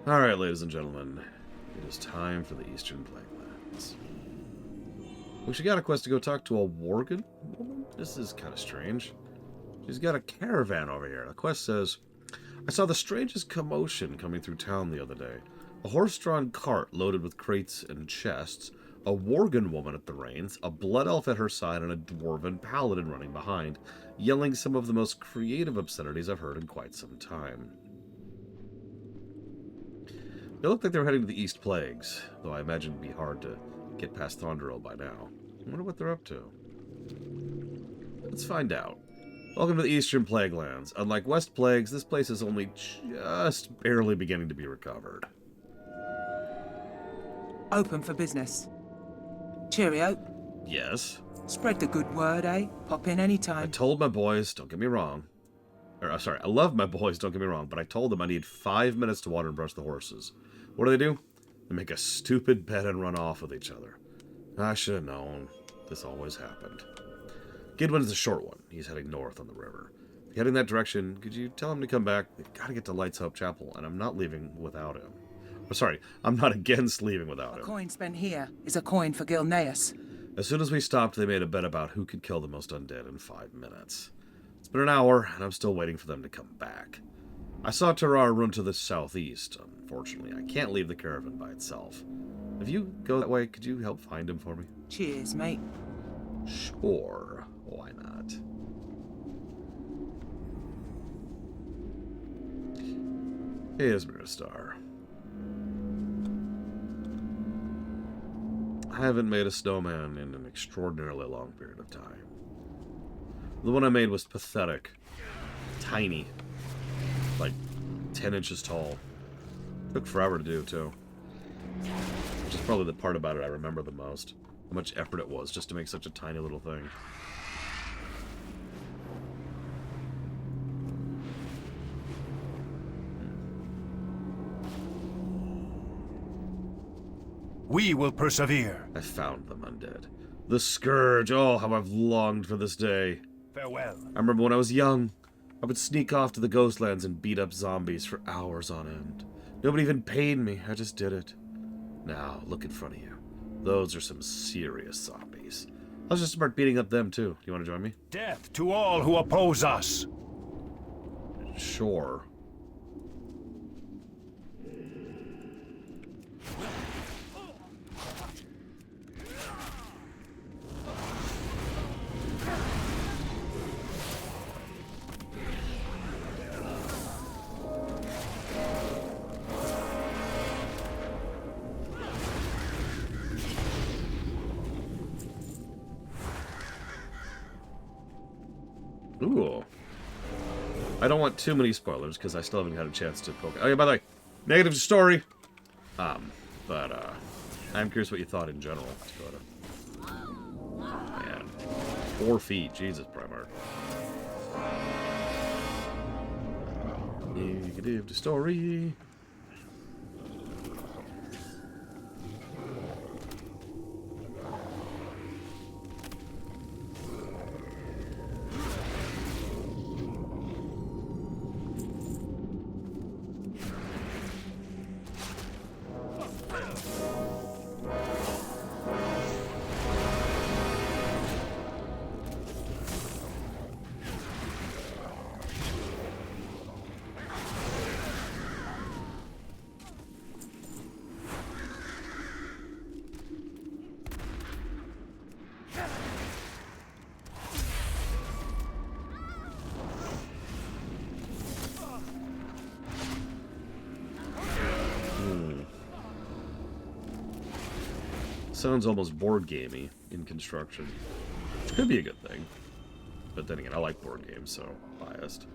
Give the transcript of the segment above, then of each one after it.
Alright, ladies and gentlemen. It is time for the Eastern Plaguelands. We actually got a quest to go talk to a Worgen woman? This is kind of strange. She's got a caravan over here. The quest says, I saw the strangest commotion coming through town the other day. A horse-drawn cart loaded with crates and chests, a Worgen woman at the reins, a blood elf at her side, and a dwarven paladin running behind, yelling some of the most creative obscenities I've heard in quite some time. They look like they're heading to the East Plagues, though I imagine it'd be hard to get past Thonderil by now. I wonder what they're up to. Let's find out. Welcome to the Eastern Plaguelands. Unlike West Plagues, this place is only just barely beginning to be recovered. Open for business. Cheerio. Yes? Spread the good word, eh? Pop in any I time. told my boys, don't get me wrong. Sorry, I love my boys, don't get me wrong, but I told them I need 5 minutes to water and brush the horses. What do? They make a stupid bed and run off with each other. I should have known. This always happened. Gidwin's the short one. He's heading north on the river. If you're heading that direction, could you tell him to come back? They've got to get to Light's Hope Chapel, and I'm not leaving without him. Oh, sorry, I'm not against leaving without him. A coin spent here is a coin for Gilneas. As soon as we stopped, they made a bet about who could kill the most undead in 5 minutes. It's been an hour, and I'm still waiting for them to come back. I saw Terrar run to the southeast. Unfortunately, I can't leave the caravan by itself. If you go that way, could you help find him for me? Cheers, mate. Sure. Why not? Hey, Ismaristar. I haven't made a snowman in an extraordinarily long period of time. The one I made was pathetic. Tiny. Like 10 inches tall. Took forever to do, too. Which is probably the part about it I remember the most. How much effort it was just to make such a tiny little thing. We will persevere. I found them undead. The Scourge! Oh, how I've longed for this day. Farewell. I remember when I was young, I would sneak off to the Ghostlands and beat up zombies for hours on end. Nobody even paid me, I just did it. Now, look in front of you. Those are some serious zombies. Let's just start beating up them too. Do you want to join me? Death to all who oppose us. Sure. Ooh. I don't want too many spoilers, because I still haven't had a chance to poke. Oh yeah, by the way, negative story. But I'm curious what you thought in general. Man. 4 feet. Jesus, Primarch. Negative story. Sounds almost board gamey in construction. Which could be a good thing. But then again, I like board games, so biased.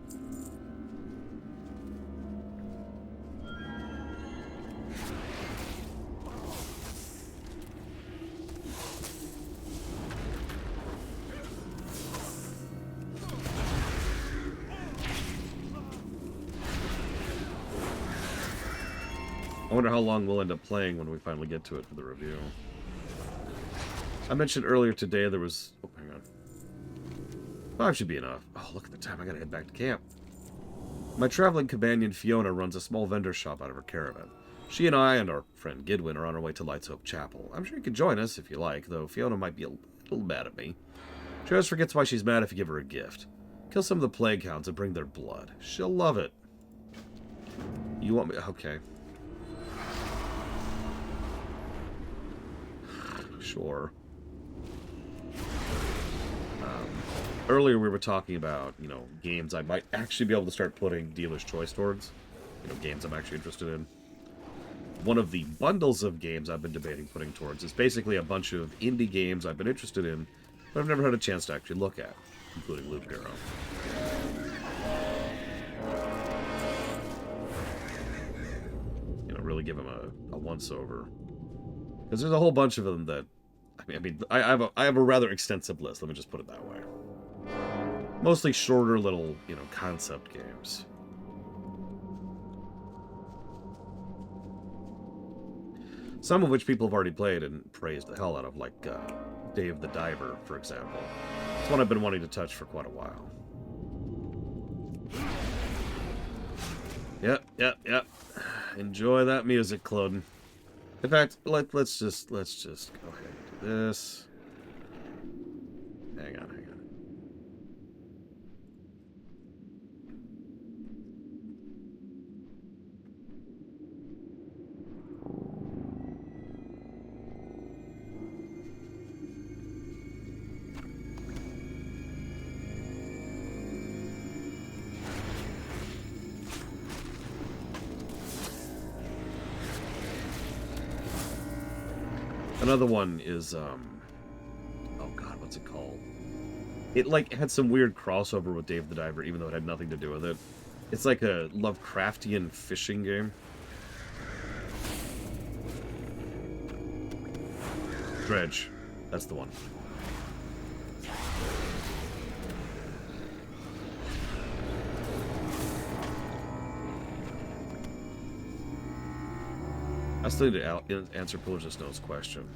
I wonder how long we'll end up playing when we finally get to it for the review. I mentioned earlier today there was... Oh, hang on. 5 should be enough. Oh, look at the time. I gotta head back to camp. My traveling companion Fiona runs a small vendor shop out of her caravan. She and I and our friend Gidwin are on our way to Light's Hope Chapel. I'm sure you could join us if you like, though Fiona might be a little mad at me. She always forgets why she's mad if you give her a gift. Kill some of the plague hounds and bring their blood. She'll love it. You want me... Okay. Sure. Earlier we were talking about, you know, games I might actually be able to start putting dealer's choice towards. You know, games I'm actually interested in. One of the bundles of games I've been debating putting towards is basically a bunch of indie games I've been interested in, but I've never had a chance to actually look at, including Loop Hero. You know, really give them a once-over. Because there's a whole bunch of them that... I have a rather extensive list, let me just put it that way. Mostly shorter little, you know, concept games. Some of which people have already played and praised the hell out of, like Dave the Diver, for example. It's one I've been wanting to touch for quite a while. Yep. Enjoy that music, Cloden. In fact, let's just go ahead and do this. Hang on. Another one is, oh god, what's it called? It, like, had some weird crossover with Dave the Diver, even though it had nothing to do with it. It's like a Lovecraftian fishing game. Dredge. That's the one. I still need to answer Pillaging Snow's question.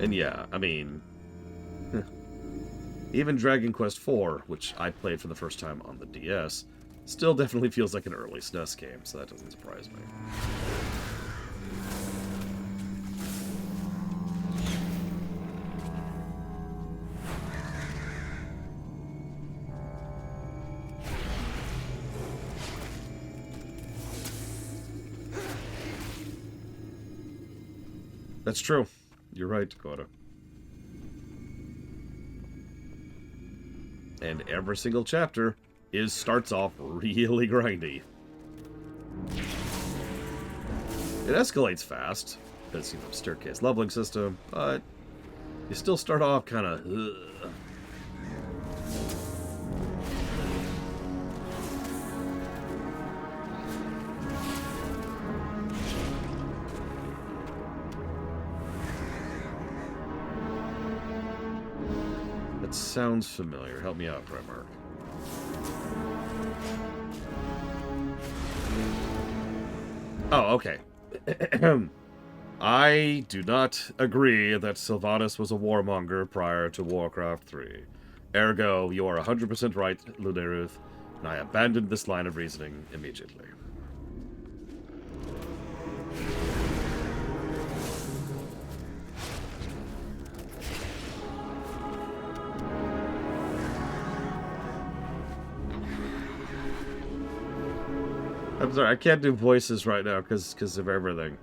And yeah, I mean, even Dragon Quest IV, which I played for the first time on the DS, still definitely feels like an early SNES game, so that doesn't surprise me. That's true. You're right, Dakota. And every single chapter starts off really grindy. It escalates fast, because, you know, staircase leveling system, but you still start off kind of... That sounds familiar. Help me out, Primarch. Oh, okay. I do not agree that Sylvanas was a warmonger prior to Warcraft 3. Ergo, you are 100% right, Luderuth, and I abandoned this line of reasoning immediately. I'm sorry, I can't do voices right now because of everything.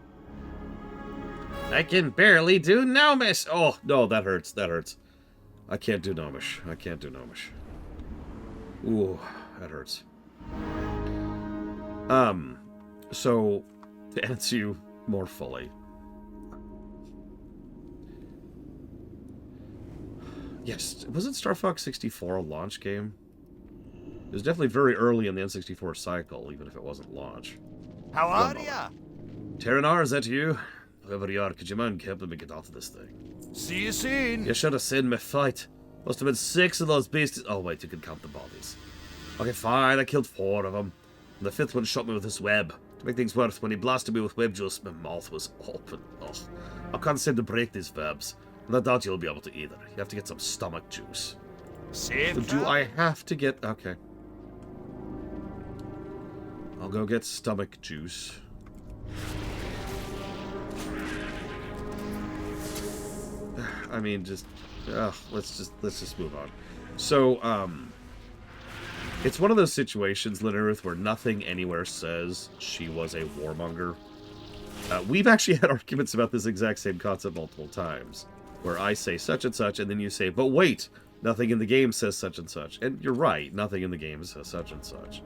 I can barely do Gnomish! Oh, no, that hurts, that hurts. I can't do Gnomish. I can't do Gnomish. Ooh, that hurts. So, to answer you more fully. Yes, wasn't Star Fox 64 a launch game? It was definitely very early in the N64 cycle, even if it wasn't launch. How are ya? Terranar, is that you? Whoever you are, could you mind helping me get off of this thing? See you soon. You should have seen me fight. Must have been 6 of those beasts. Oh, wait, you can count the bodies. Okay, fine, I killed 4 of them. And the 5th one shot me with his web. To make things worse, when he blasted me with web juice, my mouth was open. Ugh. I can't seem to break these webs. And I doubt you'll be able to either. You have to get some stomach juice. Save So do I have to get... Okay. I'll go get stomach juice. I mean, just... let's just move on. So, it's one of those situations, Linnerith, where nothing anywhere says she was a warmonger. We've actually had arguments about this exact same concept multiple times, where I say such and such, and then you say, but wait, nothing in the game says such and such. And you're right, nothing in the game says such and such.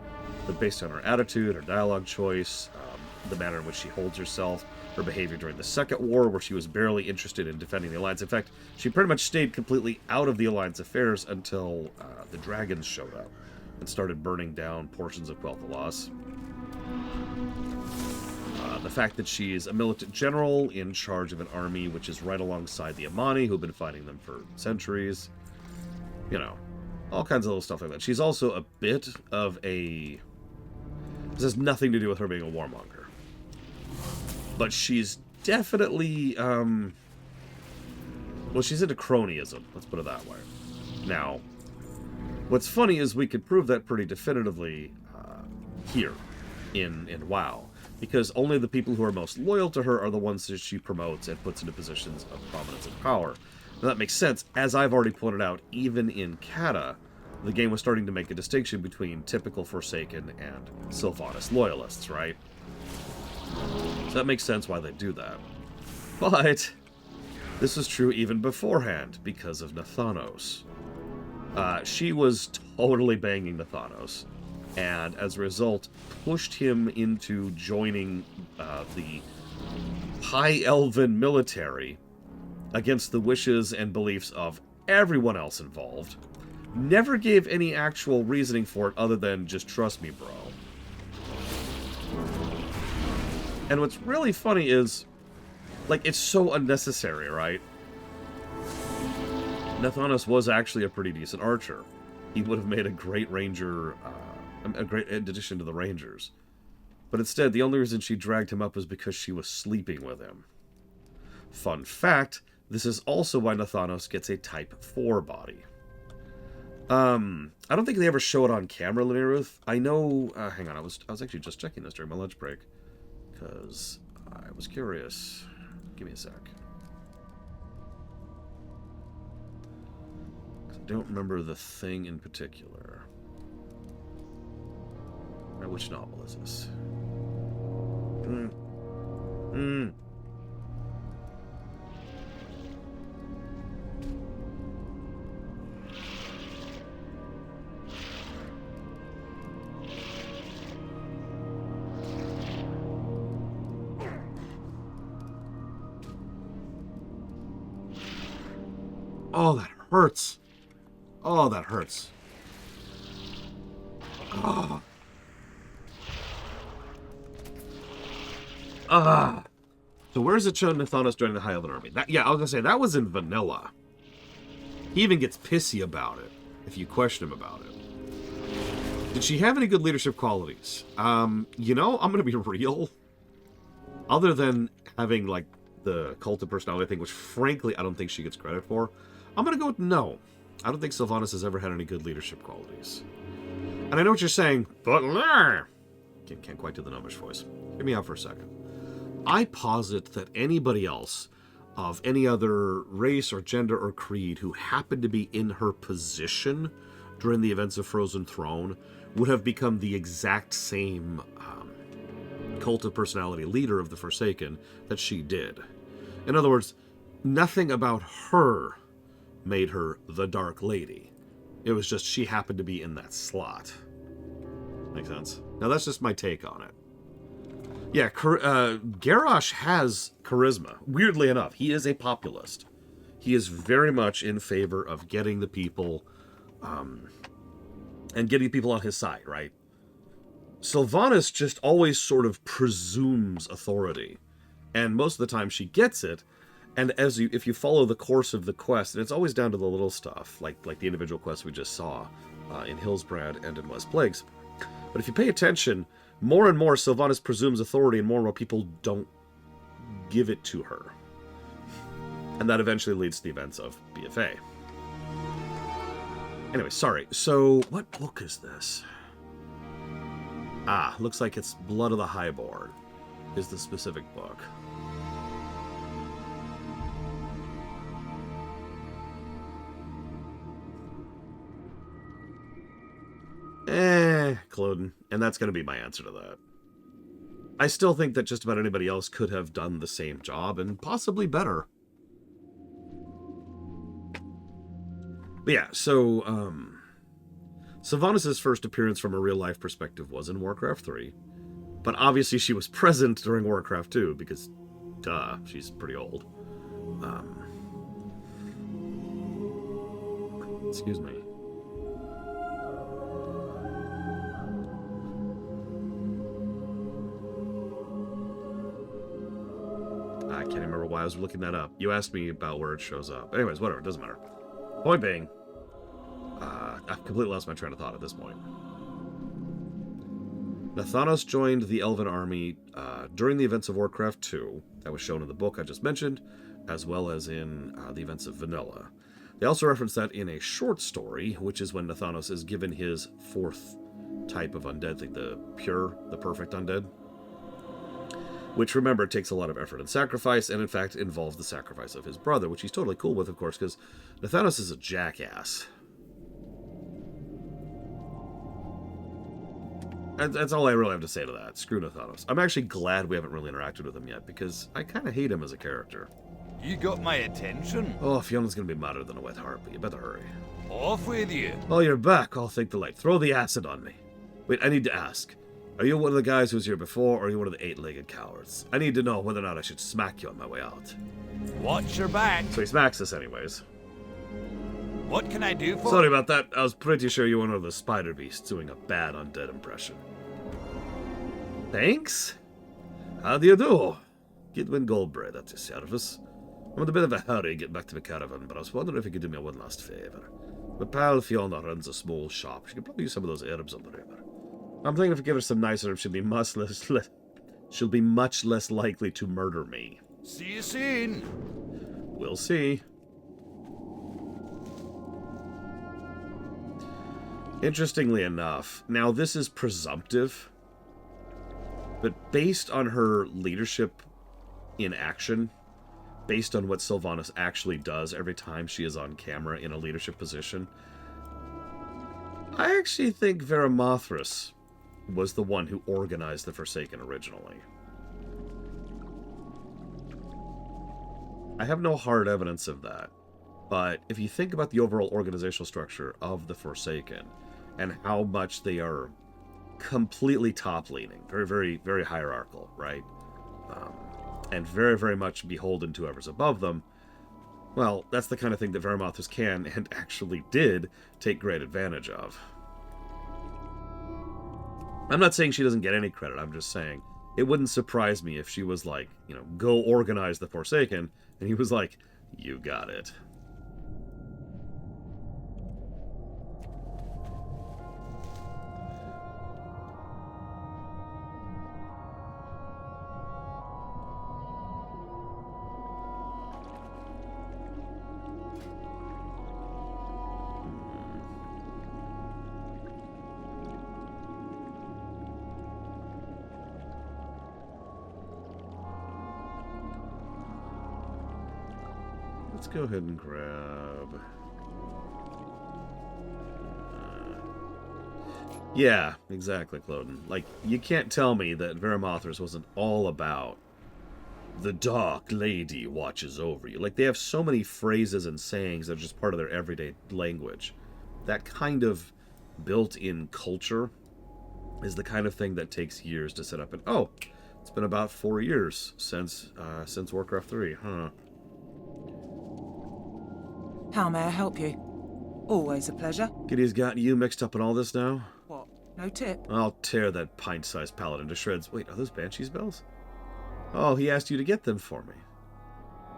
But based on her attitude, her dialogue choice, the manner in which she holds herself, her behavior during the Second War, where she was barely interested in defending the Alliance. In fact, she pretty much stayed completely out of the Alliance affairs until the dragons showed up and started burning down portions of Quel'Thalas. The fact that she is a militant general in charge of an army which is right alongside the Amani, who've been fighting them for centuries. You know, all kinds of little stuff like that. She's also a bit of a... This has nothing to do with her being a warmonger. But she's definitely, well, she's into cronyism, let's put it that way. Now, what's funny is we could prove that pretty definitively here in WoW. Because only the people who are most loyal to her are the ones that she promotes and puts into positions of prominence and power. Now that makes sense. As I've already pointed out, even in Cata, the game was starting to make a distinction between typical Forsaken and Sylvanas loyalists, right? So that makes sense why they do that. But this was true even beforehand, because of Nathanos. She was totally banging Nathanos, and as a result, pushed him into joining the High Elven military against the wishes and beliefs of everyone else involved. Never gave any actual reasoning for it other than, just trust me, bro. And what's really funny is, like, it's so unnecessary, right? Nathanos was actually a pretty decent archer. He would have made a great ranger, a great addition to the rangers. But instead, the only reason she dragged him up was because she was sleeping with him. Fun fact, this is also why Nathanos gets a Type 4 body. I don't think they ever show it on camera, Linnerith. I know, hang on, I was actually just checking this during my lunch break, because I was curious. Give me a sec. I don't remember the thing in particular. Right, which novel is this? Oh, that hurts. Oh, that hurts. Oh. So where's it shown Nathanos joining the High Elven army? Yeah, I was gonna say, that was in vanilla. He even gets pissy about it, if you question him about it. Did she have any good leadership qualities? You know, I'm gonna be real. Other than having, like, the cult of personality thing, which frankly I don't think she gets credit for, I'm gonna go with no. I don't think Sylvanas has ever had any good leadership qualities. And I know what you're saying, but can't quite do the gnomish voice. Hear me out for a second. I posit that anybody else of any other race or gender or creed who happened to be in her position during the events of Frozen Throne would have become the exact same cult of personality leader of the Forsaken that she did. In other words, nothing about her made her the Dark Lady. It was just she happened to be in that slot. Make sense? Now that's just my take on it. Yeah, Garrosh has charisma. Weirdly enough, he is a populist. He is very much in favor of getting the people, and getting people on his side, right? Sylvanas just always sort of presumes authority. And most of the time she gets it, And if you follow the course of the quest, and it's always down to the little stuff, like the individual quests we just saw in Hillsbrad and in West Plagues. But if you pay attention, more and more Sylvanas presumes authority, and more people don't give it to her. And that eventually leads to the events of BFA. Anyway, sorry. So, what book is this? Ah, looks like it's Blood of the Highborn is the specific book. Cloden. And that's going to be my answer to that. I still think that just about anybody else could have done the same job, and possibly better. But yeah, so, Sylvanas' first appearance from a real-life perspective was in Warcraft 3. But obviously she was present during Warcraft 2, because, duh, she's pretty old. Excuse me. I can't remember why I was looking that up. You asked me about where it shows up. Anyways, whatever, it doesn't matter. Point being, I've completely lost my train of thought at this point. Nathanos joined the Elven army during the events of Warcraft 2, that was shown in the book I just mentioned, as well as in the events of Vanilla. They also reference that in a short story, which is when Nathanos is given his fourth type of undead thing, the perfect undead. Which, remember, takes a lot of effort and sacrifice, and in fact involves the sacrifice of his brother, which he's totally cool with, of course, because Nathanos is a jackass. That's all I really have to say to that. Screw Nathanos. I'm actually glad we haven't really interacted with him yet, because I kind of hate him as a character. You got my attention. Oh, Fiona's going to be madder than a wet heart, but you better hurry. Off with you. Oh, you're back. I'll thank the light. Throw the acid on me. Wait, I need to ask. Are you one of the guys who was here before, or are you one of the eight-legged cowards? I need to know whether or not I should smack you on my way out. Watch your back. So he smacks us anyways. What can I do for Sorry about that. I was pretty sure you were one of the spider beasts doing a bad undead impression. Thanks? How do you do? Gidwin Goldbraid at your service. I'm in a bit of a hurry getting back to the Caravan, but I was wondering if you could do me one last favour. My pal Fiona runs a small shop. She could probably use some of those herbs on the river. I'm thinking if I give her some nice herbs, she'll be much less likely to murder me. See you soon. We'll see. Interestingly enough, now this is presumptive, but based on her leadership in action, based on what Sylvanas actually does every time she is on camera in a leadership position, I actually think Verimothras was the one who organized the Forsaken originally. I have no hard evidence of that, but if you think about the overall organizational structure of the Forsaken and how much they are completely top-leaning, very, very, very hierarchical, right? And very, very much beholden to whoever's above them, well, that's the kind of thing that Verimothras can, and actually did, take great advantage of. I'm not saying she doesn't get any credit, I'm just saying it wouldn't surprise me if she was like, you know, go organize the Forsaken, and he was like, you got it. Let's go ahead and grab... yeah, exactly, Cloden. Like, you can't tell me that Verimothras wasn't all about the Dark Lady watches over you. Like, they have so many phrases and sayings that are just part of their everyday language. That kind of built-in culture is the kind of thing that takes years to set up. And, oh, it's been about 4 years since Warcraft 3, huh? How may I help you? Always a pleasure. Giddy's got you mixed up in all this now? What? No tip? I'll tear that pint-sized paladin to shreds. Wait, are those Banshee's bells? Oh, he asked you to get them for me.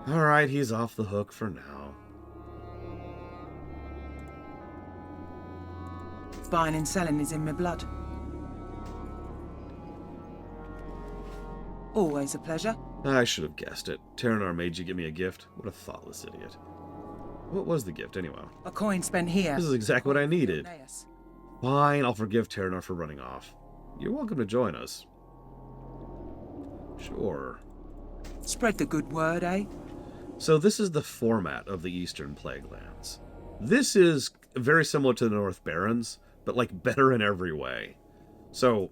Alright, he's off the hook for now. Buying and selling is in my blood. Always a pleasure. I should have guessed it. Terranar made you give me a gift. What a thoughtless idiot. What was the gift, anyway? A coin spent here. This is exactly what I needed. Neas. Fine, I'll forgive Terranar for running off. You're welcome to join us. Sure. Spread the good word, eh? So this is the format of the Eastern Plaguelands. This is very similar to the North Barrens, but like better in every way. So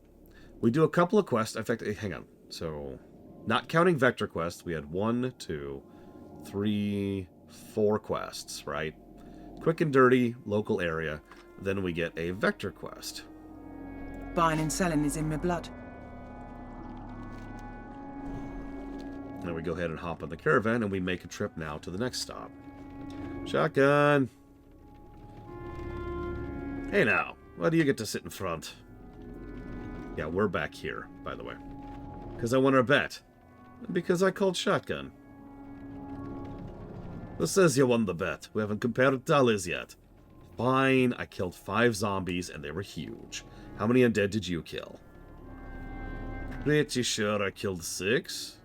we do a couple of quests. In fact, hang on. So not counting vector quests, we had 1, 2, 3, 4 quests, right? Quick and dirty, local area. Then we get a vector quest. Buying and selling is in my blood. Then we go ahead and hop on the caravan, and we make a trip now to the next stop. Shotgun! Hey now, why do you get to sit in front? Yeah, we're back here, by the way. Because I won our bet. And because I called shotgun. Who says you won the bet? We haven't compared tallies yet. Fine, I killed 5 zombies, and they were huge. How many undead did you kill? Pretty sure I killed 6.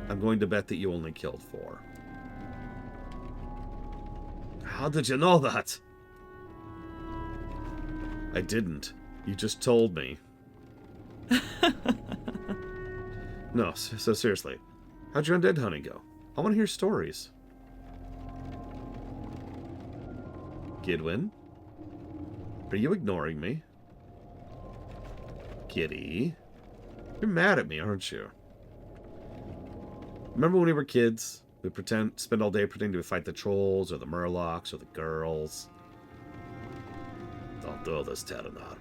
I'm going to bet that you only killed 4. How did you know that? I didn't. You just told me. No, so seriously. How'd your undead hunting go? I want to hear stories. Gidwin? Are you ignoring me? Giddy? You're mad at me, aren't you? Remember when we were kids? We'd spend all day pretending to fight the trolls, or the murlocs, or the girls. Don't do this, Terranar.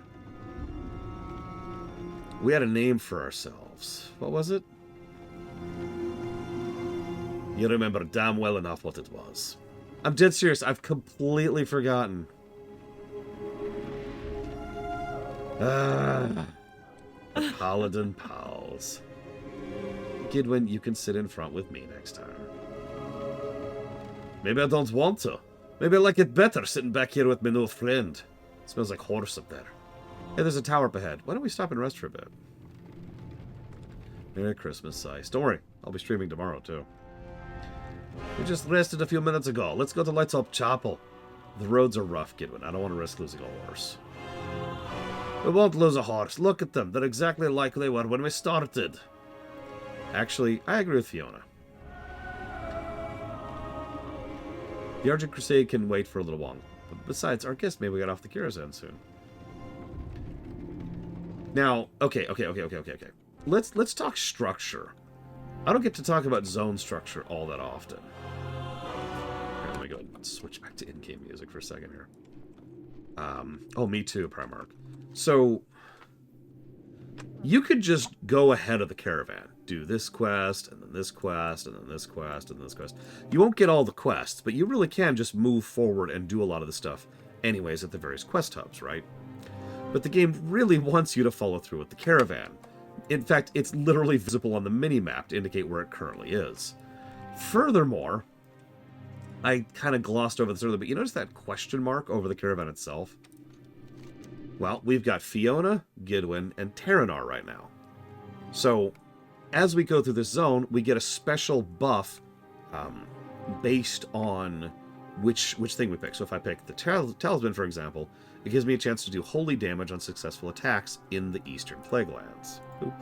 We had a name for ourselves. What was it? You remember damn well enough what it was. I'm dead serious. I've completely forgotten. The Paladin Pals. Gidwin, you can sit in front with me next time. Maybe I don't want to. Maybe I like it better sitting back here with my new friend. It smells like horse up there. Hey, there's a tower up ahead. Why don't we stop and rest for a bit? Merry Christmas, Sice. Don't worry, I'll be streaming tomorrow, too. We just rested a few minutes ago. Let's go to Lights Up Chapel. The roads are rough, Gidwin. I don't want to risk losing a horse. We won't lose a horse. Look at them. They're exactly like they were when we started. Actually, I agree with Fiona. The Argent Crusade can wait for a little while. But besides, our guest maybe got off the Caravan soon. Now, okay. Let's talk structure. I don't get to talk about zone structure all that often. Right, let me go ahead and switch back to in-game music for a second here. Oh, me too, Primarch. So, you could just go ahead of the caravan. Do this quest, and then this quest, and then this quest, and then this quest. You won't get all the quests, but you really can just move forward and do a lot of the stuff anyways at the various quest hubs, right? But the game really wants you to follow through with the caravan. In fact, it's literally visible on the mini-map to indicate where it currently is. Furthermore, I kind of glossed over this earlier, but you notice that question mark over the caravan itself? Well, we've got Fiona, Gidwin, and Terranar right now. So, as we go through this zone, we get a special buff based on which thing we pick. So if I pick the Talisman, for example, it gives me a chance to do holy damage on successful attacks in the Eastern Plaguelands. Oop.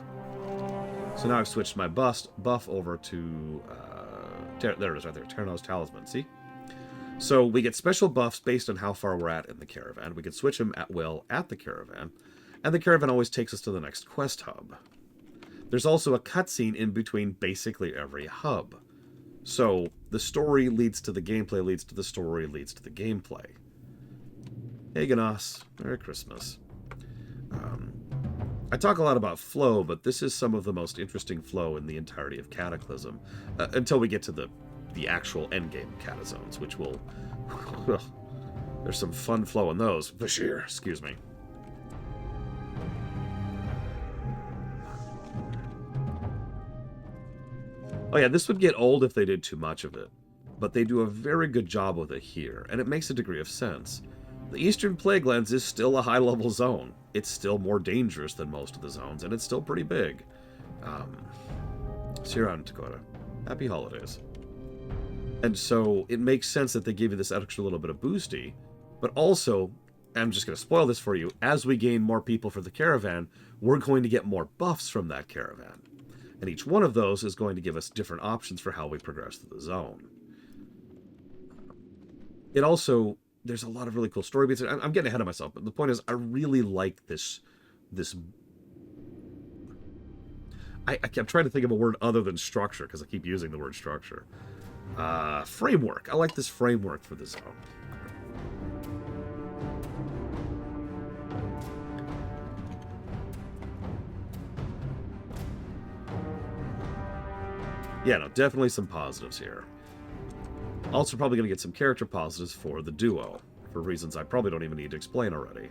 So now I've switched my buff over to... there it is right there, Terranar's Talisman, see? So we get special buffs based on how far we're at in the caravan. We can switch them at will at the caravan, and the caravan always takes us to the next quest hub. There's also a cutscene in between basically every hub. So the story leads to the gameplay, leads to the story, leads to the gameplay. Hey, Ganos. Merry Christmas. I talk a lot about flow, but this is some of the most interesting flow in the entirety of Cataclysm, until we get to the actual endgame catazones, which will... there's some fun flow in those. Bashir, excuse me. Oh yeah, this would get old if they did too much of it. But they do a very good job with it here, and it makes a degree of sense. The Eastern Plaguelands is still a high-level zone. It's still more dangerous than most of the zones, and it's still pretty big. See you around, Dakota. Happy holidays. And so it makes sense that they give you this extra little bit of boosty, but also, I'm just going to spoil this for you, as we gain more people for the Caravan, we're going to get more buffs from that Caravan. And each one of those is going to give us different options for how we progress through the zone. It also, there's a lot of really cool story beats. I'm getting ahead of myself, but the point is, I really like this I kept trying to think of a word other than structure, because I keep using the word structure. Framework. I like this framework for the zone. Yeah, no, definitely some positives here. Also probably going to get some character positives for the duo, for reasons I probably don't even need to explain already.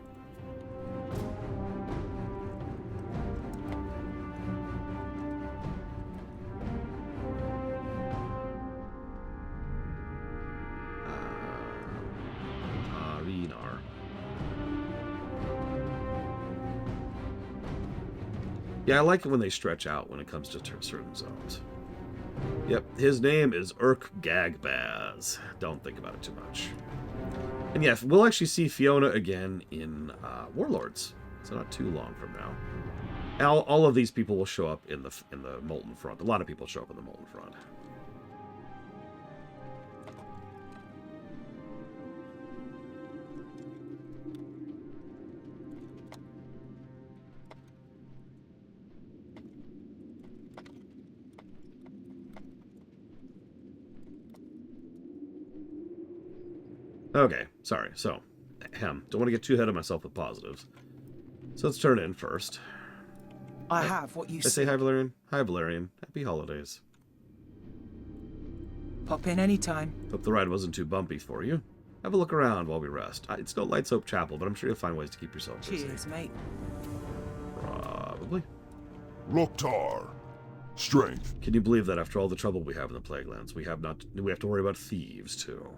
Yeah, I like it when they stretch out when it comes to certain zones. Yep, his name is Urk Gagbaz. Don't think about it too much. And yeah, we'll actually see Fiona again in Warlords, so not too long from now. All of these people will show up in the Molten Front. A lot of people show up in the Molten Front. Okay, sorry. So, don't want to get too ahead of myself with positives. So let's turn in first. I have what you say hi, Valerian. Hi, Valerian. Happy holidays. Pop in anytime. Hope the ride wasn't too bumpy for you. Have a look around while we rest. It's no Light Soap Chapel, but I'm sure you'll find ways to keep yourself busy. Cheers, mate. Probably. Loktar. Strength. Can you believe that after all the trouble we have in the Plaguelands, we have to worry about thieves, too?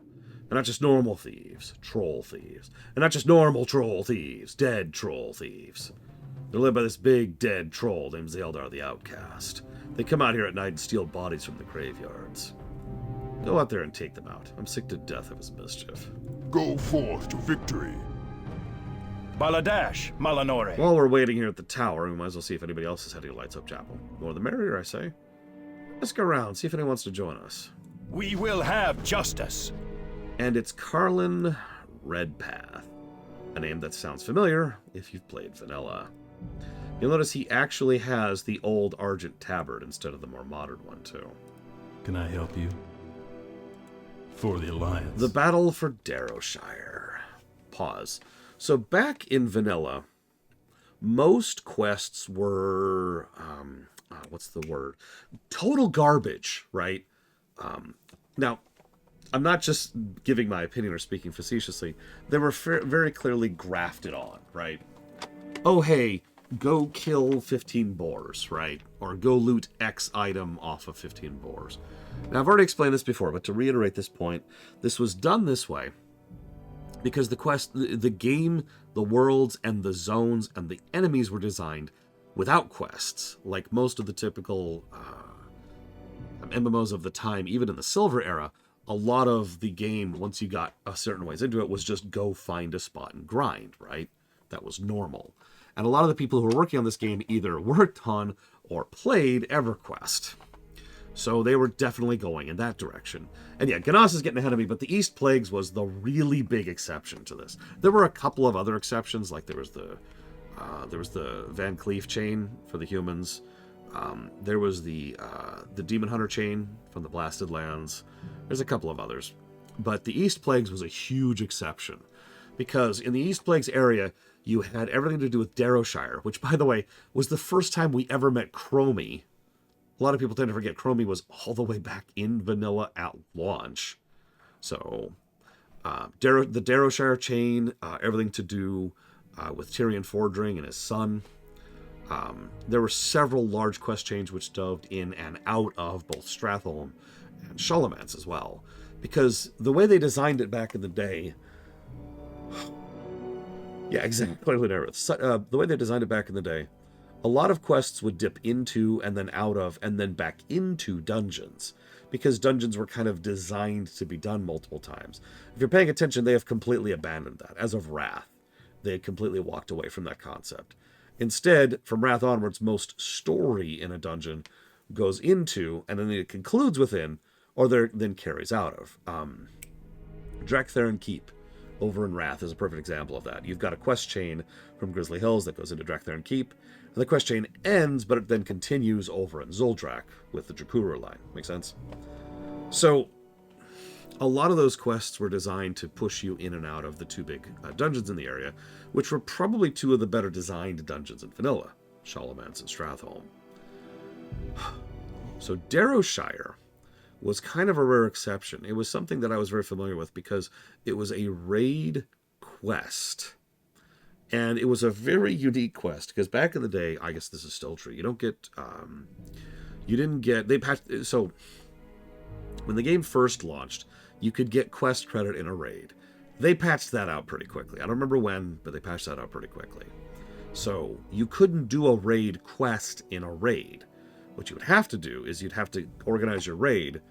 And not just normal thieves, troll thieves. And not just normal troll thieves, dead troll thieves. They're led by this big, dead troll named Zeldar the Outcast. They come out here at night and steal bodies from the graveyards. Go out there and take them out. I'm sick to death of his mischief. Go forth to victory. Baladash, Malanore. While we're waiting here at the tower, we might as well see if anybody else is heading to Lights Up Chapel. The more the merrier, I say. Let's go around, see if anyone wants to join us. We will have justice. And it's Carlin Redpath. A name that sounds familiar if you've played Vanilla. You'll notice he actually has the old Argent Tabard instead of the more modern one, too. Can I help you? For the Alliance. The Battle for Darrowshire. Pause. So back in Vanilla, most quests were, what's the word? Total garbage, right? Now, I'm not just giving my opinion or speaking facetiously. They were very clearly grafted on, right? Oh, hey, go kill 15 boars, right? Or go loot X item off of 15 boars. Now, I've already explained this before, but to reiterate this point, this was done this way because the game, the worlds, and the zones, and the enemies were designed without quests, like most of the typical MMOs of the time, even in the Silver era. A lot of the game, once you got a certain ways into it, was just go find a spot and grind, right? That was normal. And a lot of the people who were working on this game either worked on or played EverQuest. So they were definitely going in that direction. And yeah, Ganas is getting ahead of me, but the East Plagues was the really big exception to this. There were a couple of other exceptions, like there was the Van Cleef chain for the humans. There was the Demon Hunter chain from the Blasted Lands. There's a couple of others. But the East Plagues was a huge exception. Because in the East Plagues area, you had everything to do with Darrowshire, which, by the way, was the first time we ever met Chromy. A lot of people tend to forget Chromy was all the way back in Vanilla at launch. So, the Darrowshire chain, everything to do with Tyrion Fordring and his son. There were several large quest chains which delved in and out of both Stratholme and Charlemagne's as well. Because the way they designed it back in the day... Yeah, exactly. The way they designed it back in the day, a lot of quests would dip into and then out of and then back into dungeons. Because dungeons were kind of designed to be done multiple times. If you're paying attention, they have completely abandoned that. As of Wrath, they had completely walked away from that concept. Instead, from Wrath onwards, most story in a dungeon goes into, and then it concludes within, or then carries out of. Draktheron Keep over in Wrath is a perfect example of that. You've got a quest chain from Grizzly Hills that goes into Draktheron Keep, and the quest chain ends, but it then continues over in Zuldrak with the Drakura line. Make sense? So, a lot of those quests were designed to push you in and out of the two big dungeons in the area, which were probably two of the better designed dungeons in vanilla, Charlemagne's and Stratholme. So Darrowshire was kind of a rare exception. It was something that I was very familiar with because it was a raid quest. And it was a very unique quest, because back in the day, I guess this is still true, you don't get, you didn't get, they patched, so when the game first launched, you could get quest credit in a raid. They patched that out pretty quickly. I don't remember when, but they patched that out pretty quickly. So you couldn't do a raid quest in a raid. What you would have to do is you'd have to organize your raid,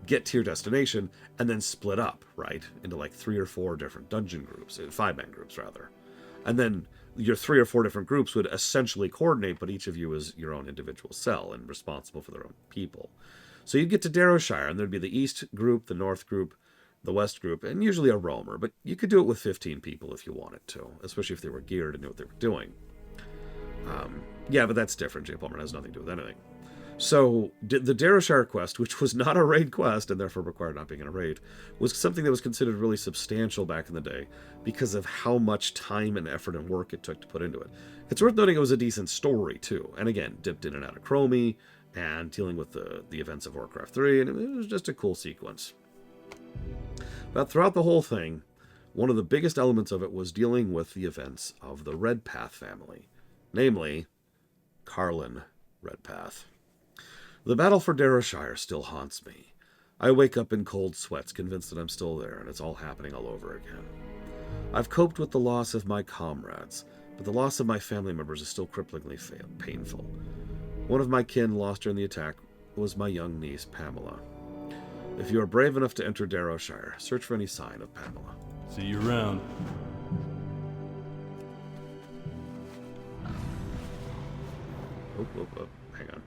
get to your destination, and then split up, right? Into like 3 or 4 different dungeon groups, 5-man groups rather. And then your 3 or 4 different groups would essentially coordinate, but each of you is your own individual cell and responsible for their own people. So you'd get to Darrowshire, and there'd be the East group, the North group, the West group, and usually a roamer. But you could do it with 15 people if you wanted to, especially if they were geared and knew what they were doing. Yeah, but that's different. J. Plummer has nothing to do with anything. So the Darrowshire quest, which was not a raid quest, and therefore required not being in a raid, was something that was considered really substantial back in the day because of how much time and effort and work it took to put into it. It's worth noting it was a decent story, too. And again, dipped in and out of Chromy, and dealing with the events of Warcraft 3, and it was just a cool sequence. But throughout the whole thing, one of the biggest elements of it was dealing with the events of the Redpath family, namely, Carlin Redpath. The battle for Darrowshire still haunts me. I wake up in cold sweats, convinced that I'm still there, and it's all happening all over again. I've coped with the loss of my comrades, but the loss of my family members is still cripplingly painful. One of my kin lost during the attack was my young niece, Pamela. If you are brave enough to enter Darrowshire, search for any sign of Pamela. See you around. Oh, hang on.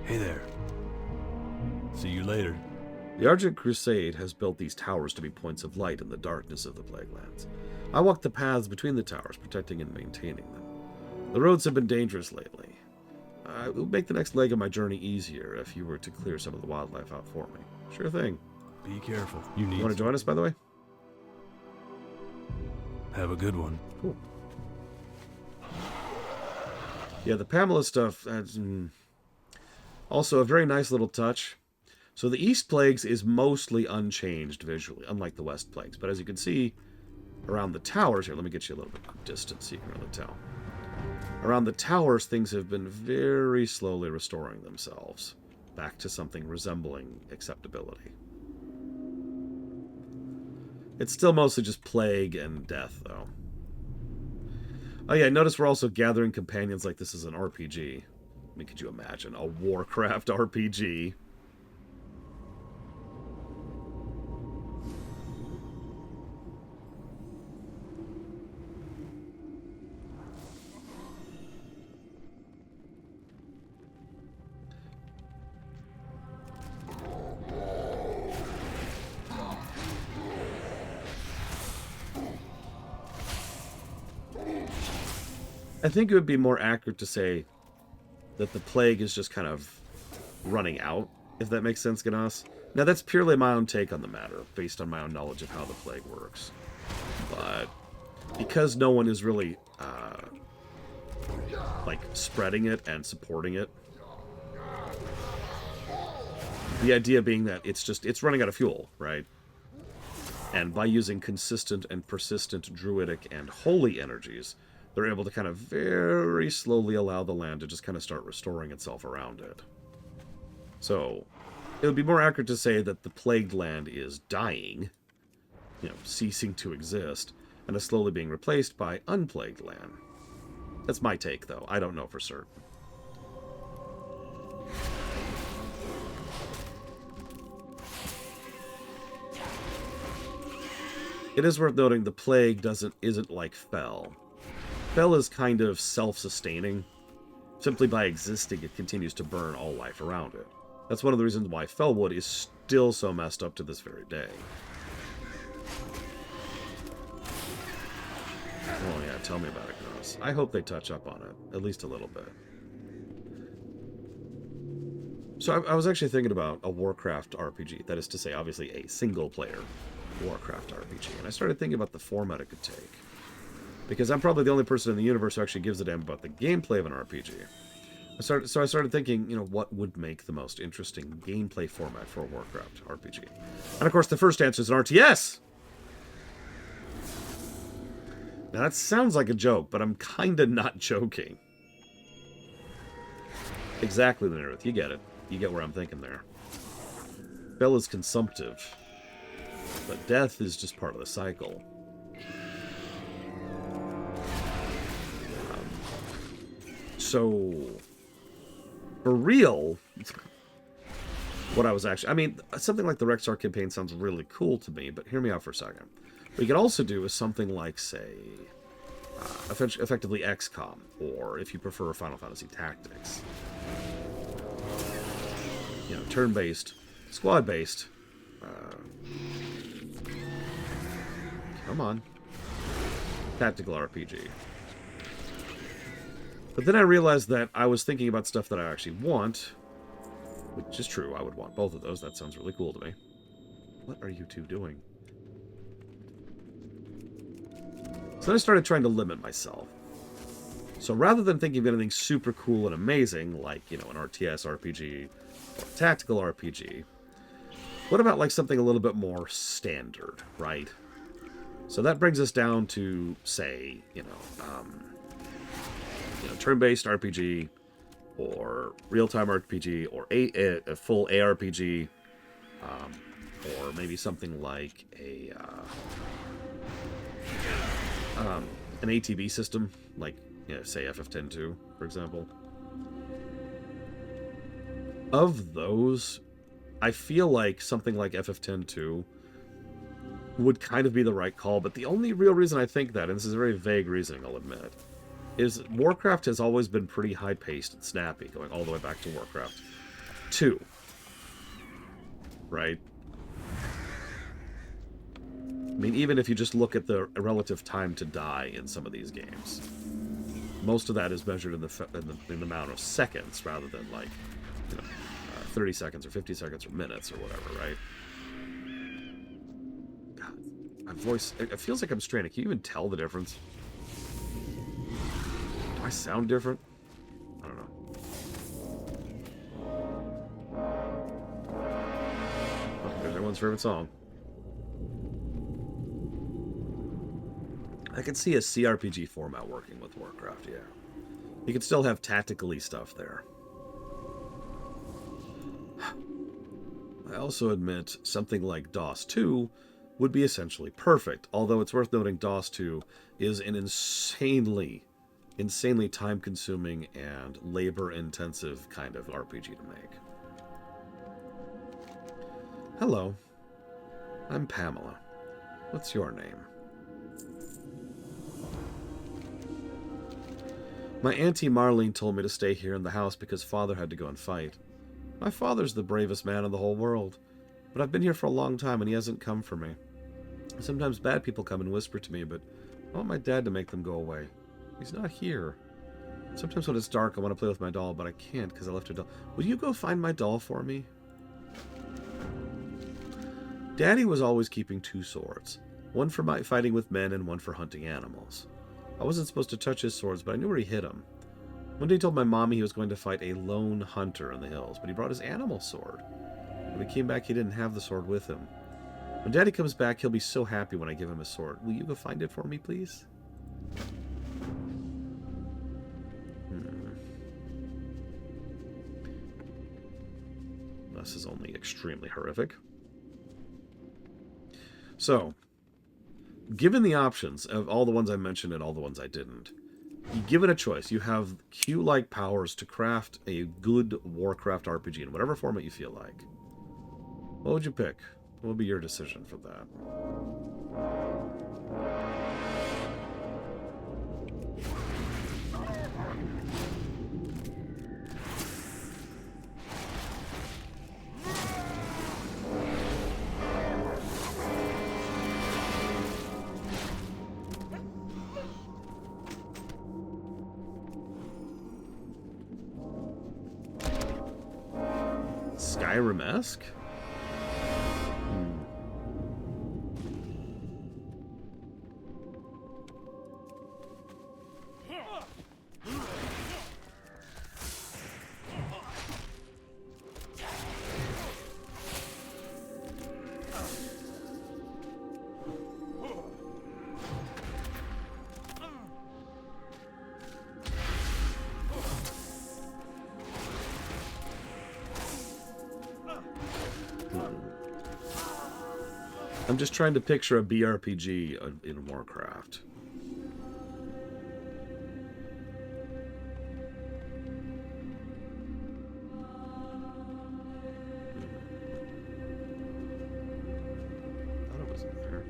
Hey there. See you later. The Argent Crusade has built these towers to be points of light in the darkness of the Plaguelands. I walk the paths between the towers, protecting and maintaining them. The roads have been dangerous lately. It would make the next leg of my journey easier if you were to clear some of the wildlife out for me. Sure thing. Be careful. You Want to join us, by the way? Have a good one. Cool. Yeah, the Pamela stuff, also a very nice little touch. So the East Plagues is mostly unchanged visually, unlike the West Plagues. But as you can see, around the towers here, let me get you a little bit of distance so you can really tell. Around the towers, things have been very slowly restoring themselves back to something resembling acceptability. It's still mostly just plague and death, though. Oh yeah, notice we're also gathering companions like this is an RPG. I mean, could you imagine? A Warcraft RPG. I think it would be more accurate to say that the plague is just kind of running out, if that makes sense, Ganas. Now, that's purely my own take on the matter, based on my own knowledge of how the plague works. But because no one is really, like, spreading it and supporting it, the idea being that it's running out of fuel, right? And by using consistent and persistent druidic and holy energies, they're able to kind of very slowly allow the land to just kind of start restoring itself around it. So, it would be more accurate to say that the plagued land is dying, ceasing to exist, and is slowly being replaced by unplagued land. That's my take, though. I don't know for certain. It is worth noting the plague isn't like Fel. Fel is kind of self-sustaining. Simply by existing, it continues to burn all life around it. That's one of the reasons why Felwood is still so messed up to this very day. Oh yeah, tell me about it, Gross. I hope they touch up on it, at least a little bit. So I was actually thinking about a Warcraft RPG. That is to say, obviously a single-player Warcraft RPG. And I started thinking about the format it could take. Because I'm probably the only person in the universe who actually gives a damn about the gameplay of an RPG. So I started thinking, what would make the most interesting gameplay format for a Warcraft RPG? And of course, the first answer is an RTS! Now that sounds like a joke, but I'm kinda not joking. Exactly, the Nerith. You get it. You get where I'm thinking there. Fel is consumptive. But death is just part of the cycle. So, for real, what I was actually... I mean, something like the Rexar campaign sounds really cool to me, but hear me out for a second. What you could also do is something like, say, effectively XCOM, or if you prefer Final Fantasy Tactics. Turn-based, squad-based. Come on. Tactical RPG. But then I realized that I was thinking about stuff that I actually want, which is true. I would want both of those. That sounds really cool to me. What are you two doing? So then I started trying to limit myself. So rather than thinking of anything super cool and amazing, like, an RTS RPG or a tactical RPG, what about, like, something a little bit more standard, right? So that brings us down to, say, turn-based RPG, or real-time RPG, or a full ARPG, or maybe something like an ATB system, like, say FF10-2, for example. Of those, I feel like something like FF10-2 would kind of be the right call, but the only real reason I think that, and this is a very vague reasoning, I'll admit, is Warcraft has always been pretty high-paced and snappy, going all the way back to Warcraft 2. Right? I mean, even if you just look at the relative time to die in some of these games, most of that is measured in the amount of seconds, rather than, like, 30 seconds or 50 seconds or minutes or whatever, right? God, my voice, it feels like I'm straining. Can you even tell the difference? Do I sound different? I don't know. Oh, there's everyone's favorite song. I can see a CRPG format working with Warcraft, yeah. You can still have tactically stuff there. I also admit something like DOS 2 would be essentially perfect, although it's worth noting DOS 2 is an insanely time-consuming and labor-intensive kind of RPG to make. Hello. I'm Pamela. What's your name? My Auntie Marlene told me to stay here in the house because Father had to go and fight. My father's the bravest man in the whole world, but I've been here for a long time and he hasn't come for me. Sometimes bad people come and whisper to me, but I want my dad to make them go away. He's not here. Sometimes when it's dark, I want to play with my doll, but I can't because I left her doll. Will you go find my doll for me? Daddy was always keeping 2 swords, one for fighting with men and one for hunting animals. I wasn't supposed to touch his swords, but I knew where he hid them. One day he told my mommy he was going to fight a lone hunter in the hills, but he brought his animal sword. When he came back, he didn't have the sword with him. When Daddy comes back, he'll be so happy when I give him a sword. Will you go find it for me, please? This is only extremely horrific. So, given the options of all the ones I mentioned and all the ones I didn't, you give it a choice. You have Q-like powers to craft a good Warcraft RPG in whatever format you feel like. What would you pick? What would be your decision for that? Skyrim-esque? I'm just trying to picture a BRPG in Warcraft. Thought it was in there.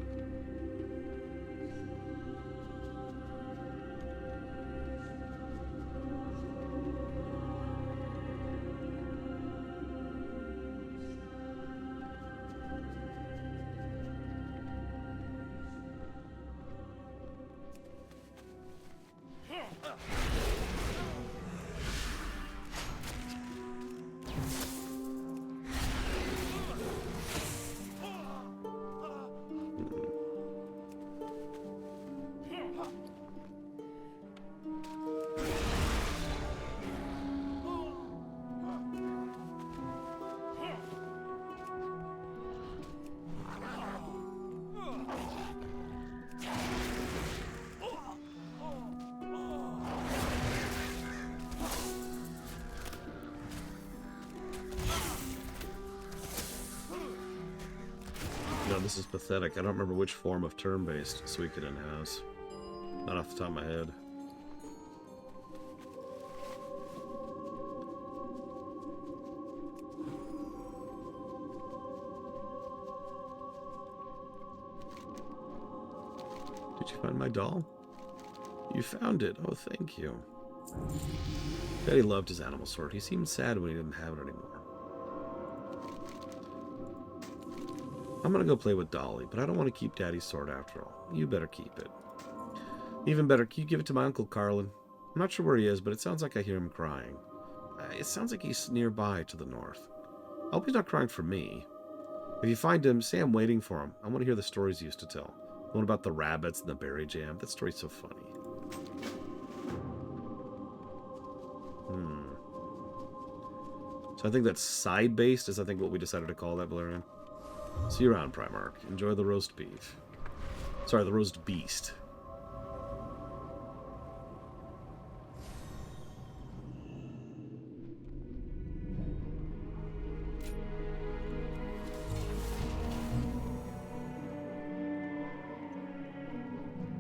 No, this is pathetic. I don't remember which form of turn-based Suikoden has. Not off the top of my head. Did you find my doll? You found it. Oh, thank you. Daddy loved his animal sword. He seemed sad when he didn't have it anymore. I'm gonna go play with Dolly, but I don't want to keep Daddy's sword after all. You better keep it. Even better, can you give it to my Uncle Carlin? I'm not sure where he is, but it sounds like I hear him crying. It sounds like he's nearby to the north. I hope he's not crying for me. If you find him, say I'm waiting for him. I want to hear the stories he used to tell. The one about the rabbits and the berry jam. That story's so funny. So I think that's side-based, is I think what we decided to call that, Valerian. See you around, Primarch. Enjoy the roast beef. Sorry, the roast beast.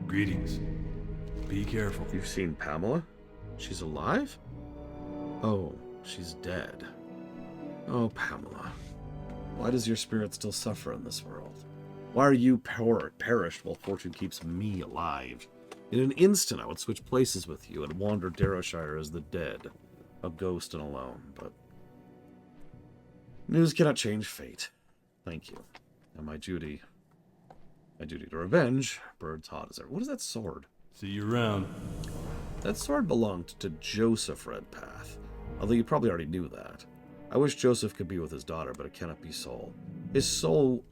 Greetings. Be careful. You've seen Pamela? She's alive? Oh, she's dead. Oh, Pamela. Why does your spirit still suffer in this world? Why are you perished while fortune keeps me alive? In an instant, I would switch places with you and wander Darrowshire as the dead, a ghost and alone, but news cannot change fate. Thank you. And my duty to revenge, bird's hot as ever. What is that sword? See you around. That sword belonged to Joseph Redpath, although you probably already knew that. I wish Joseph could be with his daughter, but it cannot be so. His soul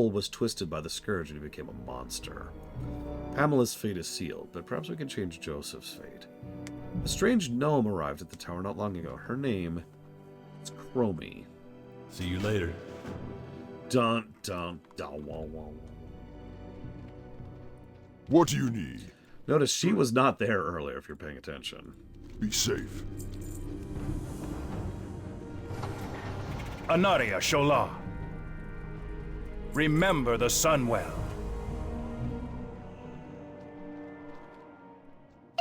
was twisted by the scourge and he became a monster. Pamela's fate is sealed, but perhaps we can change Joseph's fate. A strange gnome arrived at the tower not long ago. Her name is Chromy. See you later. Dun, dun, dun, wah, wah, wah. What do you need? Notice she was not there earlier, if you're paying attention. Be safe. Anaria Shola. Remember the sun well.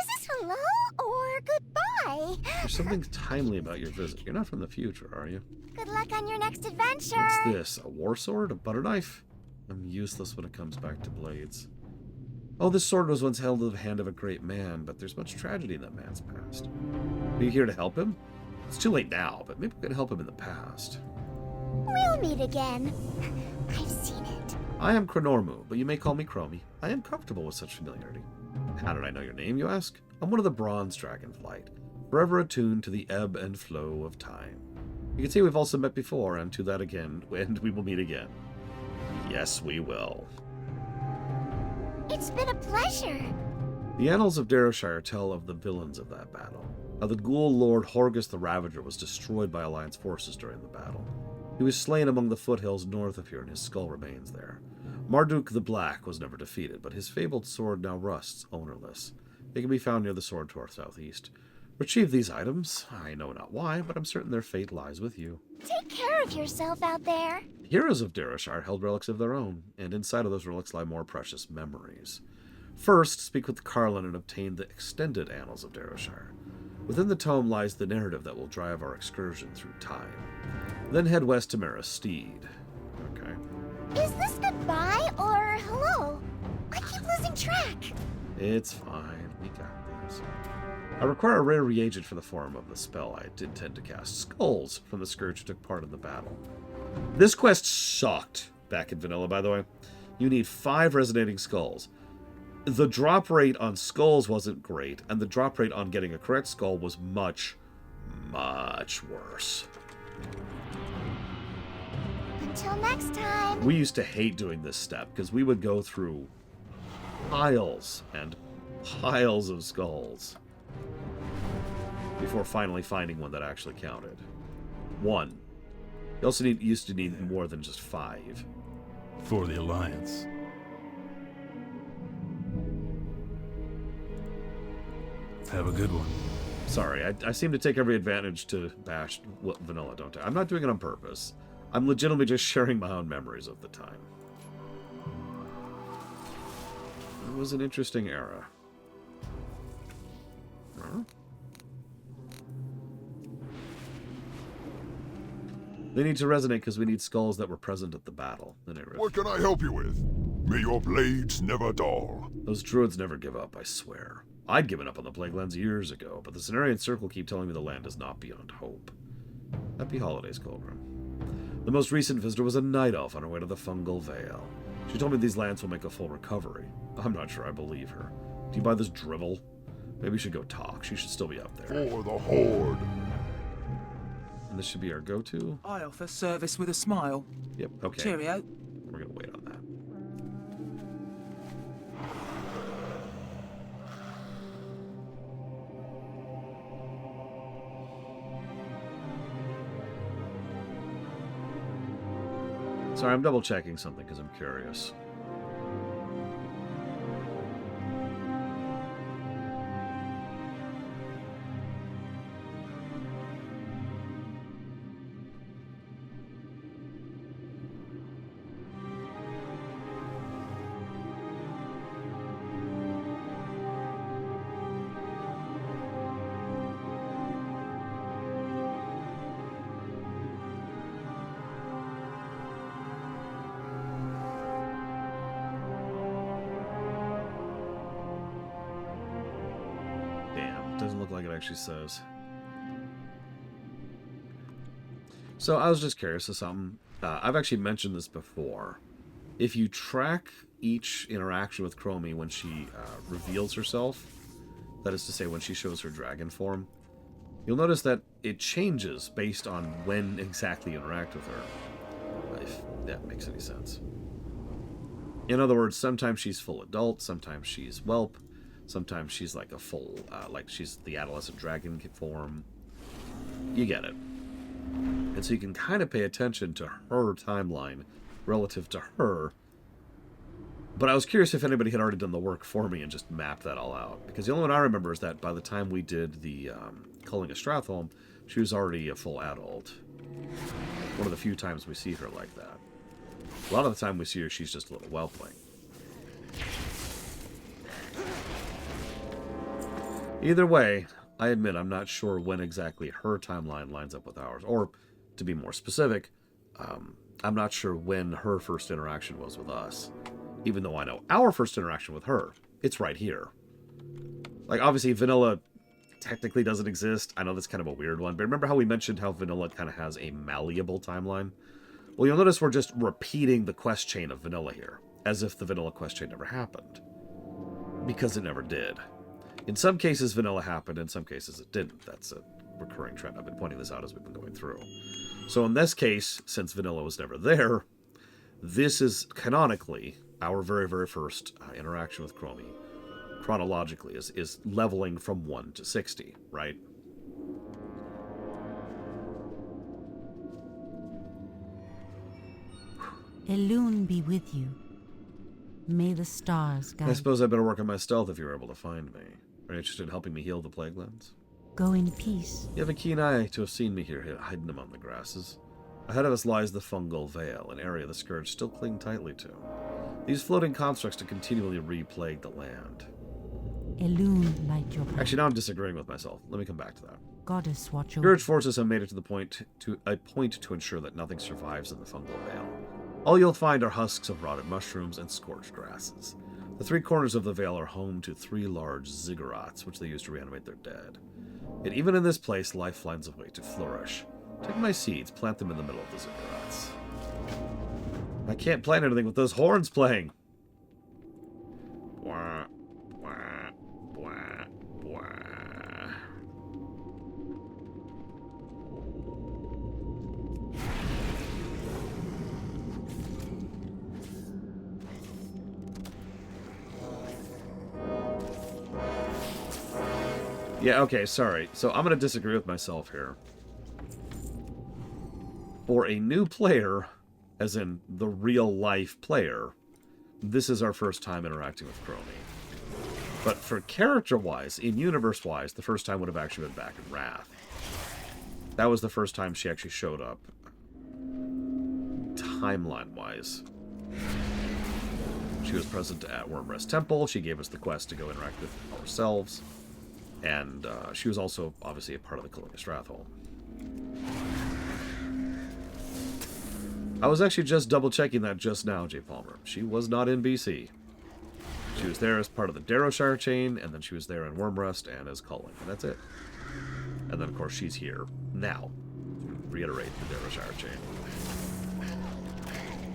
Is this hello or goodbye? There's something timely about your visit. You're not from the future, are you? Good luck on your next adventure. What's this? A war sword? A butter knife? I'm useless when it comes back to blades. Oh, this sword was once held in the hand of a great man, but there's much tragedy in that man's past. Are you here to help him? It's too late now, but maybe we could help him in the past. We'll meet again. I've seen it. I am Chronormu, but you may call me Chromy. I am comfortable with such familiarity. How did I know your name, you ask? I'm one of the Bronze Dragonflight, forever attuned to the ebb and flow of time. You can see we've also met before, and to that again, and we will meet again. Yes, we will. It's been a pleasure. The annals of Darrowshire tell of the villains of that battle. How the ghoul lord Horgus the Ravager was destroyed by Alliance forces during the battle. He was slain among the foothills north of here, and his skull remains there. Marduk the Black was never defeated, but his fabled sword now rusts, ownerless. It can be found near the sword to our southeast. Retrieve these items. I know not why, but I'm certain their fate lies with you. Take care of yourself out there. The heroes of Darrowshire held relics of their own, and inside of those relics lie more precious memories. First, speak with Carlin and obtain the extended annals of Darrowshire. Within the tome lies the narrative that will drive our excursion through time. Then head west to Mara Steed. Okay. Is this goodbye or hello? I keep losing track. It's fine. We got this. I require a rare reagent for the form of the spell I intend to cast. Skulls from the Scourge who took part in the battle. This quest sucked back in vanilla, by the way. You need 5 resonating skulls. The drop rate on skulls wasn't great, and the drop rate on getting a correct skull was much, much worse. Until next time. We used to hate doing this step because we would go through piles and piles of skulls before finally finding one that actually counted. 1. You also used to need more than just 5. For the Alliance. Have a good one. Sorry, I seem to take every advantage to bash vanilla, don't I? I'm not doing it on purpose. I'm legitimately just sharing my own memories of the time. It was an interesting era. Huh? They need to resonate because we need skulls that were present at the battle. What can I help you with? May your blades never dull. Those druids never give up, I swear. I'd given up on the Plaguelands years ago, but the Cenarian Circle keep telling me the land is not beyond hope. Happy holidays, Colgrim. The most recent visitor was a night elf on her way to the Fungal Vale. She told me these lands will make a full recovery. I'm not sure I believe her. Do you buy this drivel? Maybe we should go talk. She should still be up there. For the Horde. And this should be our go-to? I offer service with a smile. Yep, okay. Cheerio. We're gonna wait on that. Sorry, I'm double-checking something because I'm curious. Doesn't look like it actually says. So I was just curious of something. I've actually mentioned this before. If you track each interaction with Chromy when she reveals herself, that is to say when she shows her dragon form, you'll notice that it changes based on when exactly you interact with her. If that makes any sense. In other words, sometimes she's full adult, sometimes she's whelp, sometimes she's like a full, like she's the adolescent dragon form. You get it. And so you can kind of pay attention to her timeline relative to her. But I was curious if anybody had already done the work for me and just mapped that all out. Because the only one I remember is that by the time we did the culling of Stratholme, she was already a full adult. One of the few times we see her like that. A lot of the time we see her, she's just a little whelpling. Either way, I admit I'm not sure when exactly her timeline lines up with ours. Or, to be more specific, I'm not sure when her first interaction was with us. Even though I know our first interaction with her, it's right here. Like, obviously, vanilla technically doesn't exist. I know that's kind of a weird one, but remember how we mentioned how vanilla kind of has a malleable timeline? Well, you'll notice we're just repeating the quest chain of vanilla here, as if the vanilla quest chain never happened. Because it never did. In some cases, vanilla happened, in some cases it didn't. That's a recurring trend. I've been pointing this out as we've been going through. So in this case, since vanilla was never there, this is canonically our very, very first interaction with Chromy. Chronologically, is leveling from 1 to 60, right? Elune be with you. May the stars guide. I suppose I better work on my stealth if you're able to find me. Are you interested in helping me heal the Plaguelands? Go in peace. You have a keen eye to have seen me here hiding among the grasses. Ahead of us lies the Fungal Vale, an area the Scourge still cling tightly to. These floating constructs to continually re-plague the land. Elune light your path. Actually, now I'm disagreeing with myself. Let me come back to that. Goddess watch over. Scourge forces have made it to the point to ensure that nothing survives in the Fungal Vale. All you'll find are husks of rotted mushrooms and scorched grasses. The 3 corners of the Vale are home to 3 large ziggurats, which they use to reanimate their dead. Yet even in this place, life finds a way to flourish. Take my seeds, plant them in the middle of the ziggurats. I can't plant anything with those horns playing. Bwah, bwah, bwah, bwah. Yeah, okay, sorry. So I'm going to disagree with myself here. For a new player, as in the real-life player, this is our first time interacting with Chromy. But for character-wise, in universe-wise, the first time would have actually been back in Wrath. That was the first time she actually showed up. Timeline-wise. She was present at Wormrest Temple. She gave us the quest to go interact with ourselves. And she was also, obviously, a part of the Culling of Stratholme. I was actually just double-checking that just now, J. Palmer. She was not in BC. She was there as part of the Darrowshire chain, and then she was there in Wormrest and as Culling, and that's it. And then, of course, she's here now to reiterate the Darrowshire chain.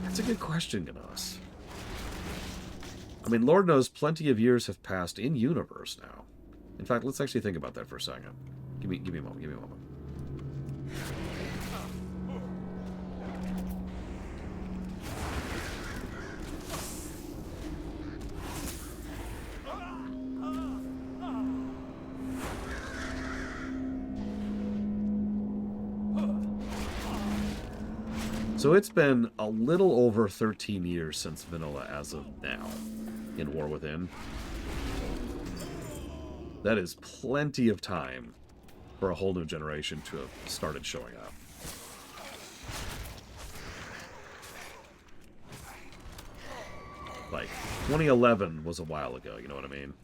That's a good question, Gnos. I mean, Lord knows plenty of years have passed in universe now. In fact, let's actually think about that for a second. Give me a moment. So it's been a little over 13 years since vanilla as of now in War Within. That is plenty of time for a whole new generation to have started showing up. Like, 2011 was a while ago, you know what I mean?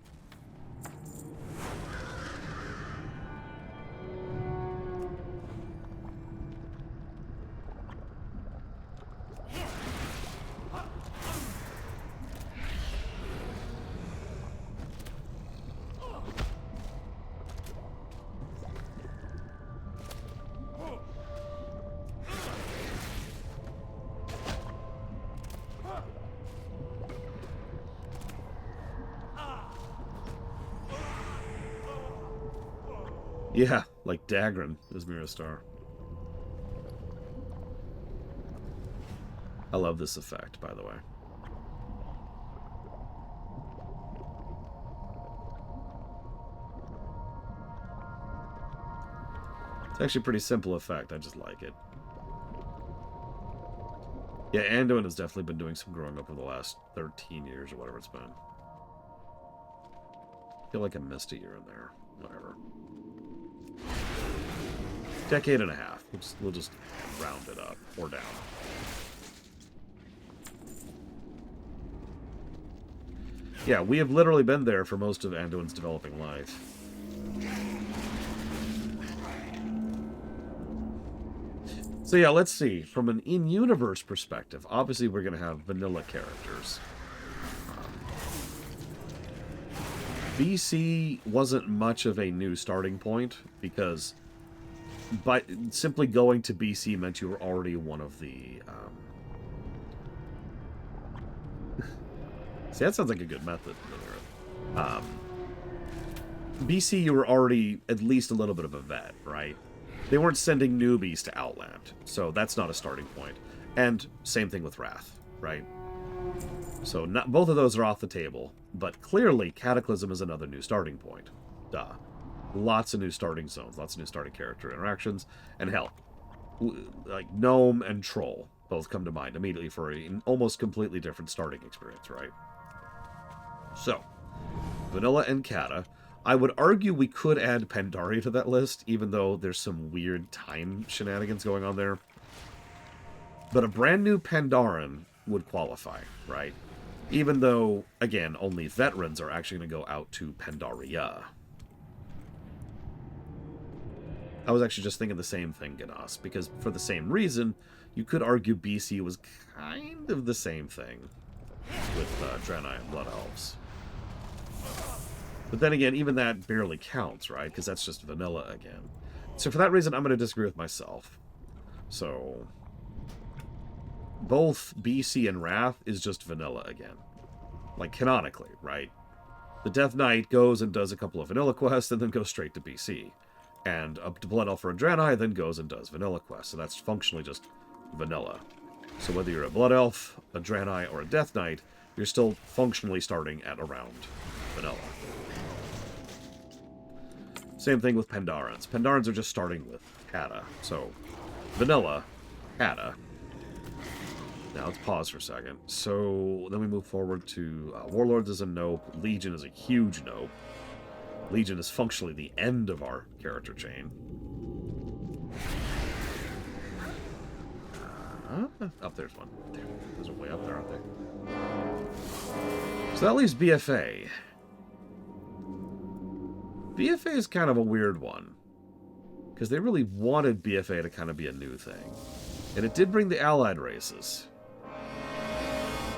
Yeah, like Dagran is Miristar. I love this effect, by the way. It's actually a pretty simple effect, I just like it. Yeah, Anduin has definitely been doing some growing up over the last 13 years or whatever it's been. I feel like I missed a year in there. Whatever. Decade and a half. We'll just round it up or down. Yeah, we have literally been there for most of Anduin's developing life. So yeah, let's see. From an in-universe perspective, obviously we're going to have vanilla characters. BC wasn't much of a new starting point, because by simply going to BC meant you were already one of the... See, that sounds like a good method. BC, you were already at least a little bit of a vet, right? They weren't sending newbies to Outland, so that's not a starting point. And same thing with Wrath, right? So both of those are off the table, but clearly Cataclysm is another new starting point. Duh. Lots of new starting zones, lots of new starting character interactions, and hell, like Gnome and Troll both come to mind immediately for an almost completely different starting experience, right? So, Vanilla and Cata. I would argue we could add Pandaria to that list, even though there's some weird time shenanigans going on there. But a brand new Pandaren would qualify, right? Even though, again, only veterans are actually going to go out to Pandaria. I was actually just thinking the same thing, Ganas, because for the same reason, you could argue BC was kind of the same thing with Draenei and Blood Elves. But then again, even that barely counts, right? Because that's just vanilla again. So for that reason, I'm going to disagree with myself. So, both BC and Wrath is just vanilla again. Like, canonically, right? The Death Knight goes and does a couple of vanilla quests, and then goes straight to BC. And up to Blood Elf or a Draenei, then goes and does vanilla quests. So that's functionally just vanilla. So whether you're a Blood Elf, a Draenei, or a Death Knight, you're still functionally starting at around vanilla. Same thing with Pandarans. Pandarans are just starting with Cata. So, vanilla, Cata. Now, let's pause for a second. So, then we move forward to Warlords is a nope. Legion is a huge nope. Legion is functionally the end of our character chain. Up there's one. There's a way up there, aren't they? So that leaves BFA. BFA is kind of a weird one, because they really wanted BFA to kind of be a new thing. And it did bring the allied races.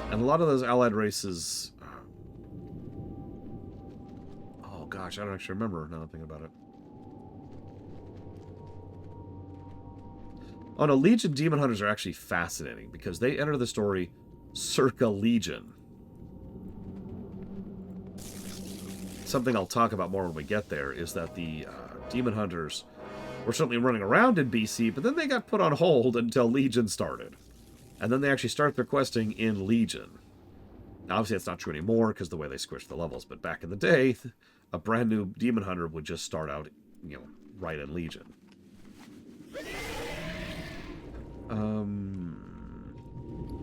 And a lot of those allied races... Oh gosh, I don't actually remember now that I'm thinking about it. Oh no, Legion Demon Hunters are actually fascinating, because they enter the story circa Legion. Something I'll talk about more when we get there is that the Demon Hunters were certainly running around in BC, but then they got put on hold until Legion started. And then they actually start their questing in Legion. Now, obviously, that's not true anymore because the way they squished the levels, but back in the day, a brand new Demon Hunter would just start out, you know, right in Legion.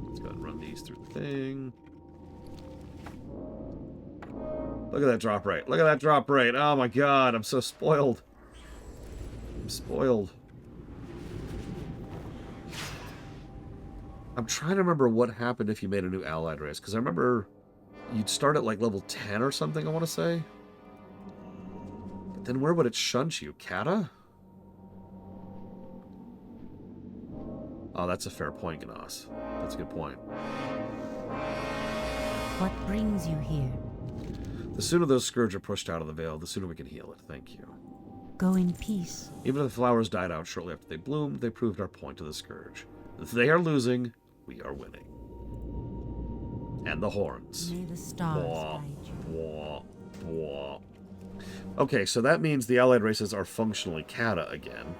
Let's go ahead and run these through the thing. Look at that drop rate. Look at that drop rate. Oh my god, I'm so spoiled. I'm spoiled. I'm trying to remember what happened if you made a new allied race, because I remember you'd start at like level 10 or something, I want to say. But then where would it shunt you? Cata? Oh, that's a fair point, Ganas. That's a good point. What brings you here? The sooner those scourge are pushed out of the veil, the sooner we can heal it. Thank you. Go in peace. Even if the flowers died out shortly after they bloomed, they proved our point to the scourge. If they are losing, we are winning. And the horns. May the stars Bwah, guide you. bwah, bwah. Okay, so that means the allied races are functionally Cata again.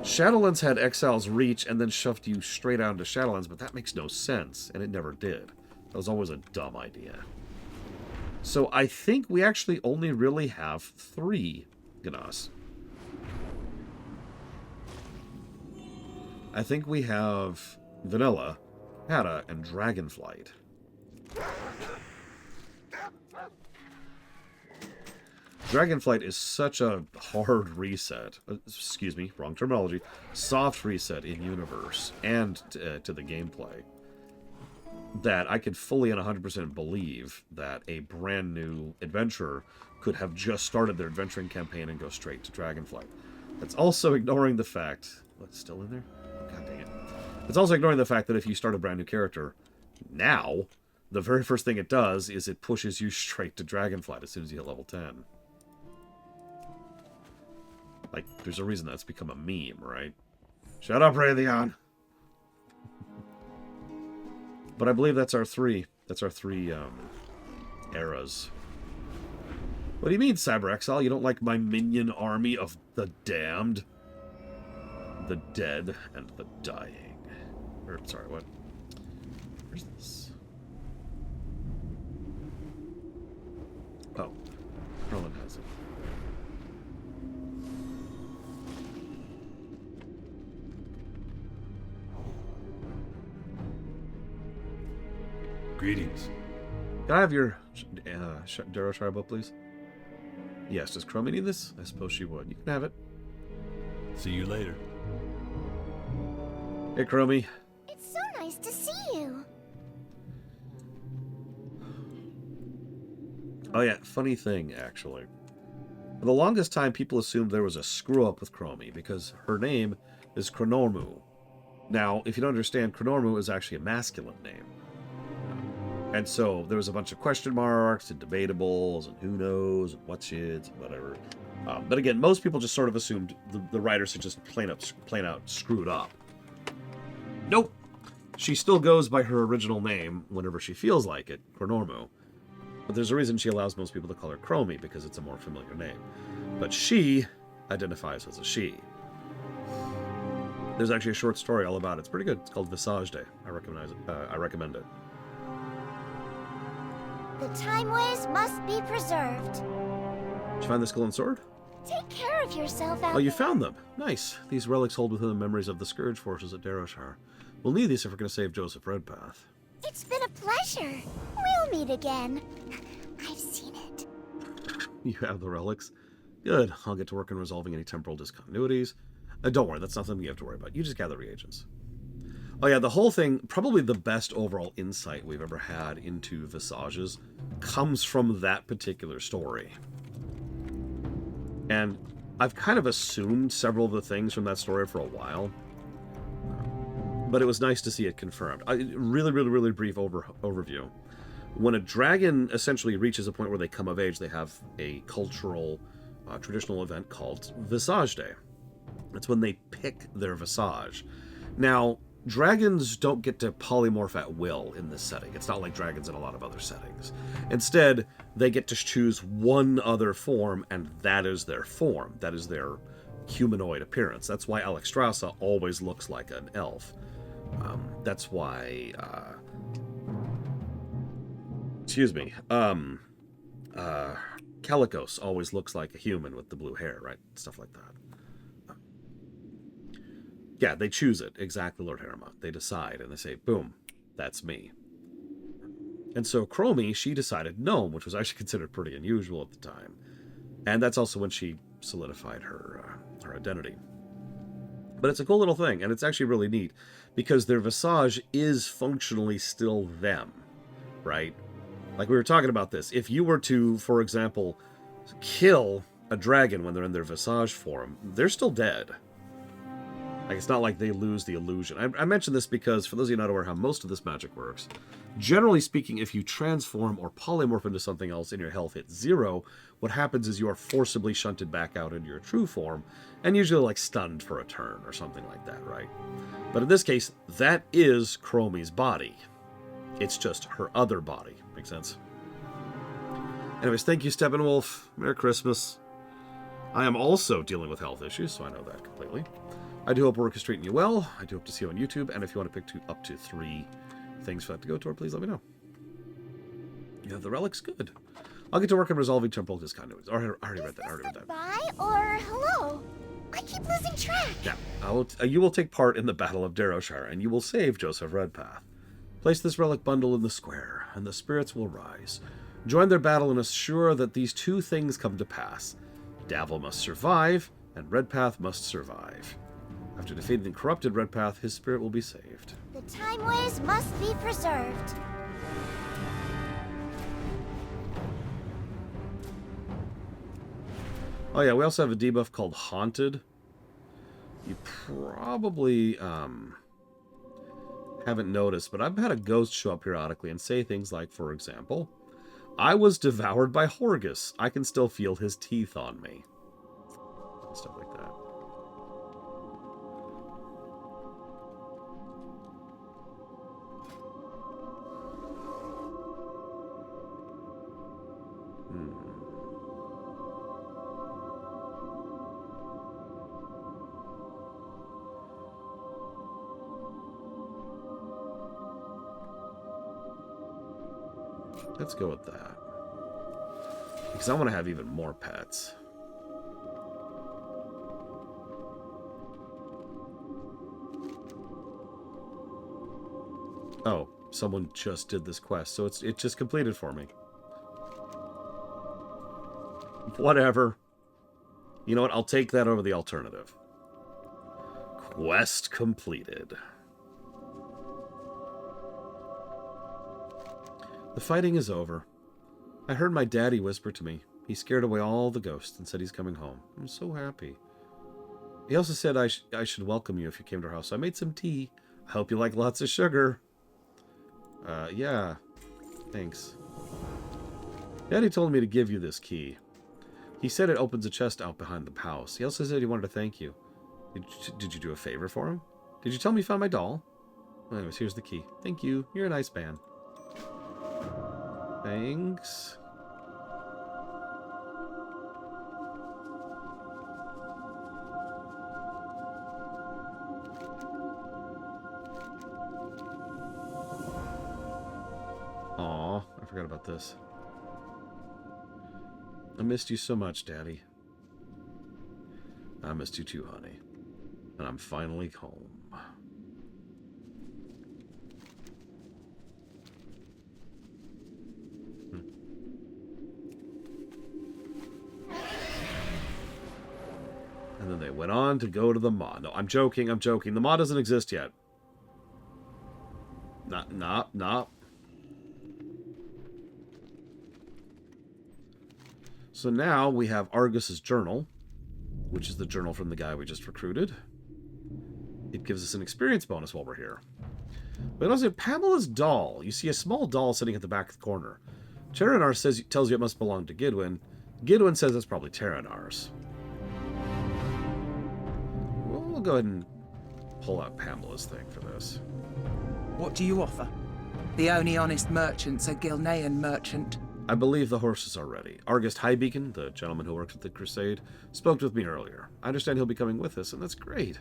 Shadowlands had Exile's Reach and then shoved you straight out into Shadowlands, but that makes no sense, and it never did. That was always a dumb idea. So I think we actually only really have 3 Ganas. I think we have Vanilla, Cata, and Dragonflight. Dragonflight is such a hard reset. Excuse me, wrong terminology. Soft reset in universe and to the gameplay. That I could fully and 100% believe that a brand new adventurer could have just started their adventuring campaign and go straight to Dragonflight. That's also ignoring the fact... What's still in there? God dang it. It's also ignoring the fact that if you start a brand new character, now, the very first thing it does is it pushes you straight to Dragonflight as soon as you hit level 10. Like, there's a reason that's become a meme, right? Shut up, Raytheon! But I believe that's our three. That's our three, eras. What do you mean, Cyber Exile? You don't like my minion army of the damned? The dead and the dying. Or, sorry, what? Where's this? Oh. Roland has it. Greetings. Can I have your Darrowshire book, please? Yes, does Chromy need this? I suppose she would. You can have it. See you later. Hey, Chromy. It's so nice to see you. Oh yeah, funny thing, actually. For the longest time, people assumed there was a screw-up with Chromy, because her name is Chronormu. Now, if you don't understand, Chronormu is actually a masculine name. And so, there was a bunch of question marks, and debatables, and who knows, and what's shits, and whatever. But again, most people just sort of assumed the writers had just plain out screwed up. Nope! She still goes by her original name whenever she feels like it, Chronormu. But there's a reason she allows most people to call her Chromy, because it's a more familiar name. But she identifies as a she. There's actually a short story all about it. It's pretty good. It's called Visage Day. I recommend it. The time ways must be preserved. Did you find the skull and sword? Take care of yourself out Oh, you there. found them. Nice. These relics hold within them memories of the Scourge forces at Darrowshire. We'll need these if we're going to save Joseph Redpath. It's been a pleasure. We'll meet again. I've seen it. You have the relics? Good. I'll get to work on resolving any temporal discontinuities. Don't worry, that's not something you have to worry about. You just gather reagents. Oh yeah, the whole thing, probably the best overall insight we've ever had into Visages, comes from that particular story. And I've kind of assumed several of the things from that story for a while. But it was nice to see it confirmed. Really brief overview. When a dragon essentially reaches a point where they come of age, they have a cultural, traditional event called Visage Day. That's when they pick their visage. Now, dragons don't get to polymorph at will in this setting. It's not like dragons in a lot of other settings. Instead, they get to choose one other form, and that is their form. That is their humanoid appearance. That's why Alexstrasza always looks like an elf. That's why... Calicos always looks like a human with the blue hair, right? Stuff like that. Yeah, they choose it. Exactly, Lord Harriman. They decide, and they say, boom, that's me. And so Chromy, she decided gnome, which was actually considered pretty unusual at the time. And that's also when she solidified her identity. But it's a cool little thing, and it's actually really neat, because their visage is functionally still them, right? Like we were talking about this. If you were to, for example, kill a dragon when they're in their visage form, they're still dead. Like, it's not like they lose the illusion. I mention this because, for those of you not aware how most of this magic works, generally speaking, if you transform or polymorph into something else and your health hits 0, what happens is you are forcibly shunted back out into your true form, and usually, like, stunned for a turn or something like that, right? But in this case, that is Chromy's body. It's just her other body. Make sense? Anyways, thank you, Steppenwolf. Merry Christmas. I am also dealing with health issues, so I know that completely. I do hope work is treating you well. I do hope to see you on YouTube, and if you want to pick up to 3 things for that to go toward, please let me know. You have the relics? Good. I'll get to work on resolving temporal discontinuities. I already read that. Goodbye or hello? I keep losing track. Now, you will take part in the Battle of Darrowshire, and you will save Joseph Redpath. Place this relic bundle in the square, and the spirits will rise. Join their battle and assure that these two things come to pass. Davil must survive, and Redpath must survive. After defeating the corrupted Redpath, his spirit will be saved. The time ways must be preserved. Oh yeah, we also have a debuff called Haunted. You probably haven't noticed, but I've had a ghost show up periodically and say things like, for example, I was devoured by Horgus. I can still feel his teeth on me. Stuff like that. Let's go with that. Because I want to have even more pets. Oh, someone just did this quest, so it just completed for me. Whatever. You know what? I'll take that over the alternative. Quest completed. The fighting is over. I heard my daddy whisper to me. He scared away all the ghosts and said he's coming home. I'm so happy. He also said I should welcome you if you came to our house. So I made some tea. I hope you like lots of sugar. Yeah. Thanks. Daddy told me to give you this key. He said it opens a chest out behind the house. He also said he wanted to thank you. Did you do a favor for him? Did you tell me you found my doll? Well, anyways, here's the key. Thank you. You're a nice man. Thanks. Aw, I forgot about this. I missed you so much, Daddy. I missed you too, honey. And I'm finally home. And then they went on to go to the Maw. No, I'm joking, I'm joking. The Maw doesn't exist yet. Not. So now we have Argus's journal, which is the journal from the guy we just recruited. It gives us an experience bonus while we're here. But also Pamela's doll. You see a small doll sitting at the back of the corner. Terranar tells you it must belong to Gidwin. Gidwin says it's probably Terranar's. We'll go ahead and pull out Pamela's thing for this. What do you offer? The only honest merchant's a Gilnean merchant. I believe the horses are ready. Argus Highbeacon, the gentleman who works at the Crusade, spoke with me earlier. I understand he'll be coming with us, and that's great.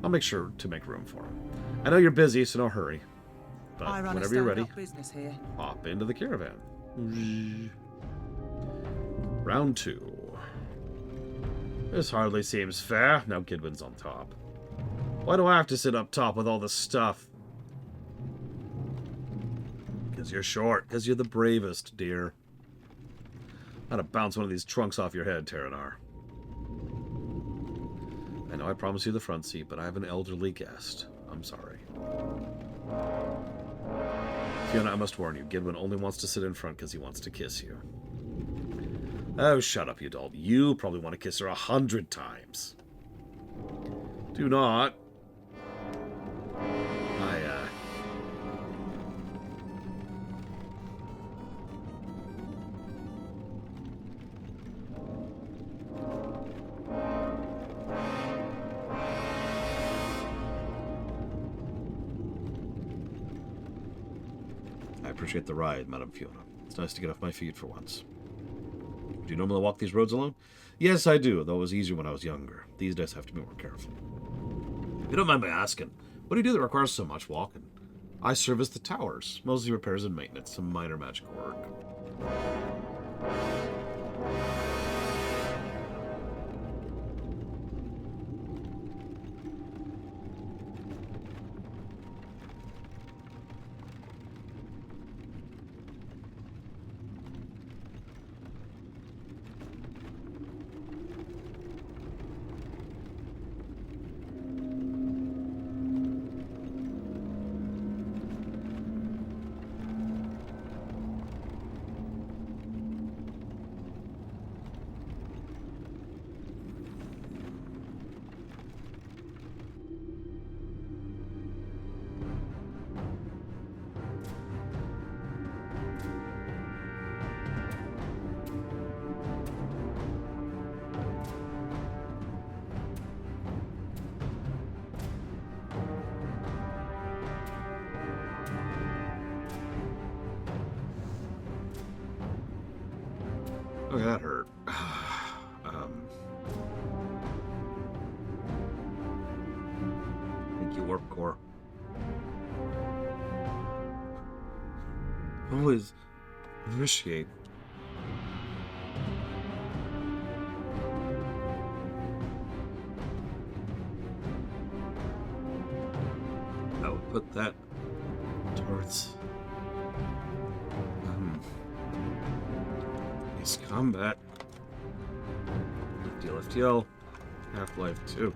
I'll make sure to make room for him. I know you're busy, so no hurry. But I run whenever a you're ready, business here. hop into the caravan. Round 2. This hardly seems fair. Now Gidwin's on top. Why do I have to sit up top with all this stuff? Because you're short. Because you're the bravest, dear. I'd have bounced one of these trunks off your head, Terranar. I know I promised you the front seat, but I have an elderly guest. I'm sorry. Fiona, I must warn you, Gidwin only wants to sit in front because he wants to kiss you. Oh, shut up, you doll. You probably want to kiss her 100 times. Do not. I appreciate the ride, Madame Fiona. It's nice to get off my feet for once. Do you normally walk these roads alone? Yes, I do, though it was easier when I was younger. These days I have to be more careful. If you don't mind me asking, what do you do that requires so much walking? I service the towers, mostly repairs and maintenance, some minor magic work. Oh, that hurt. Thank you, Warp Core. Always appreciate. I would put that towards Ace Combat. FTL, Half-Life 2.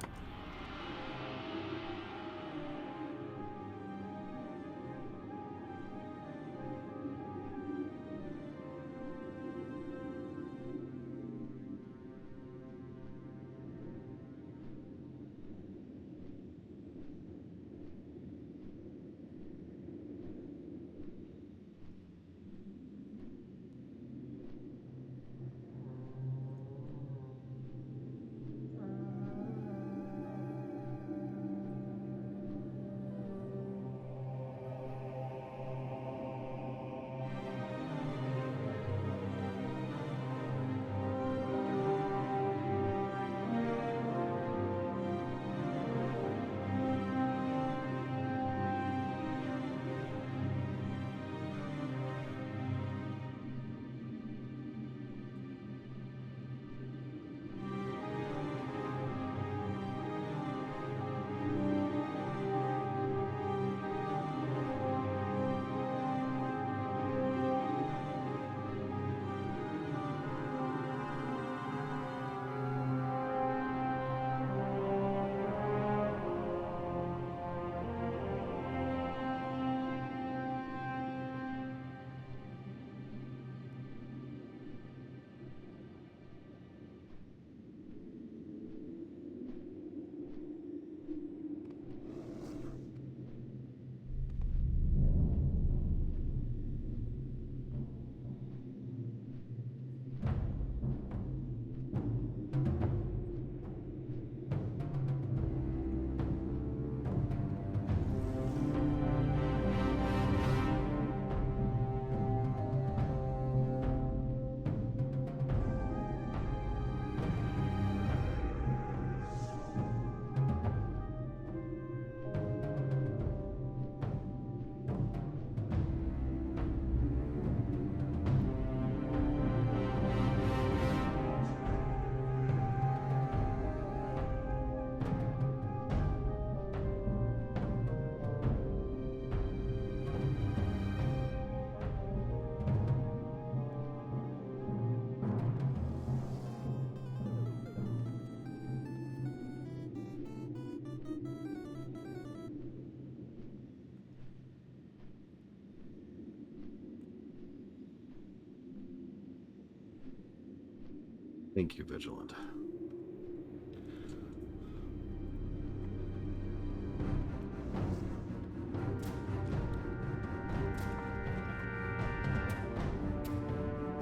Thank you, Vigilant.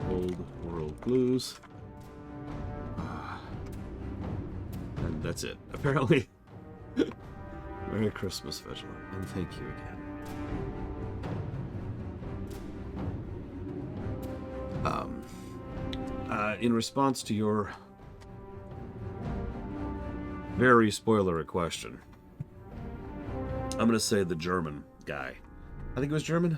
Old World Blues. And that's it. Apparently. Merry Christmas, Vigilant. And thank you again. In response to your very spoilery question, I'm going to say the German guy. I think it was German.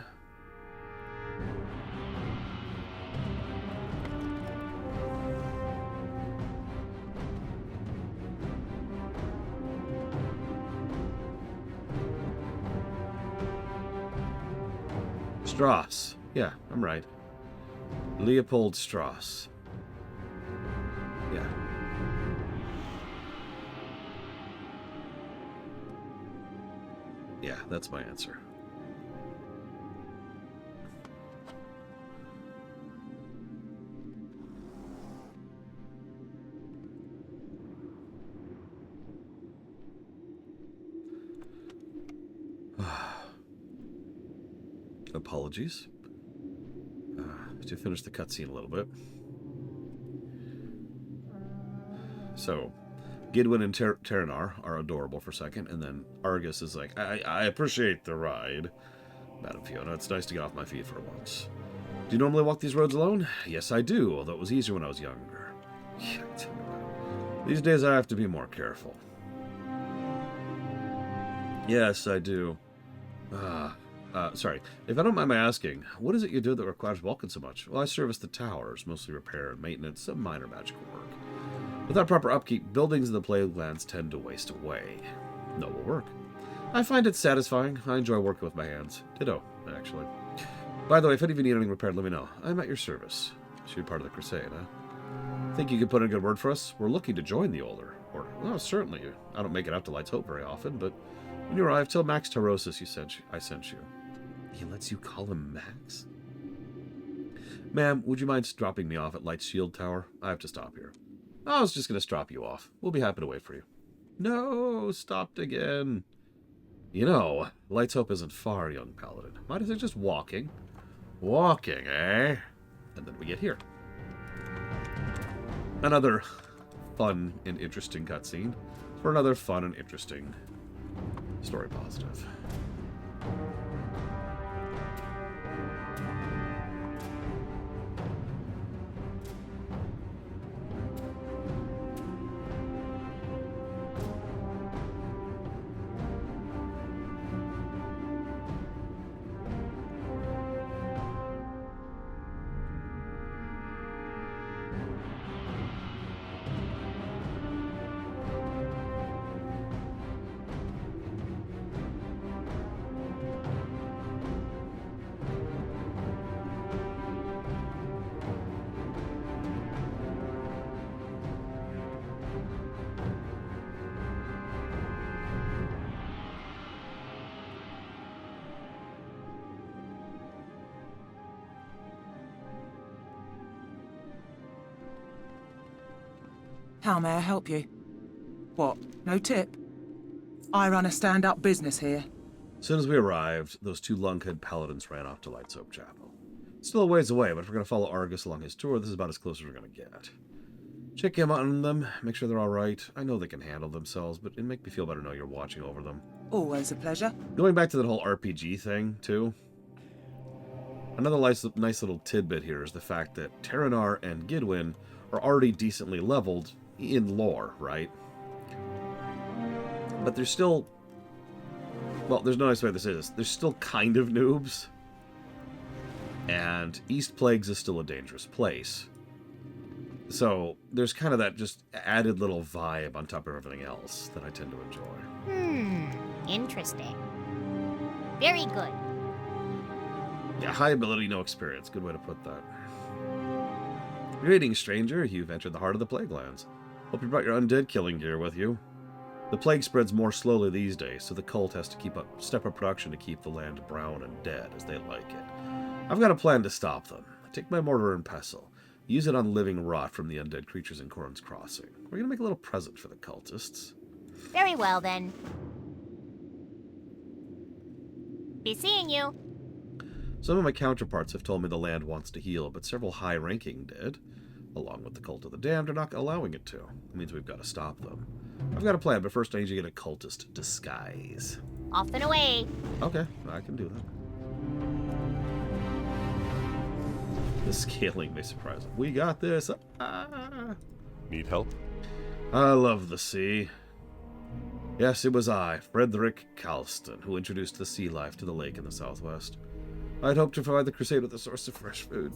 Strauss. Yeah, I'm right. Leopold Strauss. Yeah. Yeah, that's my answer. Apologies. To finish the cutscene a little bit. So, Gidwin and Terranar are adorable for a second, and then Argus is like, I appreciate the ride. Madam Fiona, it's nice to get off my feet for once. Do you normally walk these roads alone? Yes, I do, although it was easier when I was younger. These days I have to be more careful. Yes, I do. Sorry. If I don't mind my asking, what is it you do that requires walking so much? Well, I service the towers, mostly repair and maintenance, some minor magical work. Without proper upkeep, buildings in the Plaguelands tend to waste away. Noble work. I find it satisfying. I enjoy working with my hands. Ditto, actually. By the way, if any of you need anything repaired, let me know. I'm at your service. Should be part of the Crusade, huh? Think you could put in a good word for us? We're looking to join the Order. Well, certainly. I don't make it out to Light's Hope very often, but when you arrive, tell Max Tarosis I sent you. He lets you call him Max? Ma'am, would you mind dropping me off at Light's Shield Tower? I have to stop here. I was just going to drop you off. We'll be happy to wait for you. No, stopped again. You know, Light's Hope isn't far, young paladin. Might as well just walking. Walking, eh? And then we get here. Another fun and interesting cutscene for another fun and interesting story positive. How may I help you? What, no tip? I run a stand-up business here. As soon as we arrived, those two lunkhead paladins ran off to Light's Hope Chapel. It's still a ways away, but if we're going to follow Argus along his tour, this is about as close as we're going to get. Check in on them, make sure they're alright. I know they can handle themselves, but it'd make me feel better to know you're watching over them. Always a pleasure. Going back to that whole RPG thing, too. Another nice little tidbit here is the fact that Terranar and Gidwin are already decently leveled in lore, right? But they're still... Well, there's no nice way to say this. They're still kind of noobs. And East Plagues is still a dangerous place. So there's kind of that just added little vibe on top of everything else that I tend to enjoy. Interesting. Very good. Yeah, high ability, no experience. Good way to put that. Greetings, stranger. You've entered the heart of the Plaguelands. Hope you brought your undead killing gear with you. The plague spreads more slowly these days, so the cult has to step up production to keep the land brown and dead, as they like it. I've got a plan to stop them. Take my mortar and pestle. Use it on living rot from the undead creatures in Corrin's Crossing. We're going to make a little present for the cultists. Very well, then. Be seeing you. Some of my counterparts have told me the land wants to heal, but several high-ranking dead, along with the Cult of the Damned, are not allowing it to. It means we've got to stop them. I've got a plan, but first I need you to get a cultist disguise. Off and away. Okay, I can do that. The scaling may surprise them. We got this. Need help? I love the sea. Yes, it was I, Frederick Calston, who introduced the sea life to the lake in the southwest. I'd hoped to provide the Crusade with a source of fresh food.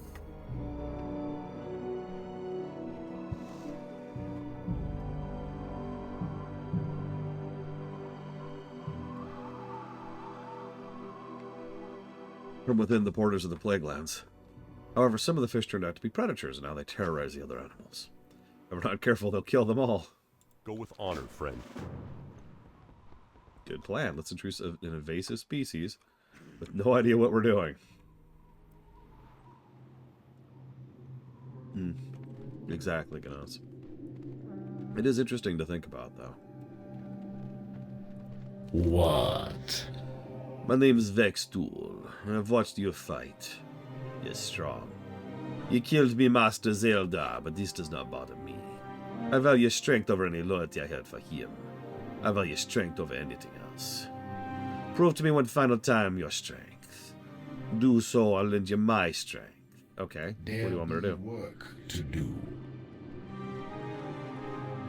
From within the borders of the Plaguelands. However, some of the fish turned out to be predators, and now they terrorize the other animals. If we're not careful, they'll kill them all. Go with honor, friend. Good plan. Let's introduce an invasive species with no idea what we're doing. Exactly, Gnos. It is interesting to think about, though. What? My name's Vextool. I've watched you fight. You're strong. You killed me, Master Zelda, but this does not bother me. I value strength over any loyalty I had for him. I value strength over anything else. Prove to me one final time your strength. Do so, I'll lend you my strength. Okay. What do There you want me to be do? work to do.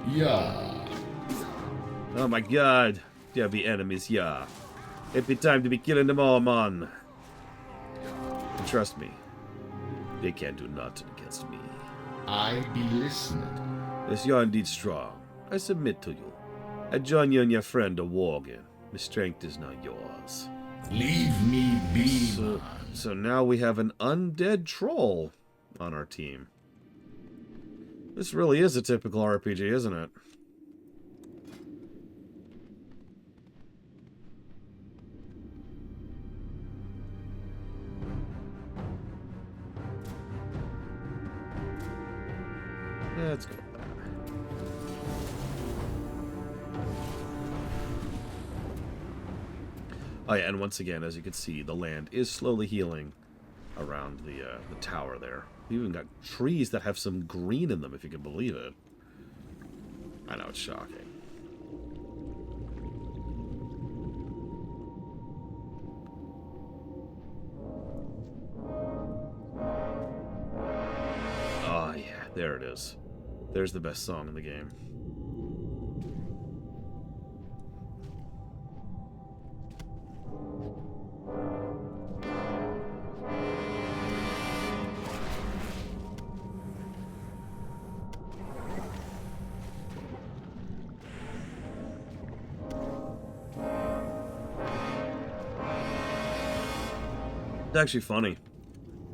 Yeah. Oh my god. There be enemies, yeah. It be time to be killing them all, man. And trust me, they can't do nothing against me. I be listening. Yes, you are indeed strong. I submit to you. I join you and your friend a wargame. My strength is not yours. Leave me be, man. So now we have an undead troll on our team. This really is a typical RPG, isn't it? Let's go with that. Oh yeah, and once again, as you can see, the land is slowly healing around the tower there. We even got trees that have some green in them, if you can believe it. I know, it's shocking. Oh yeah, there it is. There's the best song in the game. It's actually funny.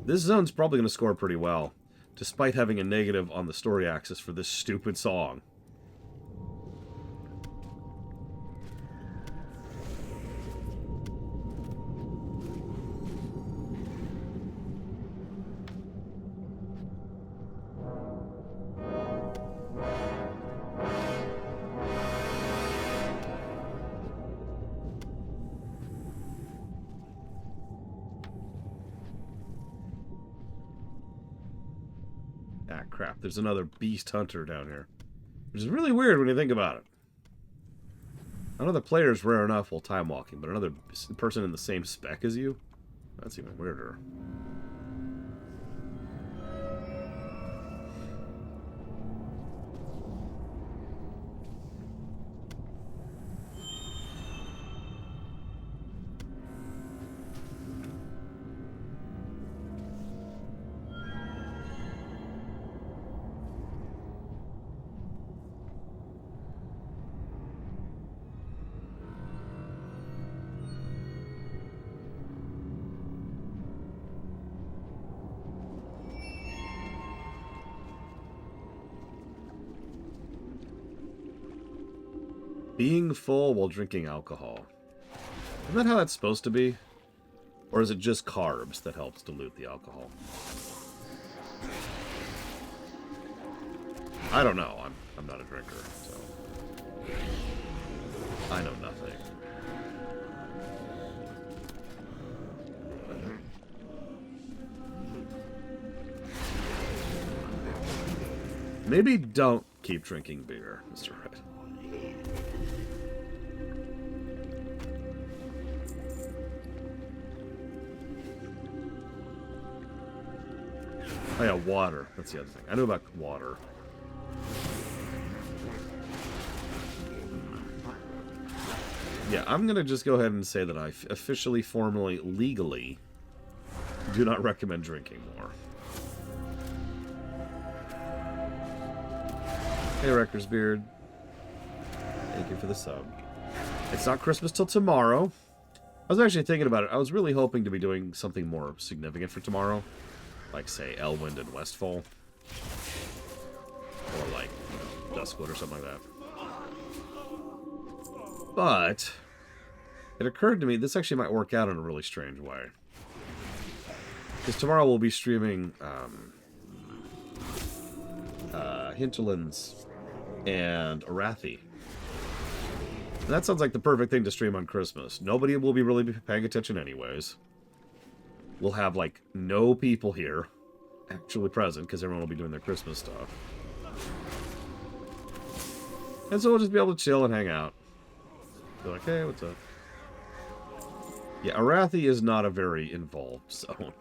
This zone's probably going to score pretty well, despite having a negative on the story axis for this stupid song. Ah, crap. There's another beast hunter down here. Which is really weird when you think about it. Another player's rare enough while time walking, but another person in the same spec as you? That's even weirder. Being full while drinking alcohol. Isn't that how that's supposed to be? Or is it just carbs that helps dilute the alcohol? I don't know. I'm not a drinker, so I know nothing. Maybe don't keep drinking beer, Mr. Red. Oh yeah, water. That's the other thing. I know about water. Yeah, I'm gonna just go ahead and say that I officially, formally, legally do not recommend drinking more. Hey, Wrecker's Beard. Thank you for the sub. It's not Christmas till tomorrow. I was actually thinking about it. I was really hoping to be doing something more significant for tomorrow. Like, say, Elwind and Westfall. Or, like, you know, Duskwood or something like that. But it occurred to me this actually might work out in a really strange way. Because tomorrow we'll be streaming Hinterlands and Arathi. And that sounds like the perfect thing to stream on Christmas. Nobody will be really paying attention anyways. We'll have, like, no people here actually present because everyone will be doing their Christmas stuff. And so we'll just be able to chill and hang out. Be like, hey, what's up? Yeah, Arathi is not a very involved zone.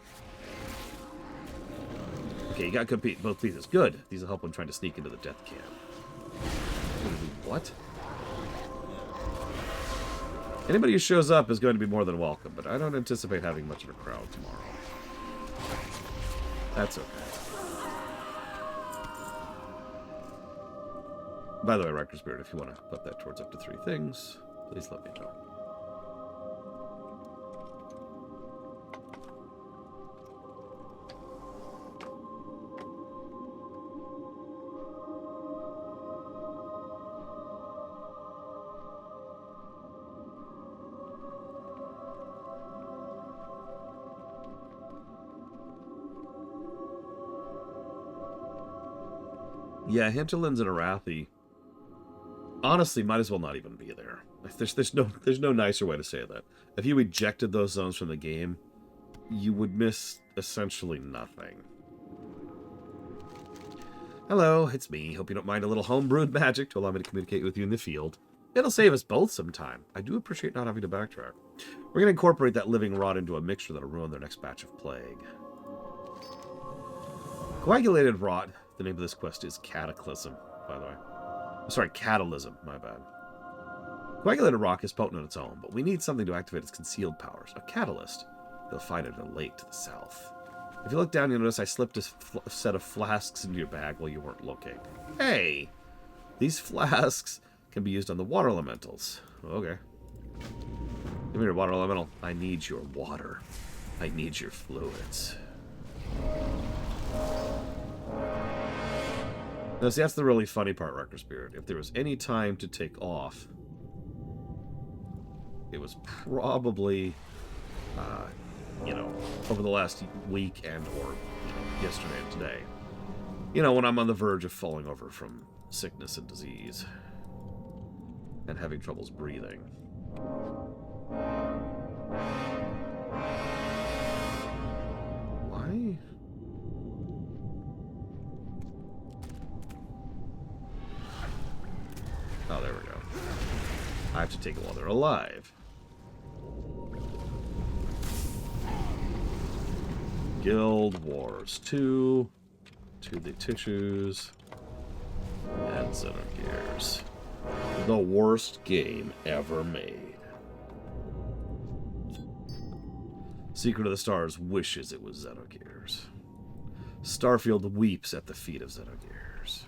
Okay, you got both pieces. Good. These will help when trying to sneak into the death camp. What? Anybody who shows up is going to be more than welcome, but I don't anticipate having much of a crowd tomorrow. That's okay. By the way, Rector Spirit, if you want to put that towards up to 3 things, please let me know. Yeah, Hinterlands and Arathi, honestly, might as well not even be there. There's no nicer way to say that. If you ejected those zones from the game, you would miss essentially nothing. Hello, it's me. Hope you don't mind a little homebrewed magic to allow me to communicate with you in the field. It'll save us both some time. I do appreciate not having to backtrack. We're going to incorporate that living rot into a mixture that'll ruin their next batch of plague. Coagulated rot. The name of this quest is Cataclysm, by the way. Sorry, Catalysm, my bad. Coagulated rock is potent on its own, but we need something to activate its concealed powers. A catalyst. You'll find it in a lake to the south. If you look down, you'll notice I slipped a set of flasks into your bag while you weren't looking. Hey! These flasks can be used on the water elementals. Okay. Give me your water elemental. I need your water. I need your fluids. Now, see, that's the really funny part, Rector Spirit. If there was any time to take off, it was probably, you know, over the last week and or yesterday and today. You know, when I'm on the verge of falling over from sickness and disease and having troubles breathing. Why? Oh, there we go. I have to take it while they're alive. Guild Wars 2, To the Tissues, and Xenogears. The worst game ever made. Secret of the Stars wishes it was Xenogears. Starfield weeps at the feet of Xenogears.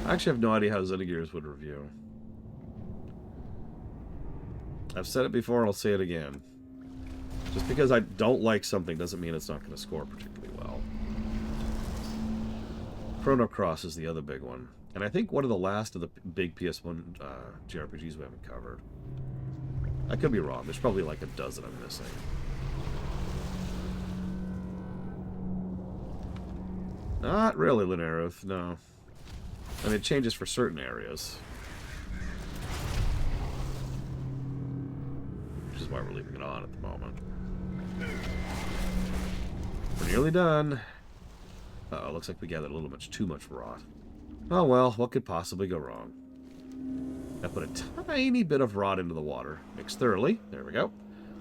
I actually have no idea how Xenogears would review. I've said it before and I'll say it again. Just because I don't like something doesn't mean it's not going to score particularly well. Chrono Cross is the other big one. And I think one of the last of the big PS1 JRPGs we haven't covered. I could be wrong. There's probably like a dozen I'm missing. Not really, Lunaruth, no. I mean, it changes for certain areas. Which is why we're leaving it on at the moment. We're nearly done. Uh-oh, looks like we gathered a little too much rot. Oh well, what could possibly go wrong? I put a tiny bit of rot into the water. Mix thoroughly. There we go.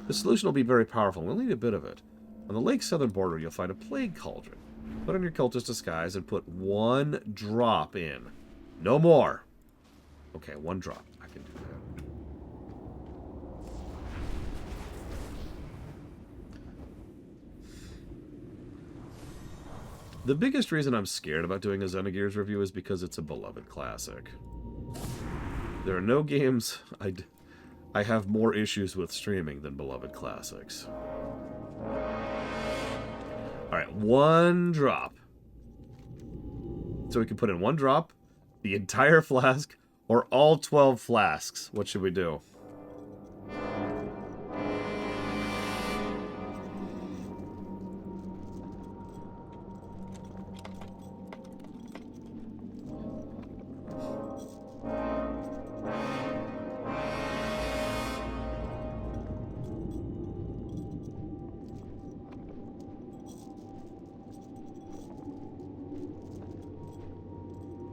The solution will be very powerful. We'll need a bit of it. On the lake's southern border, you'll find a plague cauldron. Put on your cultist disguise and put 1 drop in. No more. Okay, 1 drop. I can do that. The biggest reason I'm scared about doing a Xenogears review is because it's a beloved classic. There are no games I have more issues with streaming than beloved classics. Alright, 1 drop. So we can put in 1 drop, the entire flask, or all 12 flasks. What should we do?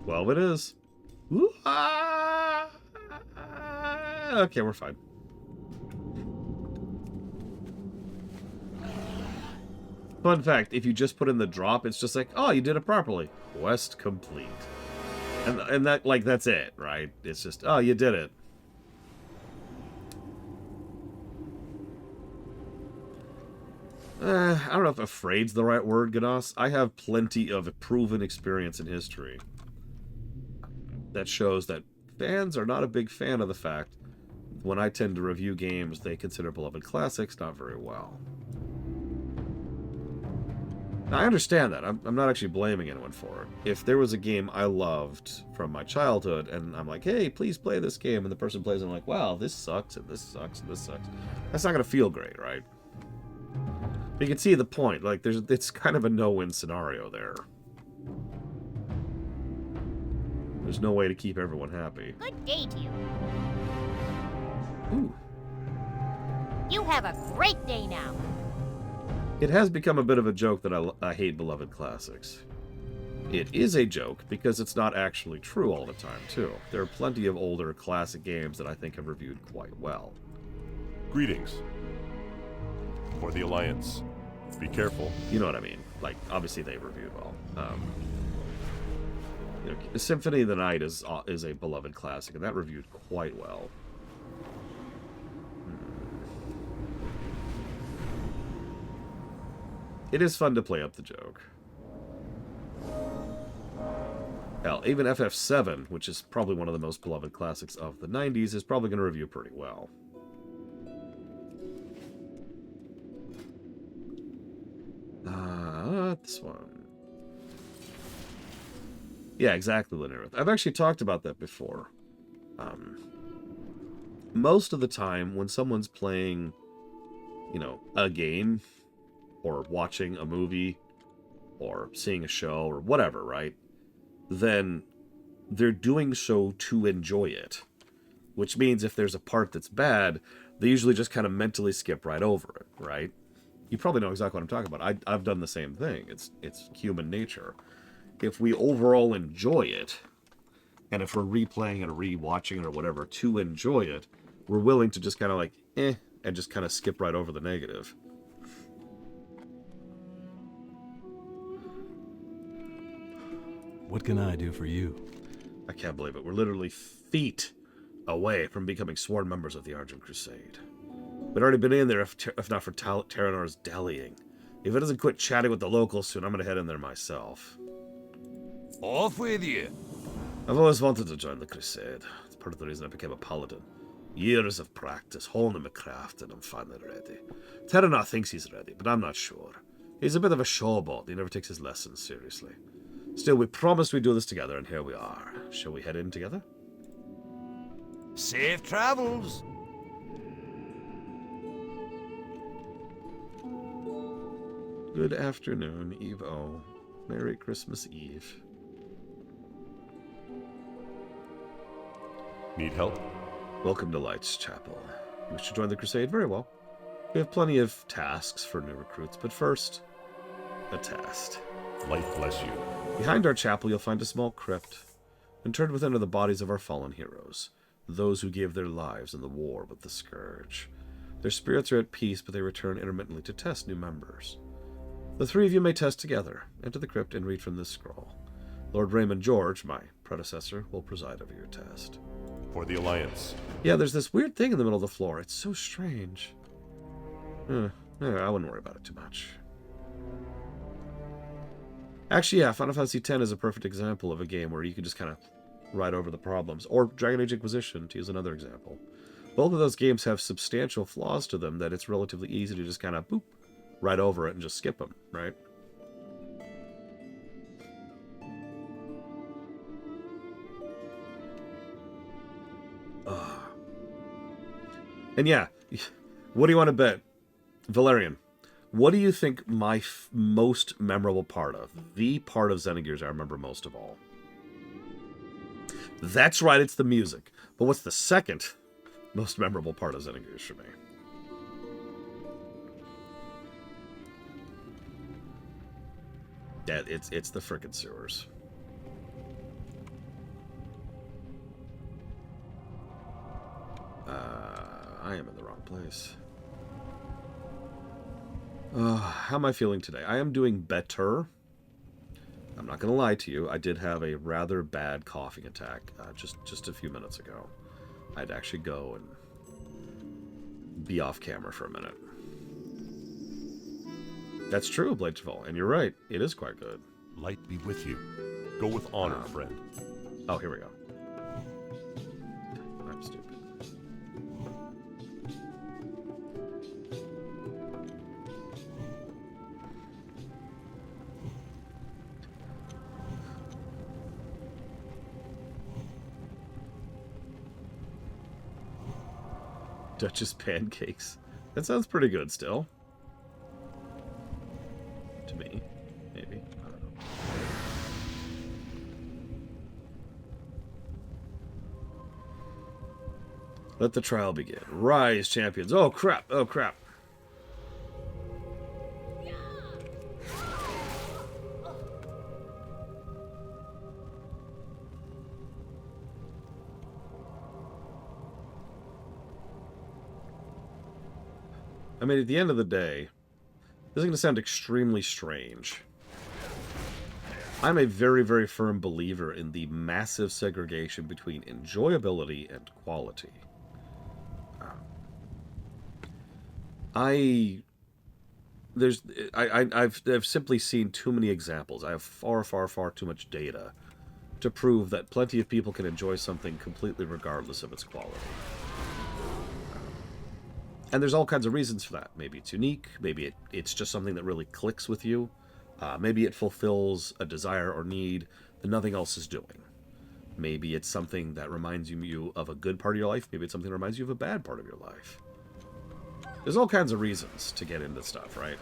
12 it is. Ooh, okay, we're fine. Fun fact, if you just put in the drop, it's just like, oh, you did it properly. Quest complete. And that, like, that's it, right? It's just, oh, you did it. I don't know if afraid's the right word, Ganos. I have plenty of proven experience in history that shows that fans are not a big fan of the fact when I tend to review games they consider beloved classics not very well. Now, I understand that. I'm not actually blaming anyone for it. If there was a game I loved from my childhood, and I'm like, hey, please play this game, and the person plays, and I'm like, wow, this sucks, and this sucks, and this sucks. That's not going to feel great, right? But you can see the point. Like, it's kind of a no-win scenario there. There's no way to keep everyone happy. Good day to you. Ooh. You have a great day now. It has become a bit of a joke that I hate beloved classics. It is a joke because it's not actually true all the time, too. There are plenty of older classic games that I think have reviewed quite well. Greetings. For the Alliance. Be careful. You know what I mean. Like, obviously they reviewed well. You know, Symphony of the Night is a beloved classic, and that reviewed quite well. It is fun to play up the joke. Hell, even FF7, which is probably one of the most beloved classics of the 90s, is probably going to review pretty well. This one. Yeah, exactly, Linearith. I've actually talked about that before. Most of the time, when someone's playing, you know, a game, or watching a movie, or seeing a show, or whatever, right? Then they're doing so to enjoy it. Which means if there's a part that's bad, they usually just kind of mentally skip right over it, right? You probably know exactly what I'm talking about. I've done the same thing. It's human nature. If we overall enjoy it, and if we're replaying it or rewatching it or whatever to enjoy it, we're willing to just kind of like, and just kind of skip right over the negative. What can I do for you? I can't believe it. We're literally feet away from becoming sworn members of the Argent Crusade. We'd already been in there if not for Terranor's dallying. If it doesn't quit chatting with the locals soon, I'm going to head in there myself. Off with you. I've always wanted to join the Crusade. It's part of the reason I became a paladin. Years of practice, honing my craft, and I'm finally ready. Terranor thinks he's ready, but I'm not sure. He's a bit of a showboat. He never takes his lessons seriously. Still, we promised we'd do this together, and here we are. Shall we head in together? Safe travels. Good afternoon, Eve-O. Merry Christmas Eve. Need help? Welcome to Light's Chapel. You wish to join the Crusade? Very well. We have plenty of tasks for new recruits, but first, a test. Light bless you. Behind our chapel, you'll find a small crypt. Interred within are the bodies of our fallen heroes, those who gave their lives in the war with the Scourge. Their spirits are at peace, but they return intermittently to test new members. The three of you may test together. Enter the crypt and read from this scroll. Lord Raymond George, my predecessor, will preside over your test. For the Alliance. Yeah, there's this weird thing in the middle of the floor. It's so strange. I wouldn't worry about it too much. Actually, yeah, Final Fantasy X is a perfect example of a game where you can just kind of ride over the problems. Or Dragon Age Inquisition, to use another example. Both of those games have substantial flaws to them that it's relatively easy to just kind of, boop, right over it and just skip them, right? And yeah, what do you want to bet? Valerian, what do you think my most memorable part of, the part of Xenogears I remember most of all? That's right, it's the music. But what's the second most memorable part of Xenogears for me? Yeah, it's the frickin' sewers. I am in the wrong place. How am I feeling today? I am doing better. I'm not going to lie to you. I did have a rather bad coughing attack just a few minutes ago. I had to actually go and be off camera for a minute. That's true, Bladefall, and you're right. It is quite good. Light be with you. Go with honor, friend. Oh, here we go. I'm stupid. Duchess pancakes. That sounds pretty good still. To me. Maybe. I don't know. Let the trial begin. Rise, champions. Oh, crap. Oh, crap. I mean, at the end of the day, this is going to sound extremely strange. I'm a very, very firm believer in the massive segregation between enjoyability and quality. I've simply seen too many examples. I have far, far, far too much data to prove that plenty of people can enjoy something completely regardless of its quality. And there's all kinds of reasons for that. Maybe it's unique. Maybe it's just something that really clicks with you. Maybe it fulfills a desire or need that nothing else is doing. Maybe it's something that reminds you of a good part of your life. Maybe it's something that reminds you of a bad part of your life. There's all kinds of reasons to get into stuff, right?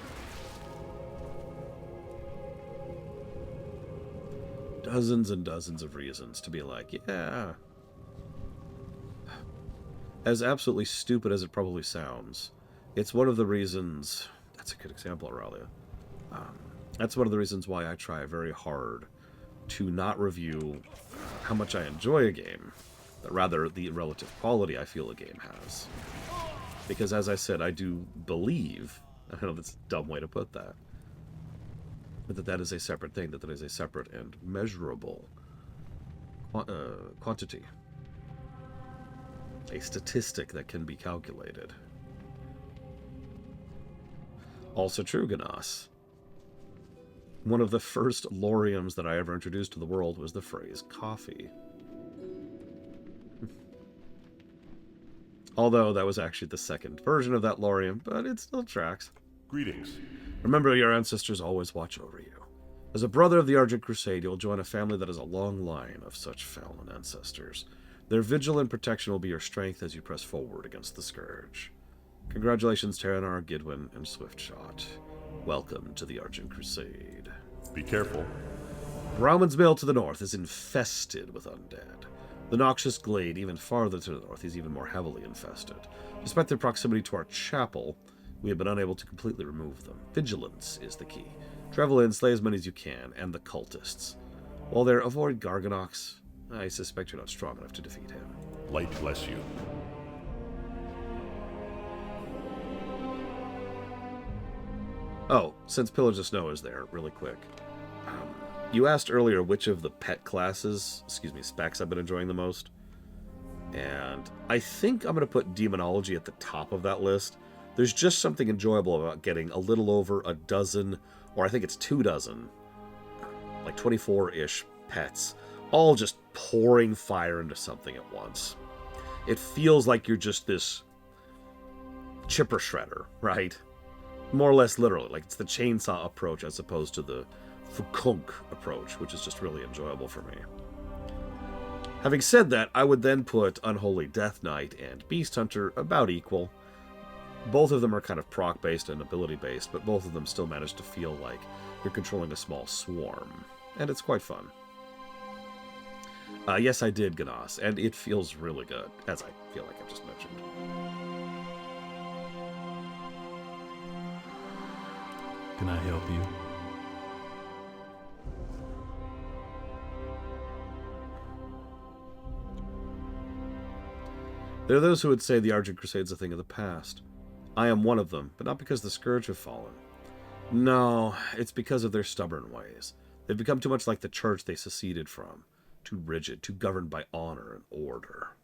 Dozens and dozens of reasons to be like, yeah. As absolutely stupid as it probably sounds, it's one of the reasons... That's a good example, Aurelia. That's one of the reasons why I try very hard to not review how much I enjoy a game, but rather the relative quality I feel a game has. Because as I said, I do believe, I know that's a dumb way to put that, but that is a separate thing, that is a separate and measurable quantity. A statistic that can be calculated. Also true, Ganas. One of the first loriums that I ever introduced to the world was the phrase coffee. Although that was actually the second version of that lorium, but it still tracks. Greetings. Remember, your ancestors always watch over you. As a brother of the Argent Crusade, you'll join a family that has a long line of such fallen ancestors. Their vigil and protection will be your strength as you press forward against the Scourge. Congratulations, Terranar, Gidwin, and Swiftshot. Welcome to the Argent Crusade. Be careful. Brauman's Mill to the north is infested with undead. The Noxious Glade, even farther to the north, is even more heavily infested. Despite their proximity to our chapel, we have been unable to completely remove them. Vigilance is the key. Travel in, slay as many as you can, and the cultists. While there, avoid Garganox. I suspect you're not strong enough to defeat him. Light bless you. Oh, since Pillars of Snow is there, really quick. You asked earlier which of the pet classes, specs I've been enjoying the most. And I think I'm going to put Demonology at the top of that list. There's just something enjoyable about getting a little over a dozen, or I think it's 24, like 24-ish pets, all just pouring fire into something at once. It feels like you're just this chipper shredder, right? More or less literally, like it's the chainsaw approach as opposed to the Fukunk approach, which is just really enjoyable for me. Having said that, I would then put Unholy Death Knight and Beast Hunter about equal. Both of them are kind of proc-based and ability-based, but both of them still manage to feel like you're controlling a small swarm, and it's quite fun. Yes, I did, Ganas, and it feels really good, as I feel like I've just mentioned. Can I help you? There are those who would say the Argent Crusade's a thing of the past. I am one of them, but not because the Scourge have fallen. No, it's because of their stubborn ways. They've become too much like the church they seceded from. Too rigid, too governed by honor and order.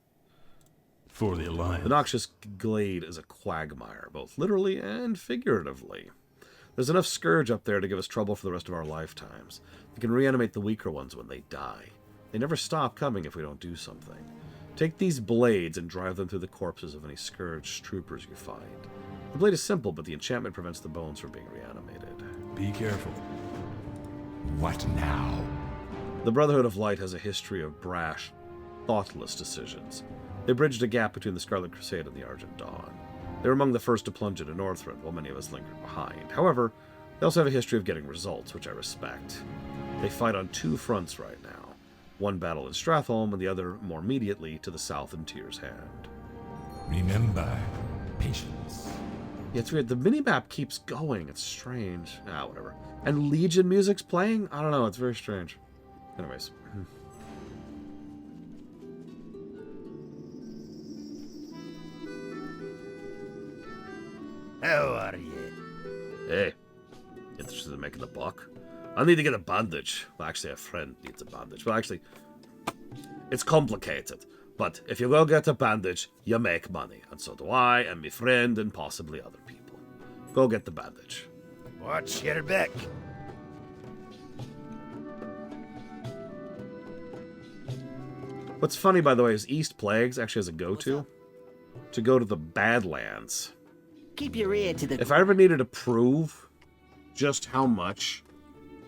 For the Alliance. The noxious glade is a quagmire, both literally and figuratively. There's enough scourge up there to give us trouble for the rest of our lifetimes. We can reanimate the weaker ones when they die. They never stop coming if we don't do something. Take these blades and drive them through the corpses of any scourged troopers you find. The blade is simple, but the enchantment prevents the bones from being reanimated. Be careful. What now? The Brotherhood of Light has a history of brash, thoughtless decisions. They bridged a gap between the Scarlet Crusade and the Argent Dawn. They were among the first to plunge into Northrend, while many of us lingered behind. However, they also have a history of getting results, which I respect. They fight on two fronts right now. One battle in Stratholme, and the other, more immediately, to the south in Tyr's Hand. Remember, patience. Yeah, it's weird. The minimap keeps going. It's strange. Ah, whatever. And Legion music's playing? I don't know. It's very strange. Anyways. How are you? Hey. Interested in making a buck? I need to get a bandage. Well, actually, a friend needs a bandage. Well, actually, it's complicated. But if you go get a bandage, you make money. And so do I, and my friend, and possibly other people. Go get the bandage. Watch your back. What's funny, by the way, is East Plagues actually has a go-to. To go to the Badlands. Keep your ear to the... If I ever needed to prove just how much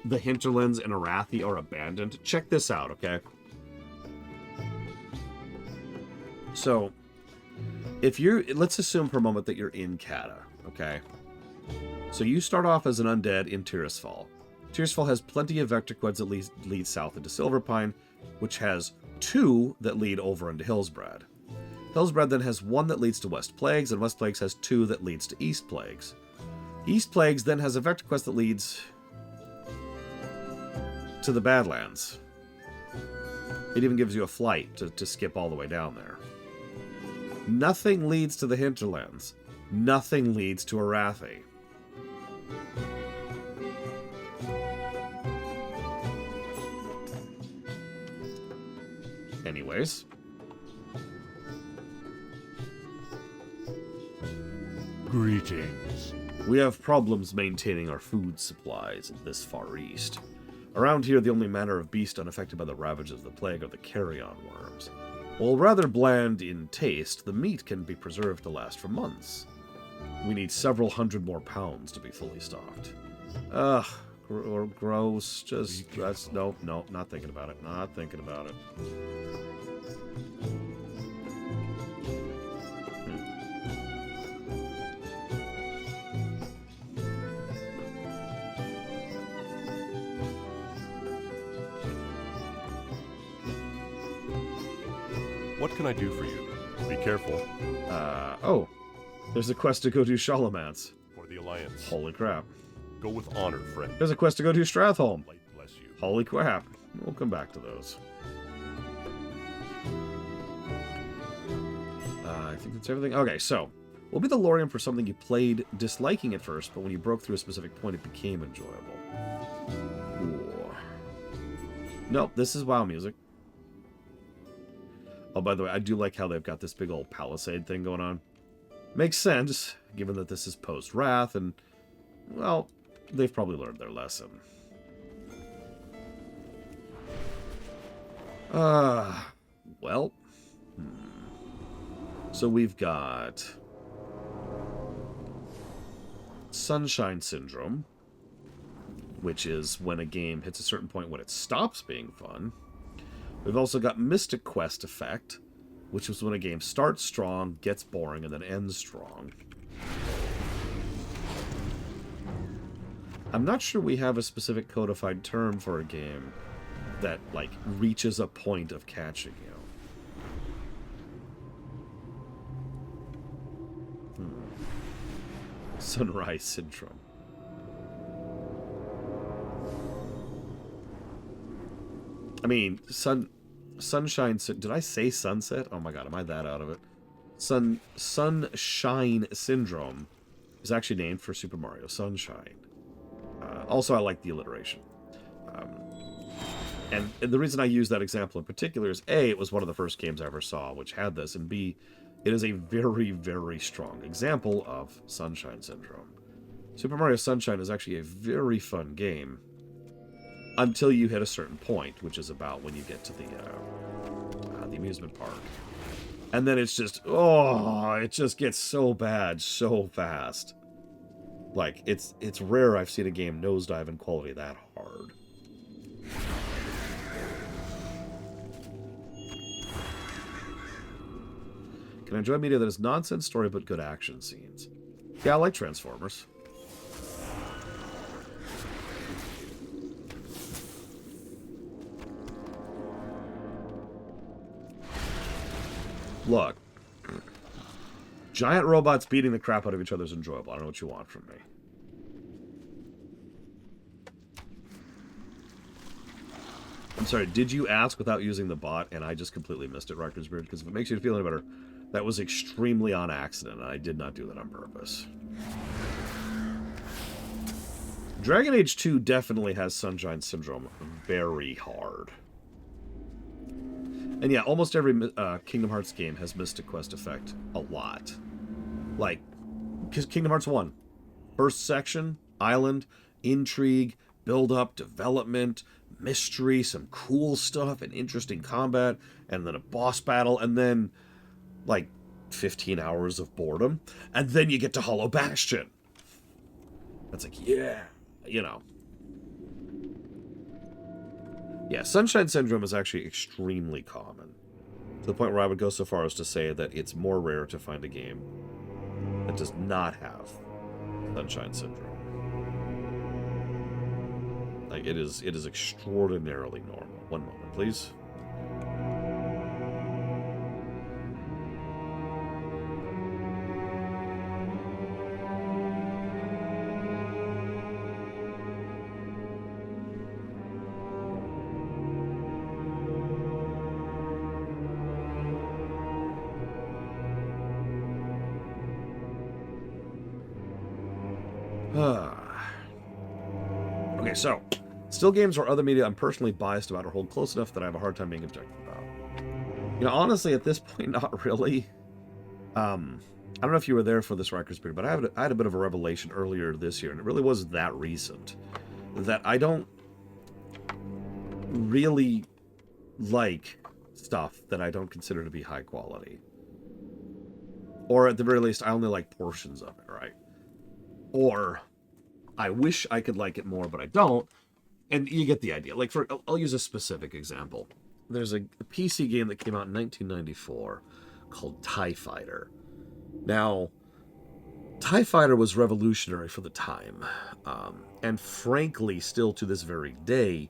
the Hinterlands and Arathi are abandoned, check this out, okay? So, if you're... Let's assume for a moment that you're in Cata, okay? So you start off as an undead in Tirisfal. Tirisfal has plenty of vector queds that lead south into Silverpine, which has 2 that lead over into Hillsbrad. Hillsbrad then has 1 that leads to West Plagues, and West Plagues has 2 that leads to East Plagues. East Plagues then has a vector quest that leads to the Badlands. It even gives you a flight to skip all the way down there. Nothing leads to the Hinterlands. Nothing leads to Arathi. Anyways. Greetings. We have problems maintaining our food supplies in this far east. Around here, the only manner of beast unaffected by the ravages of the plague are the carrion worms. While rather bland in taste, the meat can be preserved to last for months. We need several hundred more pounds to be fully stocked. Ugh, gross. Just, that's, nope, not thinking about it. Not thinking about it. What can I do for you? Be careful. Oh. There's a quest to go to Shalomance. For the Alliance. Holy crap. Go with honor, friend. There's a quest to go to Stratholme. Light bless you. Holy crap. We'll come back to those. I think that's everything. Okay, so. We'll be the Lorium for something you played disliking at first, but when you broke through a specific point, it became enjoyable. Ooh. Nope, this is WoW music. Oh, by the way, I do like how they've got this big old palisade thing going on. Makes sense, given that this is post-Wrath, and, well, they've probably learned their lesson. Well. So we've got Sunshine Syndrome, which is when a game hits a certain point when it stops being fun. We've also got Mystic Quest Effect, which is when a game starts strong, gets boring, and then ends strong. I'm not sure we have a specific codified term for a game that, like, reaches a point of catching you. Sunrise Syndrome. I mean, Sunshine... Did I say sunset? Oh my god, am I that out of it? Sunshine Syndrome is actually named for Super Mario Sunshine. Also, I like the alliteration. And the reason I use that example in particular is, A, it was one of the first games I ever saw which had this, and B, it is a very, very strong example of Sunshine Syndrome. Super Mario Sunshine is actually a very fun game until you hit a certain point, which is about when you get to the amusement park. And then it's just, it just gets so bad so fast. Like, it's rare I've seen a game nosedive in quality that hard. Can I enjoy media that is nonsense story but good action scenes? Yeah, I like Transformers. Look. Giant robots beating the crap out of each other is enjoyable. I don't know what you want from me. I'm sorry, did you ask without using the bot and I just completely missed it, Records Beard? Because if it makes you feel any better, that was extremely on accident, and I did not do that on purpose. Dragon Age 2 definitely has Sunshine Syndrome very hard. And yeah, almost every Kingdom Hearts game has Mystic Quest effect a lot. Like, because Kingdom Hearts 1, first section, island, intrigue, build-up, development, mystery, some cool stuff, and interesting combat, and then a boss battle, and then, like, 15 hours of boredom, and then you get to Hollow Bastion. That's like, yeah, you know. Yeah, Sunshine Syndrome is actually extremely common, to the point where I would go so far as to say that it's more rare to find a game that does not have Sunshine Syndrome. Like, it is extraordinarily normal. One moment, please. Okay, so, still games or other media I'm personally biased about or hold close enough that I have a hard time being objective about. You know, honestly, at this point, not really. I don't know if you were there for this Records period, but I had a bit of a revelation earlier this year, and it really wasn't that recent, that I don't really like stuff that I don't consider to be high quality. Or at the very least, I only like portions of it, right? Or I wish I could like it more, but I don't. And you get the idea. Like, I'll use a specific example. There's a PC game that came out in 1994 called TIE Fighter. Now, TIE Fighter was revolutionary for the time. And frankly, still to this very day,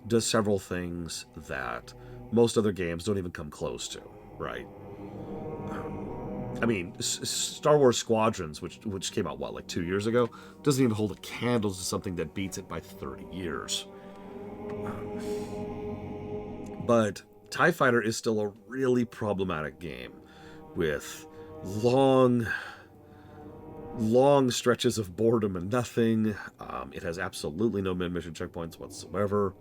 does several things that most other games don't even come close to, right? I mean, Star Wars Squadrons, which came out, what, like 2 years ago, doesn't even hold a candle to something that beats it by 30 years. But TIE Fighter is still a really problematic game with long stretches of boredom and nothing. It has absolutely no mid-mission checkpoints whatsoever.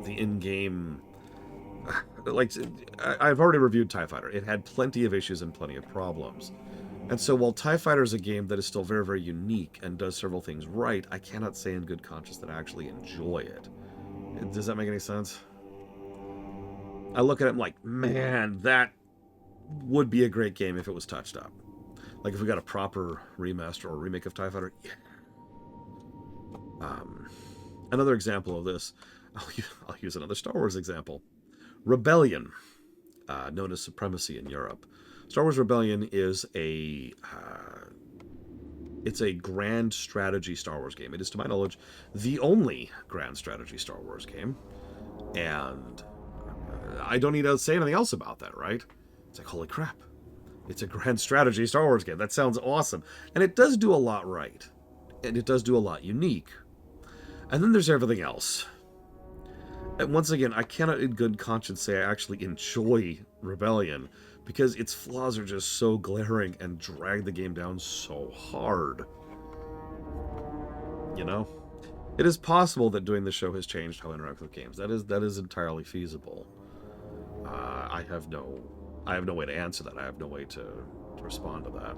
The in-game... Like, I've already reviewed TIE Fighter. It had plenty of issues and plenty of problems. And so while TIE Fighter is a game that is still very, very unique and does several things right, I cannot say in good conscience that I actually enjoy it. Does that make any sense? I look at it and I'm like, man, that would be a great game if it was touched up. Like if we got a proper remaster or remake of TIE Fighter, yeah. Another example of this, I'll use another Star Wars example. Rebellion, known as Supremacy in Europe. Star Wars Rebellion is it's a grand strategy Star Wars game. It is, to my knowledge, the only grand strategy Star Wars game. And I don't need to say anything else about that, right? It's like, holy crap. It's a grand strategy Star Wars game. That sounds awesome. And it does do a lot right. And it does do a lot unique. And then there's everything else. And once again, I cannot in good conscience say I actually enjoy Rebellion, because its flaws are just so glaring and drag the game down so hard. You know? It is possible that doing the show has changed how I interact with games. That is entirely feasible. I have no way to answer that. I have no way to respond to that.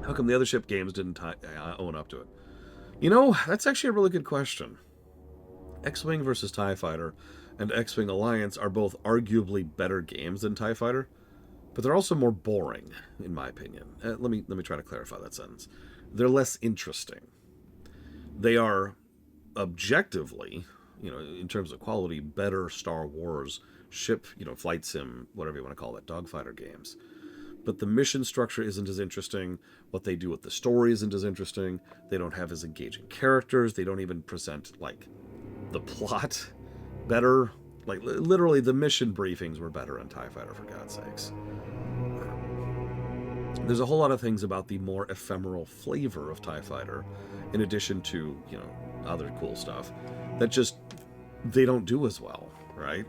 How come the other ship games didn't own up to it? You know, that's actually a really good question. X-Wing versus TIE Fighter and X-Wing Alliance are both arguably better games than TIE Fighter, but they're also more boring, in my opinion. Let me try to clarify that sentence. They're less interesting. They are objectively, you know, in terms of quality, better Star Wars ship, you know, flight sim, whatever you want to call it, dogfighter games. But the mission structure isn't as interesting. What they do with the story isn't as interesting. They don't have as engaging characters. They don't even present, like, the plot better. Like, literally, the mission briefings were better in TIE Fighter, for God's sakes. There's a whole lot of things about the more ephemeral flavor of TIE Fighter, in addition to, you know, other cool stuff, that just, they don't do as well, right?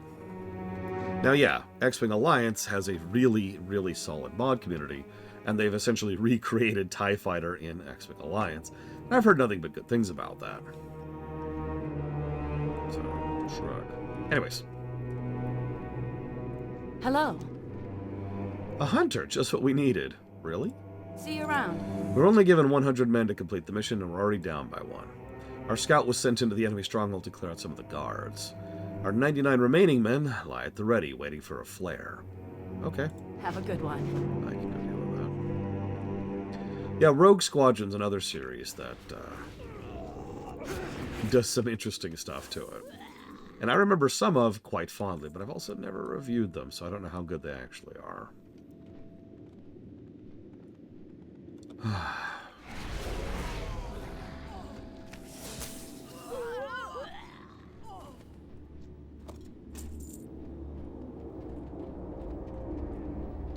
Now, yeah, X-Wing Alliance has a really, really solid mod community, and they've essentially recreated TIE Fighter in X-Wing Alliance. And I've heard nothing but good things about that. So, shrug. Anyways. Hello. A hunter, just what we needed. Really? See you around. We're only given 100 men to complete the mission, and we're already down by one. Our scout was sent into the enemy stronghold to clear out some of the guards. Our 99 remaining men lie at the ready, waiting for a flare. Okay. Have a good one. I can go deal with that. Yeah, Rogue Squadron's another series that does some interesting stuff to it. And I remember some of quite fondly, but I've also never reviewed them, so I don't know how good they actually are.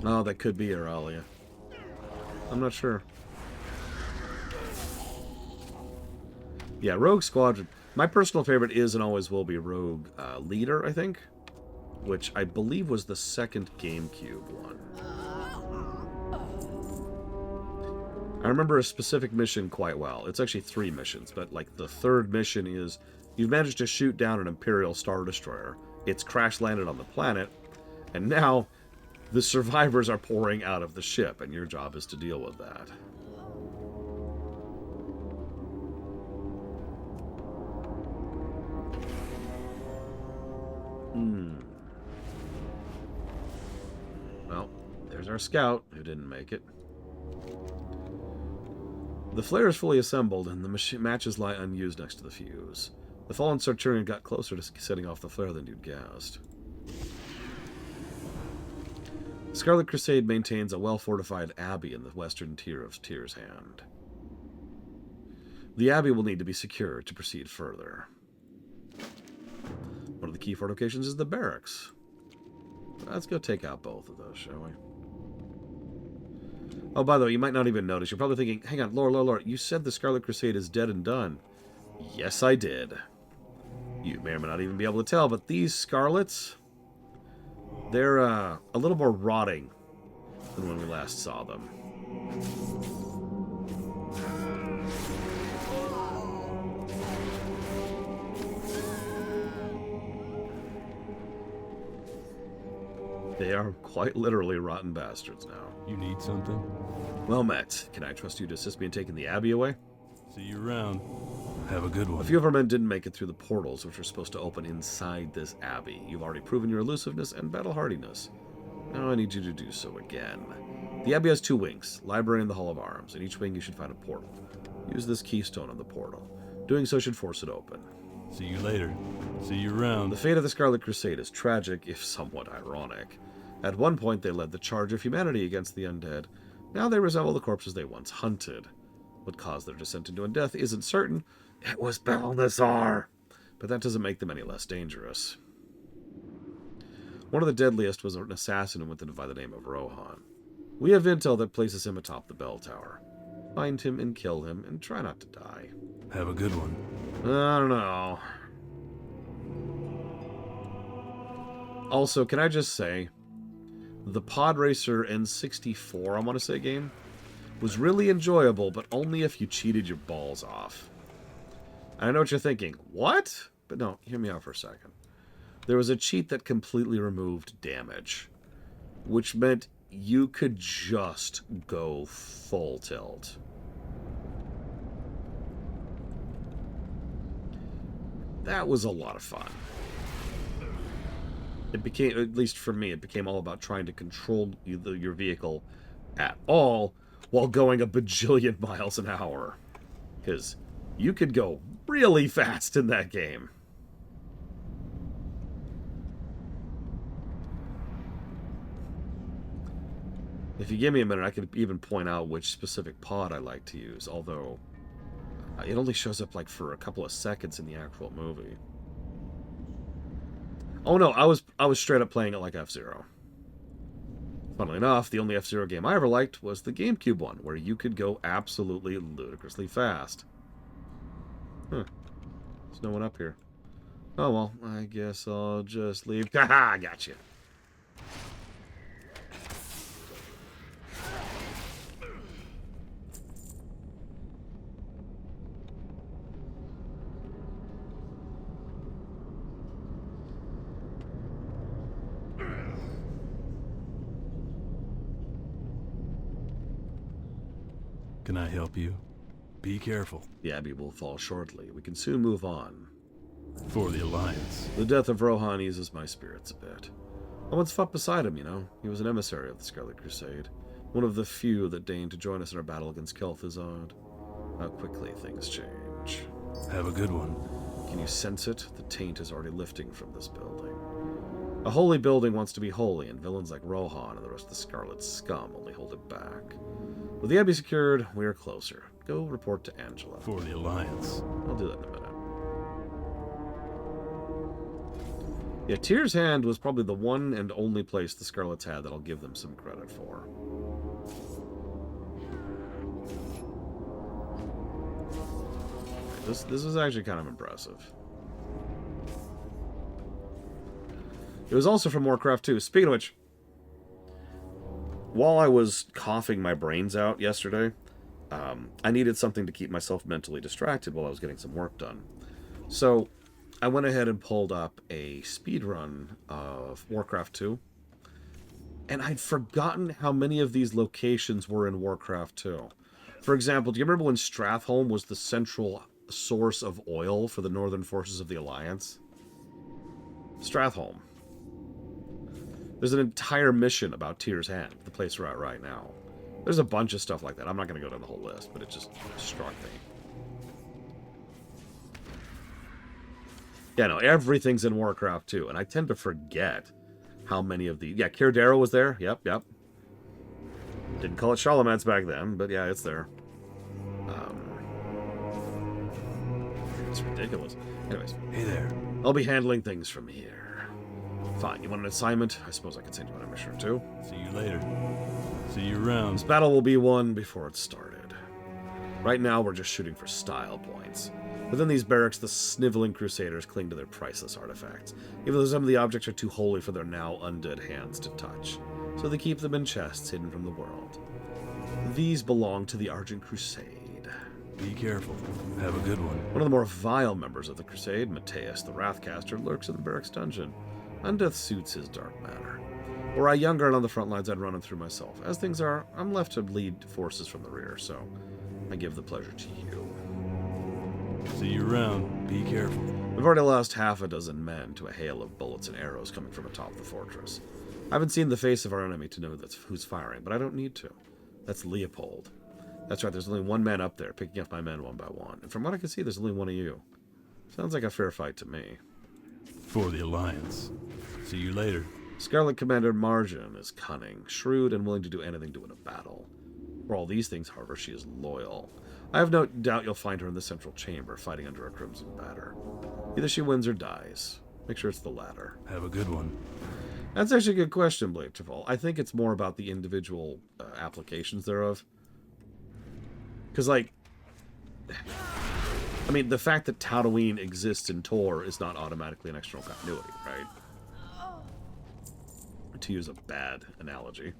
Oh, that could be Auralia. I'm not sure. Yeah, Rogue Squadron. My personal favorite is and always will be Rogue Leader, I think. Which I believe was the second GameCube one. I remember a specific mission quite well. It's actually 3 missions, but like the third mission is you've managed to shoot down an Imperial Star Destroyer. It's crash landed on the planet, and now the survivors are pouring out of the ship, and your job is to deal with that. Well, there's our scout, who didn't make it. The flare is fully assembled, and the matches lie unused next to the fuse. The fallen Sarturian got closer to setting off the flare than you'd guessed. The Scarlet Crusade maintains a well-fortified abbey in the western tier of Tyr's Hand. The abbey will need to be secured to proceed further. One of the key fortifications is the barracks. Let's go take out both of those, shall we? Oh, by the way, you might not even notice. You're probably thinking, hang on, Lore, you said the Scarlet Crusade is dead and done. Yes, I did. You may or may not even be able to tell, but these Scarlets, they're a little more rotting than when we last saw them. They are quite literally rotten bastards now. You need something? Well met. Can I trust you to assist me in taking the Abbey away? See you around. Have a good one. A few of our men didn't make it through the portals, which are supposed to open inside this Abbey. You've already proven your elusiveness and battle hardiness. Now I need you to do so again. The Abbey has 2 wings, Library and the Hall of Arms. In each wing you should find a portal. Use this keystone on the portal. Doing so should force it open. See you later. See you around. The fate of the Scarlet Crusade is tragic, if somewhat ironic. At one point they led the charge of humanity against the undead. Now they resemble the corpses they once hunted. What caused their descent into undeath isn't certain. It was Balnazzar! But that doesn't make them any less dangerous. One of the deadliest was an assassin with by the name of Rohan. We have intel that places him atop the bell tower. Find him and kill him, and try not to die. Have a good one. I don't know. Also, can I just say, the Pod Racer N64, I want to say, game was really enjoyable, but only if you cheated your balls off. And I know what you're thinking. What? But no, hear me out for a second. There was a cheat that completely removed damage, which meant you could just go full tilt. That was a lot of fun. It became, at least for me, it became all about trying to control your vehicle at all while going a bajillion miles an hour. Because you could go really fast in that game. If you give me a minute, I could even point out which specific pod I like to use, although it only shows up like for a couple of seconds in the actual movie. Oh no, I was straight up playing it like F-Zero. Funnily enough, the only F-Zero game I ever liked was the GameCube one, where you could go absolutely ludicrously fast. Huh. There's no one up here. Oh well, I guess I'll just leave. Haha, gotcha. Can I help you? Be careful. The Abbey will fall shortly. We can soon move on. For the Alliance. The death of Rohan eases my spirits a bit. I once fought beside him, you know. He was an emissary of the Scarlet Crusade. One of the few that deigned to join us in our battle against Kel'Thuzad. How quickly things change. Have a good one. Can you sense it? The taint is already lifting from this building. A holy building wants to be holy, and villains like Rohan and the rest of the Scarlet scum only hold it back. With the Abbey secured, we are closer. Go report to Angela. For the Alliance. I'll do that in a minute. Yeah, Tyr's Hand was probably the one and only place the Scarlets had that I'll give them some credit for. This is actually kind of impressive. It was also from Warcraft 2. Speaking of which, while I was coughing my brains out yesterday, I needed something to keep myself mentally distracted while I was getting some work done. So I went ahead and pulled up a speedrun of Warcraft 2. And I'd forgotten how many of these locations were in Warcraft 2. For example, do you remember when Stratholme was the central source of oil for the northern forces of the Alliance? Stratholme. There's an entire mission about Tyr's Hand, the place we're at right now. There's a bunch of stuff like that. I'm not going to go down the whole list, but it just struck me. Yeah, no, everything's in Warcraft 2, and I tend to forget how many of the... Yeah, Caer Darrow was there. Yep. Didn't call it Charlemagne's back then, but yeah, it's there. It's ridiculous. Anyways. Hey there. I'll be handling things from here. Fine, you want an assignment? I suppose I can send you on a mission or two. See you later. See you around. This battle will be won before it started. Right now, we're just shooting for style points. Within these barracks, the sniveling crusaders cling to their priceless artifacts, even though some of the objects are too holy for their now undead hands to touch, so they keep them in chests hidden from the world. These belong to the Argent Crusade. Be careful. Have a good one. One of the more vile members of the Crusade, Matthias the Wrathcaster, lurks in the barracks dungeon. Undeath suits his dark manner. Were I younger and on the front lines, I'd run him through myself. As things are, I'm left to lead forces from the rear, so I give the pleasure to you. See you around. Be careful. We've already lost half a dozen men to a hail of bullets and arrows coming from atop the fortress. I haven't seen the face of our enemy to know who's firing, but I don't need to. That's Leopold. That's right, there's only one man up there, picking up my men one by one. And from what I can see, there's only one of you. Sounds like a fair fight to me. For the Alliance. See you later. Scarlet Commander Margin is cunning, shrewd, and willing to do anything to win a battle. For all these things, however, she is loyal. I have no doubt you'll find her in the central chamber, fighting under a crimson banner. Either she wins or dies. Make sure it's the latter. Have a good one. That's actually a good question, Blake Traval. I think it's more about the individual applications thereof. Because, like, I mean, the fact that Tatooine exists in Tor is not automatically an external continuity, right? To use a bad analogy.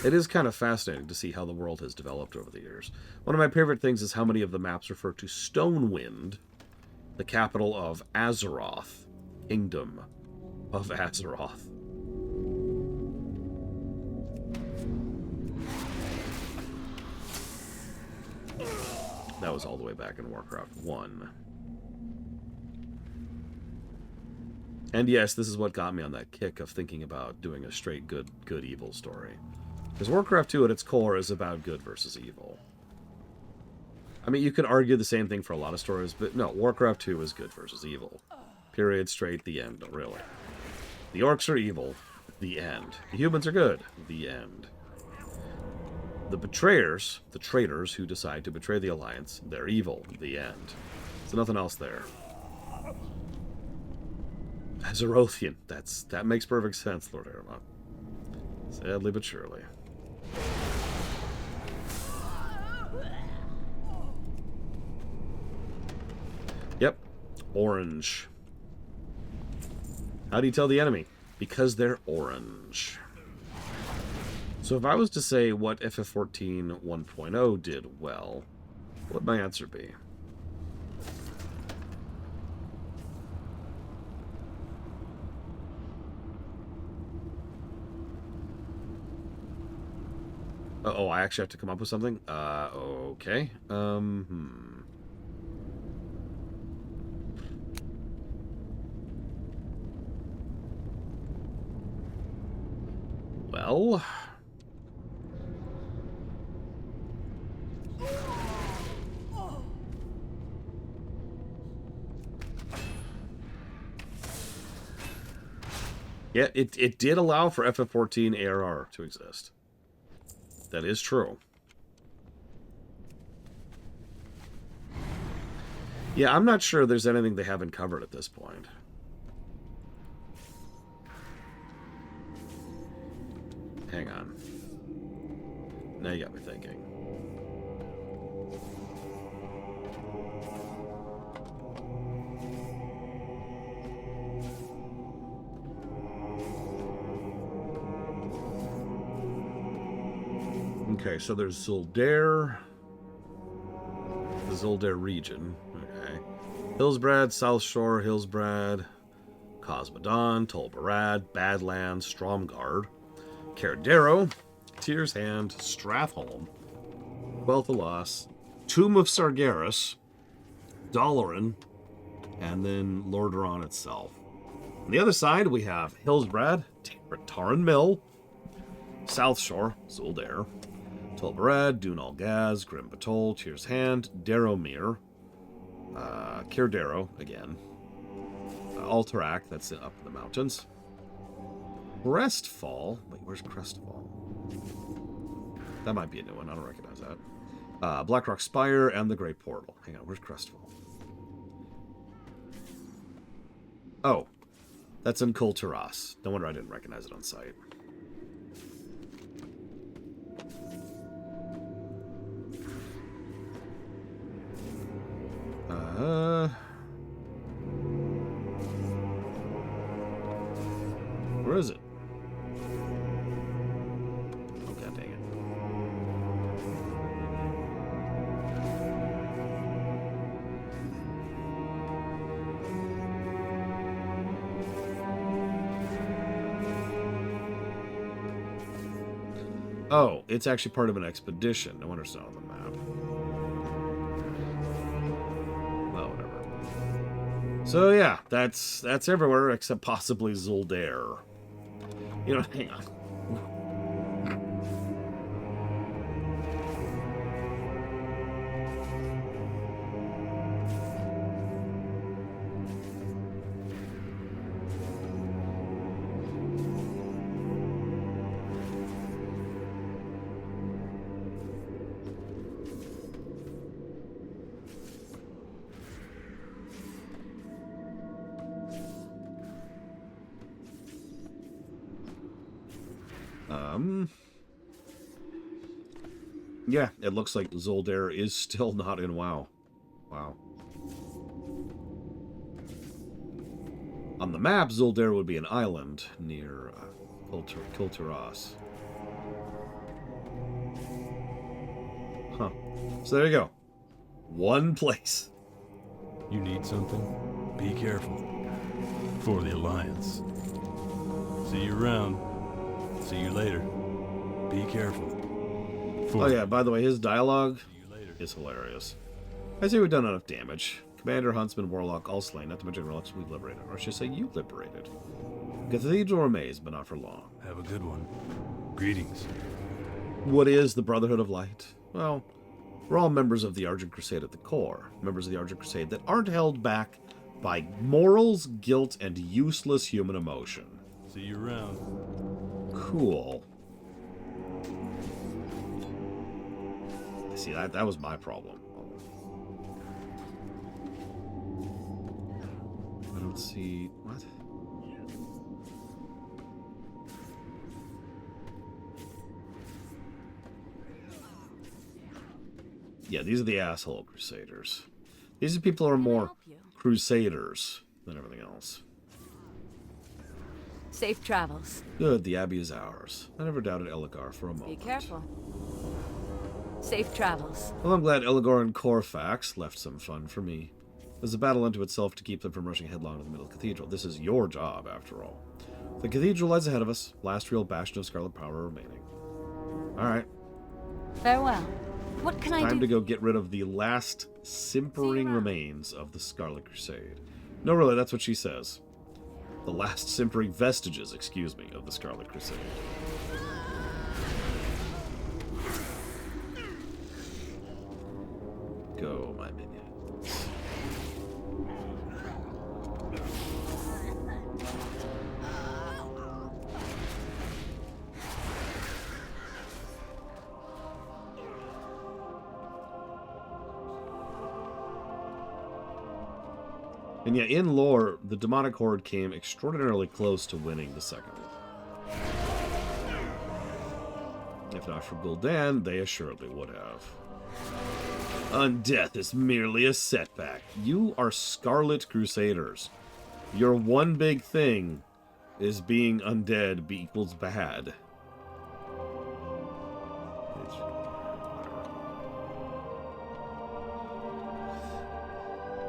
It is kind of fascinating to see how the world has developed over the years. One of my favorite things is how many of the maps refer to Stonewind, the capital of Azeroth, Kingdom of Azeroth. That was all the way back in Warcraft 1. And yes, this is what got me on that kick of thinking about doing a straight good-evil story. Because Warcraft 2 at its core is about good versus evil. I mean, you could argue the same thing for a lot of stories, but no, Warcraft 2 is good versus evil. Period, straight, the end, really. The orcs are evil, the end. The humans are good, the end. The betrayers, the traitors who decide to betray the Alliance, they're evil, the end. There's nothing else there. Azerothian, that makes perfect sense, Lord Aramont. Sadly but surely. Yep, orange. How do you tell the enemy? Because they're orange. So if I was to say what FF14 1.0 did well, what would my answer be? Oh, I actually have to come up with something? Okay. Well... yeah, it did allow for FF14 ARR to exist. That is true. Yeah, I'm not sure there's anything they haven't covered at this point. Hang on. Now you got me thinking. Okay, so there's Zuldair. The Zuldair region. Okay. Hillsbrad, South Shore, Hillsbrad, Cosmodon, Tol Barad, Badlands, Stromgarde, Caradero, Tyr's Hand, Stratholme, Quel'Thalas, Tomb of Sargeras, Dalaran, and then Lordaeron itself. On the other side, we have Hillsbrad, Taran Mill, South Shore, Zuldair, Tol Barad, Dun Algaz, Grim Batol, Tyr's Hand, Darrowmere, Caradero, again, Alterac, that's up in the mountains, Crestfall, wait, where's Crestfall? That might be a new one, I don't recognize that. Blackrock Spire, and the Great Portal. Hang on, where's Crestfall? Oh, that's in Kul Tiras. No wonder I didn't recognize it on sight. Where is it? Oh, god dang it. Oh, it's actually part of an expedition. No wonder it's not on the map. Well, whatever. So yeah, that's everywhere except possibly Zuldair. You know, hang on. Yeah, it looks like Zoldair is still not in WoW. Wow. On the map, Zoldair would be an island near Kulturas. Huh. So there you go. One place. You need something? Be careful. For the Alliance. See you around. See you later. Be careful. Oh yeah, by the way, his dialogue is hilarious. I say we've done enough damage. Commander, Huntsman, Warlock, all slain, not to mention relics we've liberated. Or I should say you liberated. Cathedral remains, but not for long. Have a good one. Greetings. What is the Brotherhood of Light? Well, we're all members of the Argent Crusade at the core. Members of the Argent Crusade that aren't held back by morals, guilt, and useless human emotion. See you around. Cool. See, that was my problem. I don't see... What? Yeah, these are the asshole Crusaders. These are people who are more Crusaders than everything else. Safe travels. Good, the Abbey is ours. I never doubted Elgar for a moment. Be careful. Safe travels. Well, I'm glad Elgar and Corfax left some fun for me. There's a battle unto itself to keep them from rushing headlong to the middle of the cathedral. This is your job, after all. The cathedral lies ahead of us. Last real bastion of Scarlet power remaining. Alright. Farewell. What can I do? Time to go get rid of the last simpering remains of the Scarlet Crusade. No, really, that's what she says. The last simpering vestiges, excuse me, of the Scarlet Crusade. Go, my minions. And yet, in lore, the demonic horde came extraordinarily close to winning the second one. If not for Gul'dan, they assuredly would have. Undeath is merely a setback. You are Scarlet Crusaders. Your one big thing is being undead equals bad.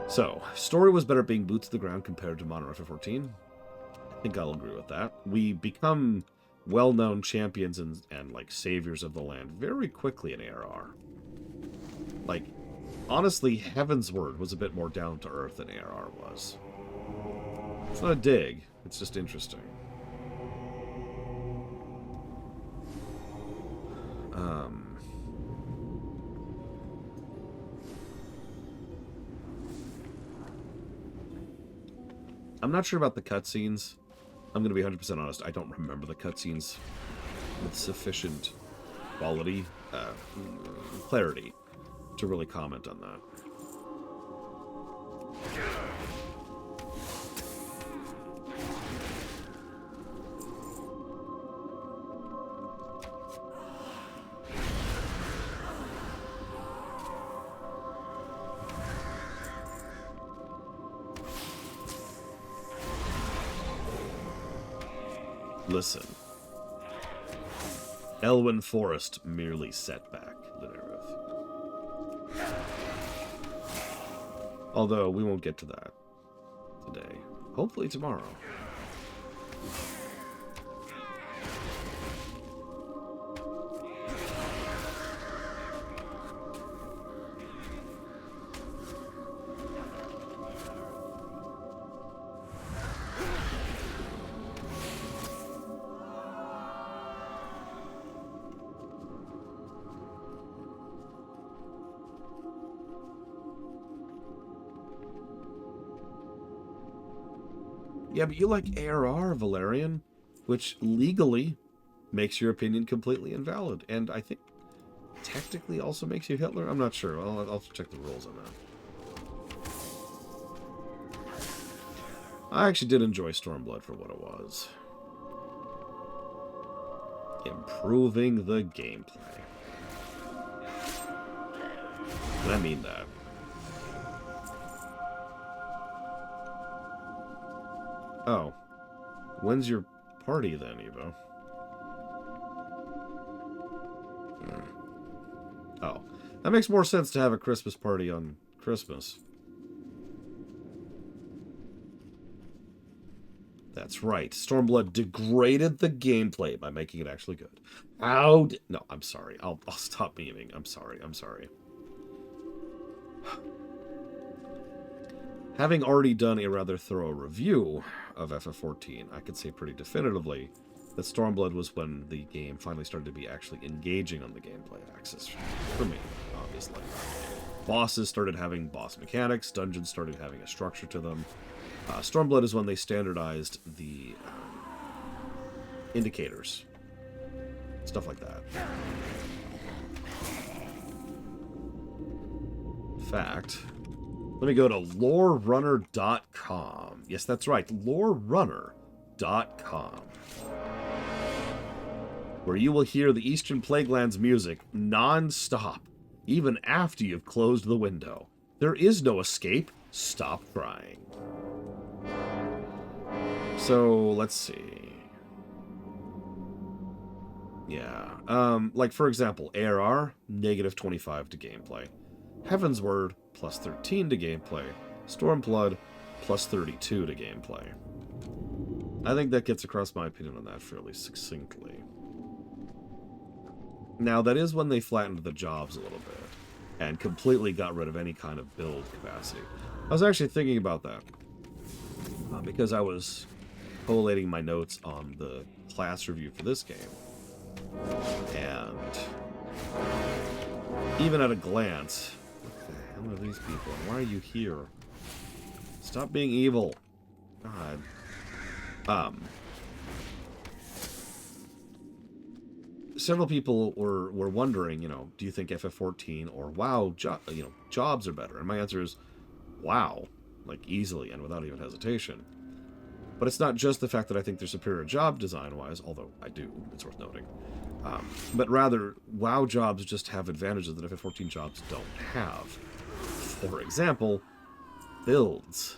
So, story was better being boots to the ground compared to Modern Warfare 14. I think I'll agree with that. We become well-known champions and like saviors of the land very quickly in ARR. Like, honestly, Heavensward was a bit more down-to-earth than ARR was. It's not a dig, it's just interesting. I'm not sure about the cutscenes. I'm going to be 100% honest. I don't remember the cutscenes with sufficient quality, clarity to really comment on that. Listen. Elwyn Forest merely setback, Linerith. Although, we won't get to that today. Hopefully tomorrow. Yeah, but you like ARR, Valerian, which legally makes your opinion completely invalid, and I think technically also makes you Hitler. I'm not sure. I'll check the rules on that. I actually did enjoy Stormblood for what it was. Improving the gameplay. And I mean that. Oh. When's your party then, Evo? Oh. That makes more sense to have a Christmas party on Christmas. That's right. Stormblood degraded the gameplay by making it actually good. How did... No, I'm sorry. I'll stop memeing. I'm sorry. I'm sorry. Having already done a rather thorough review of FF14, I could say pretty definitively that Stormblood was when the game finally started to be actually engaging on the gameplay axis. For me, obviously. Bosses started having boss mechanics, dungeons started having a structure to them. Stormblood is when they standardized the indicators. Stuff like that. In fact, let me go to lorerunner.com. Yes, that's right, lorerunner.com. Where you will hear the Eastern Plaguelands music non-stop, even after you've closed the window. There is no escape. Stop crying. So, let's see. Yeah. Like, for example, ARR, -25 to gameplay. Heaven's Word, +13 to gameplay. Stormblood, +32 to gameplay. I think that gets across my opinion on that fairly succinctly. Now, that is when they flattened the jobs a little bit and completely got rid of any kind of build capacity. I was actually thinking about that because I was collating my notes on the class review for this game. And even at a glance, what the hell are these people? And why are you here? Stop being evil. God. Several people were wondering, do you think FF14 or WoW, jobs are better? And my answer is, WoW, like easily and without even hesitation. But it's not just the fact that I think they're superior job design-wise, although I do, it's worth noting. But rather, WoW jobs just have advantages that FF14 jobs don't have. For example, builds.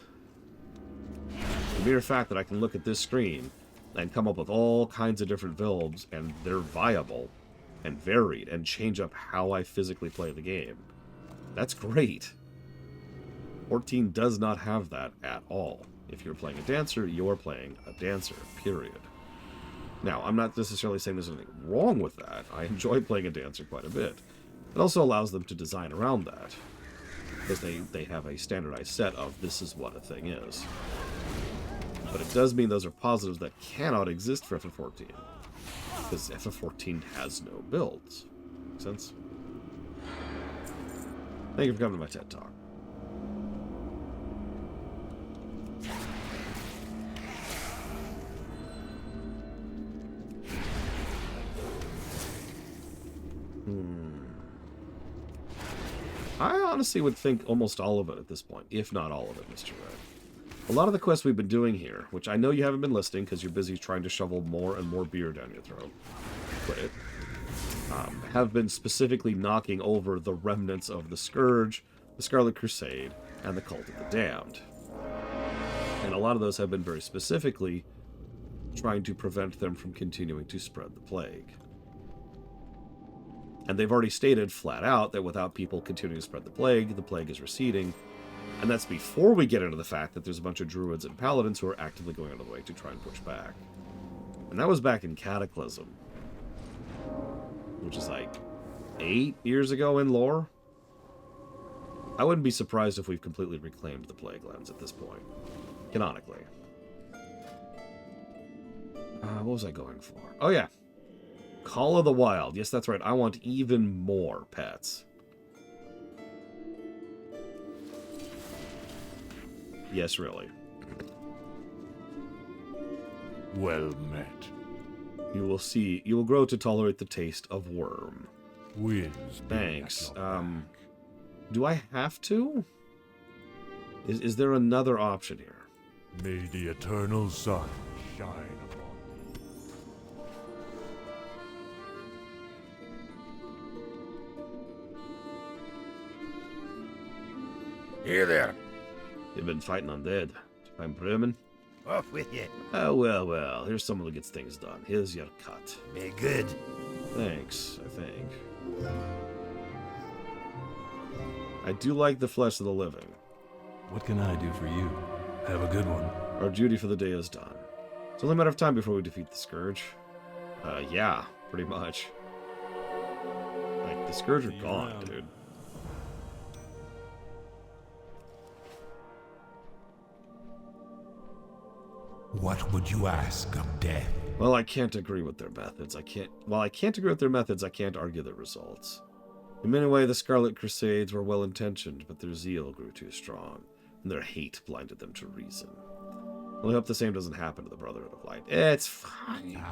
The mere fact that I can look at this screen and come up with all kinds of different builds, and they're viable and varied, and change up how I physically play the game. That's great. 14 does not have that at all. If you're playing a dancer, you're playing a dancer, period. Now, I'm not necessarily saying there's anything wrong with that. I enjoy playing a dancer quite a bit. It also allows them to design around that, because they have a standardized set of this is what a thing is. But it does mean those are positives that cannot exist for FF14, because FF14 has no builds. Make sense? Thank you for coming to my TED Talk. I honestly would think almost all of it at this point, if not all of it, Mr. Red. A lot of the quests we've been doing here, which I know you haven't been listening because you're busy trying to shovel more and more beer down your throat, quit, have been specifically knocking over the remnants of the Scourge, the Scarlet Crusade, and the Cult of the Damned. And a lot of those have been very specifically trying to prevent them from continuing to spread the plague. And they've already stated flat out that without people continuing to spread the plague is receding. And that's before we get into the fact that there's a bunch of druids and paladins who are actively going out of the way to try and push back. And that was back in Cataclysm, which is like 8 years ago in lore. I wouldn't be surprised if we've completely reclaimed the Plaguelands at this point, canonically. What was I going for? Oh yeah. Call of the Wild. Yes, that's right. I want even more pets. Yes, really. Well met. You will see. You will grow to tolerate the taste of worm. Winds. Thanks. Do I have to? Is there another option here? May the eternal sun shine upon you. Here there. You've been fighting undead. I'm Bremen. Off with you. Oh, well. Here's someone who gets things done. Here's your cut. Be good. Thanks, I think. I do like the flesh of the living. What can I do for you? Have a good one. Our duty for the day is done. It's only a matter of time before we defeat the Scourge. Yeah, pretty much. Like, the Scourge are gone, dude. What would you ask of death? Well, I can't agree with their methods. I can't agree with their methods, I can't argue their results. In many ways, the Scarlet Crusades were well-intentioned, but their zeal grew too strong, and their hate blinded them to reason. I hope the same doesn't happen to the Brotherhood of Light. It's fine.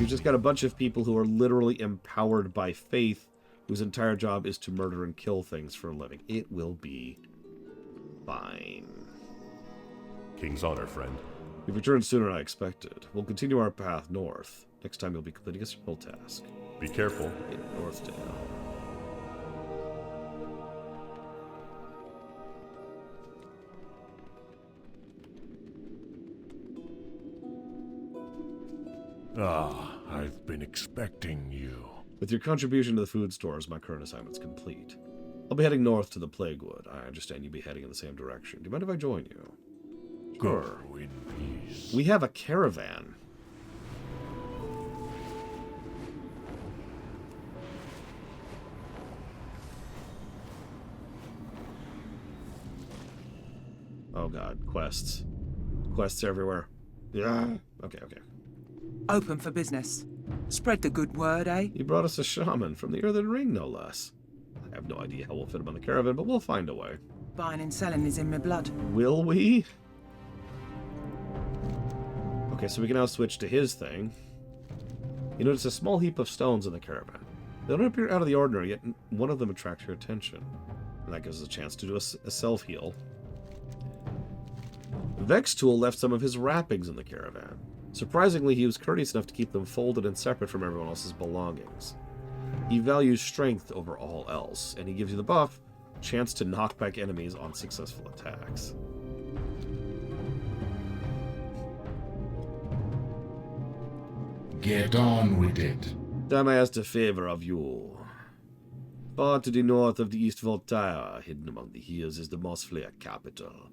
You just got a bunch of people who are literally empowered by faith, whose entire job is to murder and kill things for a living. It will be fine. King's honor, friend. You've returned sooner than I expected. We'll continue our path north. Next time you'll be completing a small task. Be careful. In Northdale. Ah, I've been expecting you. With your contribution to the food stores, my current assignment's complete. I'll be heading north to the Plaguewood. I understand you'll be heading in the same direction. Do you mind if I join you? Sure. Go in peace. We have a caravan. Oh god, quests. Quests everywhere. Yeah. Okay. Open for business. Spread the good word, eh? He brought us a shaman from the Earthen Ring, no less. I have no idea how we'll fit him on the caravan, but we'll find a way. Buying and selling is in my blood. Will we? Okay, so we can now switch to his thing. You notice a small heap of stones in the caravan. They don't appear out of the ordinary, yet one of them attracts your attention. And that gives us a chance to do a self-heal. Vextool left some of his wrappings in the caravan. Surprisingly, he was courteous enough to keep them folded and separate from everyone else's belongings. He values strength over all else, and he gives you the buff, chance to knock back enemies on successful attacks. Get on with it. Time I asked a favor of you. Far to the north of the East Voltaire, hidden among the hills, is the Mosflair capital.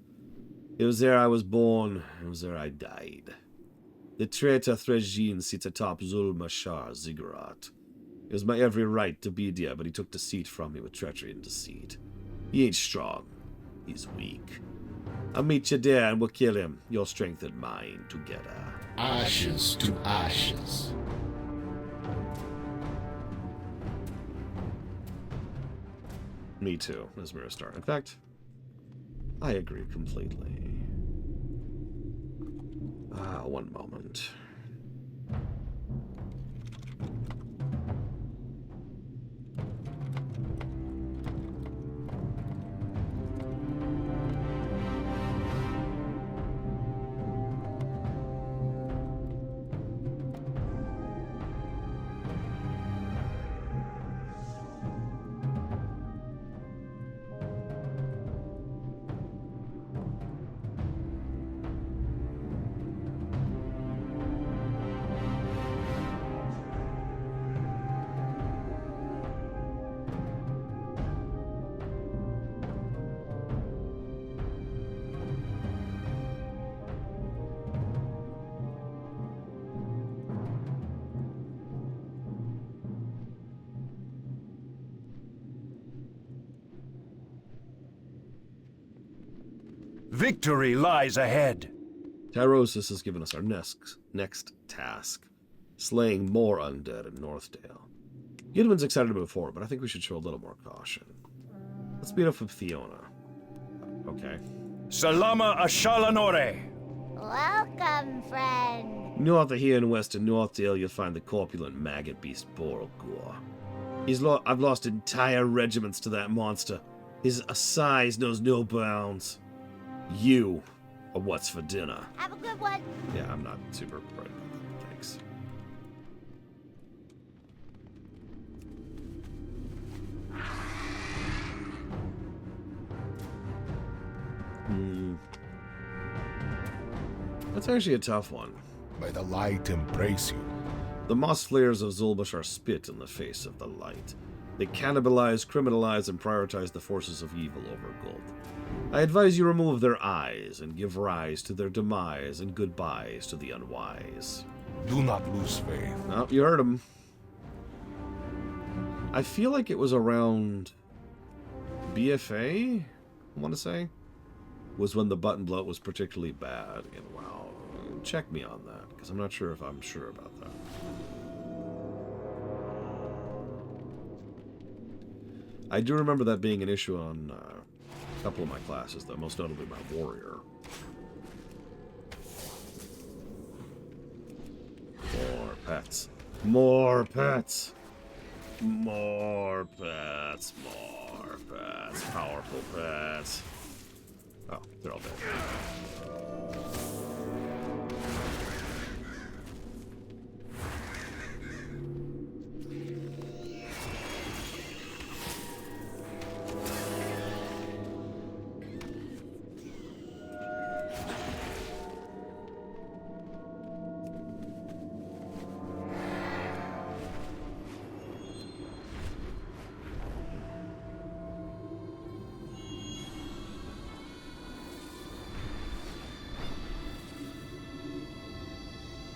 It was there I was born, it was there I died. The traitor Threjin sits atop Zulmashar Ziggurat. It was my every right to be there, but he took the seat from me with treachery and deceit. He ain't strong, he's weak. I'll meet you there and we'll kill him, your strength and mine, together. Ashes to ashes. Me too, Esmira Star. In fact, I agree completely. One moment. Victory lies ahead. Tyrosus has given us our next task. Slaying more undead in Northdale. Gidwin's excited to move forward, but I think we should show a little more caution. Let's meet up with Fiona. Okay. Salama Ashalanore. Welcome, friend. North of here in western Northdale, you'll find the corpulent maggot beast Borogor. I've lost entire regiments to that monster. His size knows no bounds. You are what's for dinner. Have a good one. Yeah, I'm not super worried about that. Thanks. That's actually a tough one. May the light embrace you. The moss flares of Zulbush are spit in the face of the light. They cannibalize, criminalize, and prioritize the forces of evil over good. I advise you remove their eyes and give rise to their demise and goodbyes to the unwise. Do not lose faith. Oh, you heard him. I feel like it was around BFA, I want to say, was when the button bloat was particularly bad. And wow, check me on that, because I'm not sure if I'm sure about that. I do remember that being an issue on a couple of my classes, though, most notably my warrior. More pets. More pets. More pets. More pets. Powerful pets. Oh, they're all dead.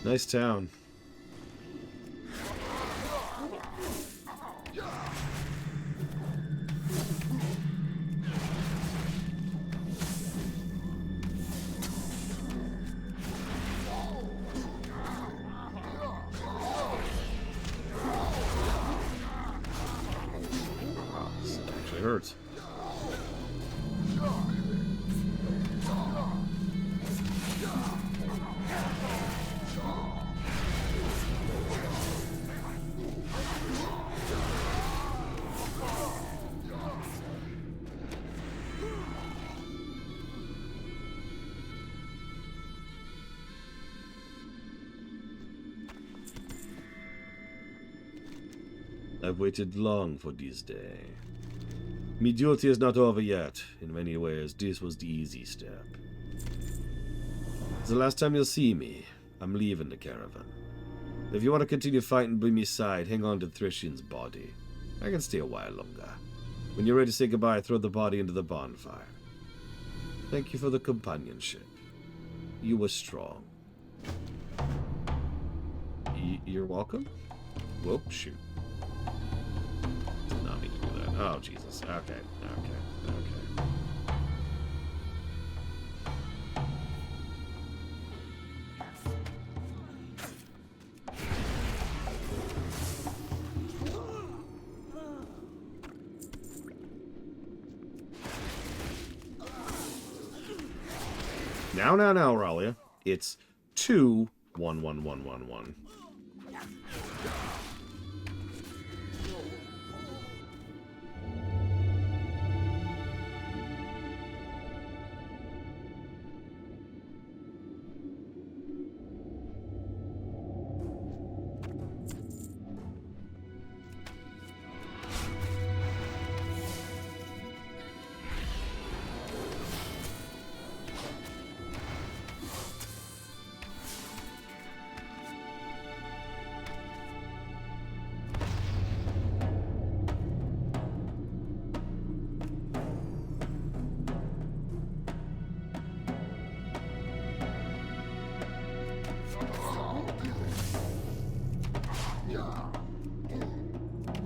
Nice town. Wow, this actually hurts. I've waited long for this day. My duty is not over yet. In many ways, this was the easy step. It's the last time you'll see me. I'm leaving the caravan. If you want to continue fighting by my side, hang on to Thrishian's body. I can stay a while longer. When you're ready to say goodbye, throw the body into the bonfire. Thank you for the companionship. You were strong. You're welcome? Whoop, shoot. Did not mean to do that. Oh, Jesus. Okay. Now, Ralia. It's 2-1-1-1-1-1.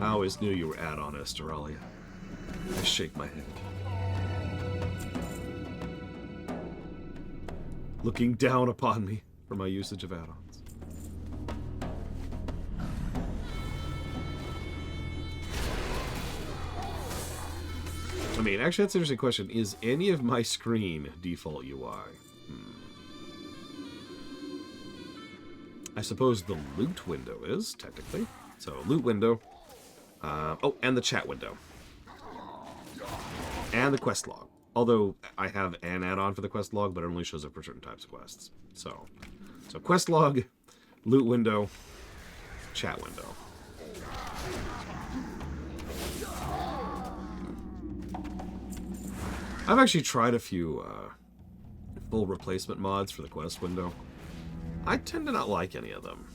I always knew you were add-on, Esteralia. I shake my head. Looking down upon me for my usage of add-ons. I mean, actually, that's an interesting question. Is any of my screen default UI? I suppose the loot window is, technically. So, loot window. Oh, and the chat window. And the quest log. Although, I have an add-on for the quest log, but it only shows up for certain types of quests. So quest log, loot window, chat window. I've actually tried a few full replacement mods for the quest window. I tend to not like any of them.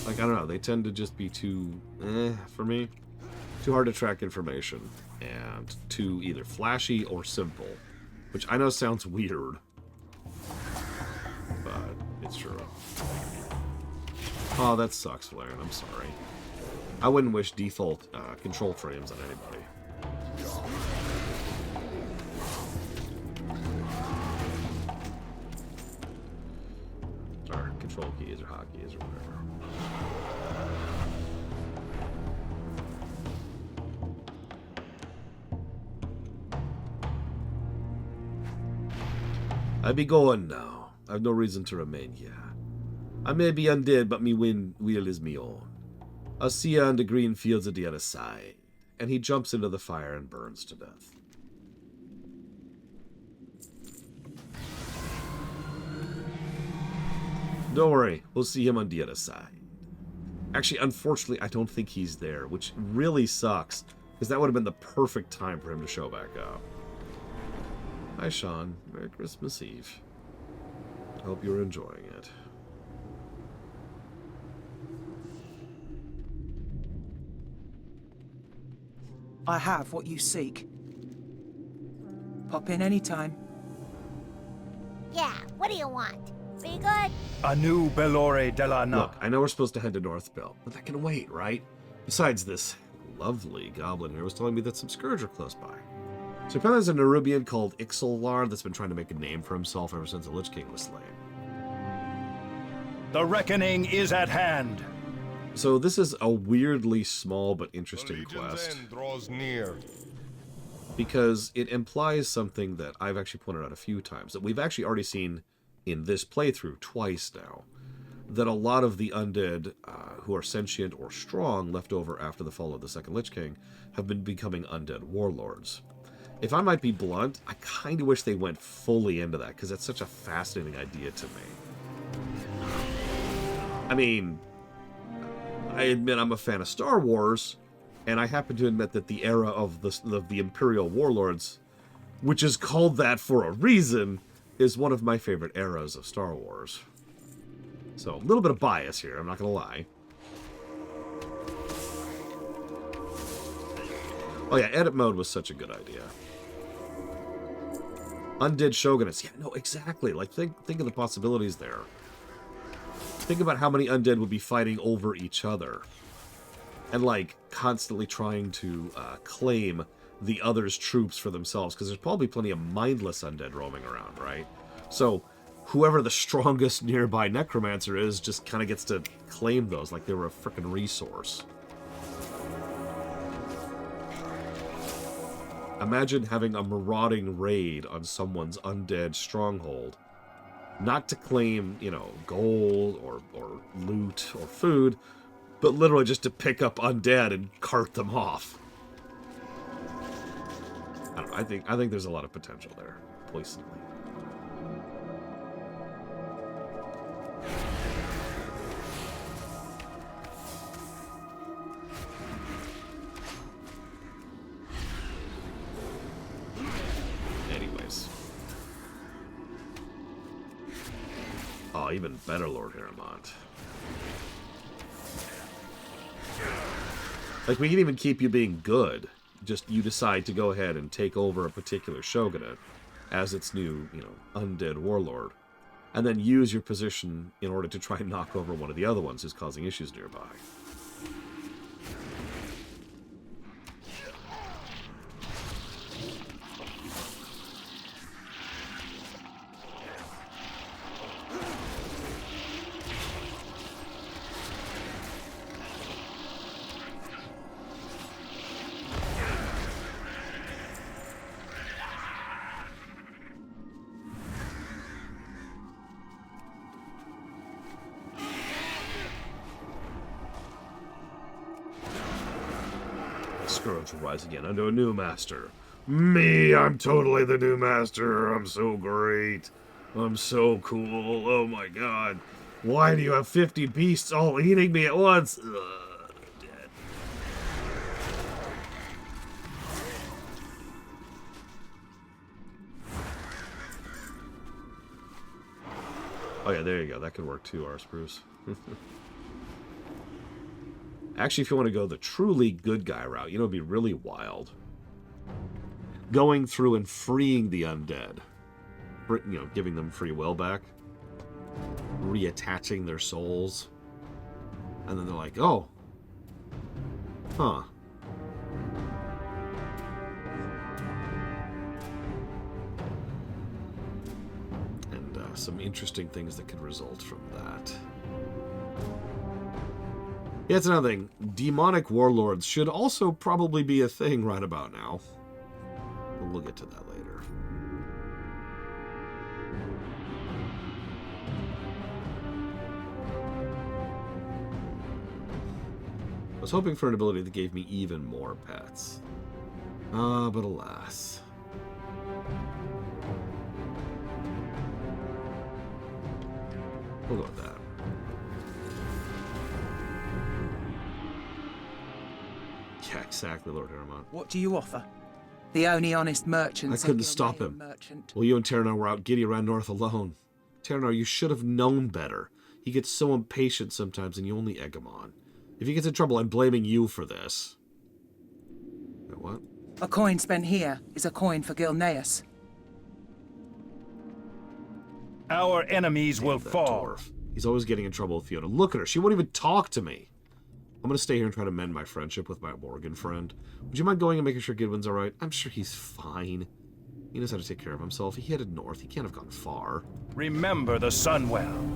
Like, I don't know, they tend to just be too, for me. Too hard to track information, and too either flashy or simple. Which I know sounds weird, but it's true. Oh, that sucks, Valerian, I'm sorry. I wouldn't wish default control frames on anybody. Or control keys or hotkeys or whatever. I be going now. I've no reason to remain here. I may be undead, but me wheel is me own. I'll see ya on the green fields at the other side. And he jumps into the fire and burns to death. Don't worry, we'll see him on the other side. Actually, unfortunately, I don't think he's there, which really sucks, because that would have been the perfect time for him to show back up. Hi, Sean. Merry Christmas Eve. Hope you're enjoying it. I have what you seek. Pop in anytime. Yeah, what do you want? Be good? Anu Belore de la Na. Look, I know we're supposed to head to North Bill, but that can wait, right? Besides, this lovely goblin here was telling me that some scourge are close by. So apparently there's a Nerubian called Ixalar that's been trying to make a name for himself ever since the Lich King was slain. The reckoning is at hand. So this is a weirdly small but interesting quest. Draws near. Because it implies something that I've actually pointed out a few times, that we've actually already seen in this playthrough twice now. That a lot of the undead who are sentient or strong left over after the fall of the second Lich King have been becoming undead warlords. If I might be blunt, I kind of wish they went fully into that, because that's such a fascinating idea to me. I mean, I admit I'm a fan of Star Wars, and I happen to admit that the era of the Imperial Warlords, which is called that for a reason, is one of my favorite eras of Star Wars. So, a little bit of bias here, I'm not going to lie. Oh yeah, edit mode was such a good idea. Undead shogunates. Yeah, no, exactly. Like, think of the possibilities there. Think about how many undead would be fighting over each other. And, like, constantly trying to claim the other's troops for themselves. Because there's probably plenty of mindless undead roaming around, right? So, whoever the strongest nearby necromancer is just kind of gets to claim those like they were a frickin' resource. Imagine having a marauding raid on someone's undead stronghold. Not to claim, you know, gold or loot or food, but literally just to pick up undead and cart them off. I don't know, I think there's a lot of potential there, personally. Oh, even better, Lord Haramont. Like, we can even keep you being good. Just you decide to go ahead and take over a particular shogunate as its new, you know, undead warlord. And then use your position in order to try and knock over one of the other ones who's causing issues nearby. Scourge will rise again under a new master. Me, I'm totally the new master. I'm so great. I'm so cool. Oh my god. Why do you have 50 beasts all eating me at once? Ugh. Oh yeah, there you go. That could work too, Arspruce. Actually, if you want to go the truly good guy route, you know, it'd be really wild. Going through and freeing the undead. You know, giving them free will back. Reattaching their souls. And then they're like, oh. Huh. And some interesting things that could result from that. Yeah, it's another thing. Demonic warlords should also probably be a thing right about now. But we'll get to that later. I was hoping for an ability that gave me even more pets. But alas. We'll go with that. Yeah, exactly, Lord Aramont. What do you offer? The only honest merchants. I couldn't stop him. Well, you and Terranar were out giddy around north alone. Terranar, you should have known better. He gets so impatient sometimes and you only egg him on. If he gets in trouble, I'm blaming you for this. What? A coin spent here is a coin for Gilneas. Our enemies will fall. Dwarf. He's always getting in trouble with Fiona. Look at her. She won't even talk to me. I'm going to stay here and try to mend my friendship with my Morgan friend. Would you mind going and making sure Gidwin's alright? I'm sure he's fine. He knows how to take care of himself. He headed north. He can't have gone far. Remember the Sunwell.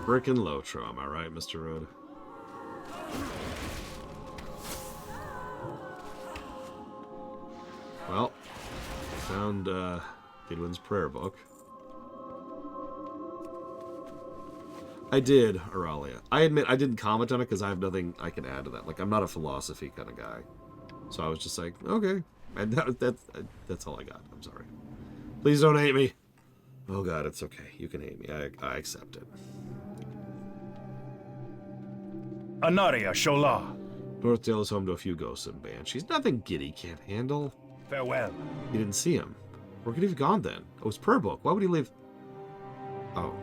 Frickin' Lotro, am I right, Mr. Road? Well, I found Gidwin's prayer book. I did, Auralia. I admit I didn't comment on it because I have nothing I can add to that. Like, I'm not a philosophy kind of guy. So I was just like, okay. And that's all I got. I'm sorry. Please don't hate me. Oh god, it's okay. You can hate me. I accept it. Anaria Shola. Northdale is home to a few ghosts and banshees. Nothing Giddy can't handle. Farewell. You didn't see him. Where could he have gone then? Oh, it's prayer book. Why would he leave? Oh.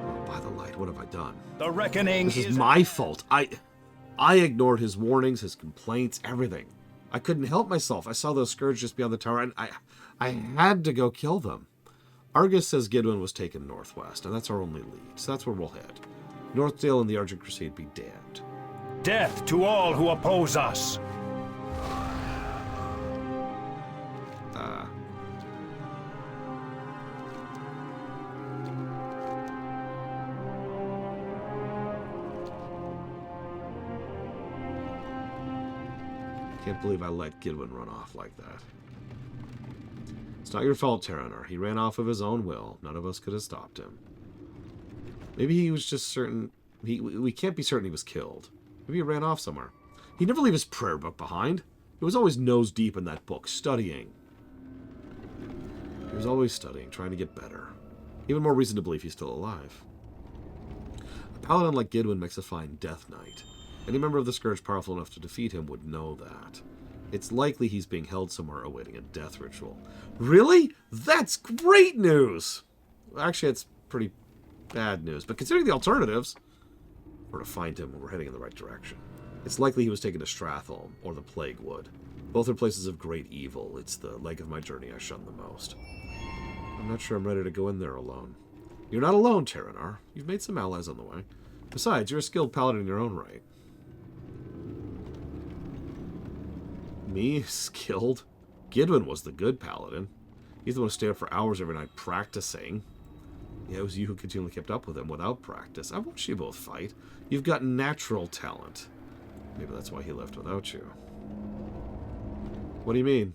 Oh, by the light, what have I done? The reckoning This is my fault. I ignored his warnings, his complaints, everything. I couldn't help myself. I saw those scourge just beyond the tower, and I had to go kill them. Argus says Gidwin was taken northwest, and that's our only lead, so that's where we'll head. Northdale and the Argent Crusade be damned. Death to all who oppose us. Can't believe I let Gidwin run off like that. It's not your fault, Terranar. He ran off of his own will. None of us could have stopped him. Maybe he was just certain... We can't be certain he was killed. Maybe he ran off somewhere. He'd never leave his prayer book behind. He was always nose deep in that book, studying. He was always studying, trying to get better. Even more reason to believe he's still alive. A paladin like Gidwin makes a fine death knight. Any member of the Scourge powerful enough to defeat him would know that. It's likely he's being held somewhere awaiting a death ritual. Really? That's great news! Actually, it's pretty bad news, but considering the alternatives, we're to find him when we're heading in the right direction. It's likely he was taken to Stratholme, or the Plague Wood. Both are places of great evil. It's the leg of my journey I shun the most. I'm not sure I'm ready to go in there alone. You're not alone, Terranar. You've made some allies on the way. Besides, you're a skilled paladin in your own right. Me? Skilled? Gidwin was the good paladin. He's the one who stayed up for hours every night practicing. Yeah, it was you who continually kept up with him without practice. I watched you both fight. You've got natural talent. Maybe that's why he left without you. What do you mean?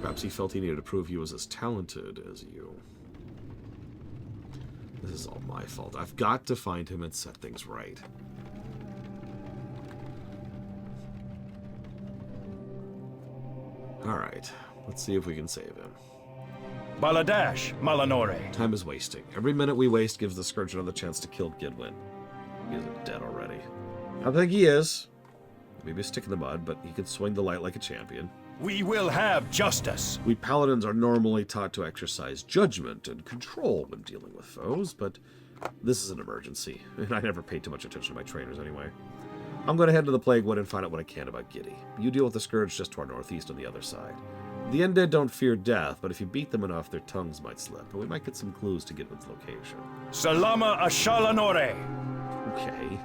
Perhaps he felt he needed to prove he was as talented as you. This is all my fault. I've got to find him and set things right. Alright. Let's see if we can save him. Baladash, Malanore. Time is wasting. Every minute we waste gives the Scourge another chance to kill Gidwin. He isn't dead already. I think he is. Maybe a stick in the mud, but he can swing the light like a champion. We will have justice. We paladins are normally taught to exercise judgment and control when dealing with foes, but this is an emergency, and I never paid too much attention to my trainers anyway. I'm going to head to the Plaguewood and find out what I can about Giddy. You deal with the Scourge just to our northeast on the other side. The undead don't fear death, but if you beat them enough, their tongues might slip, and we might get some clues to Gidwin's location. Salama Ashalanore. Okay.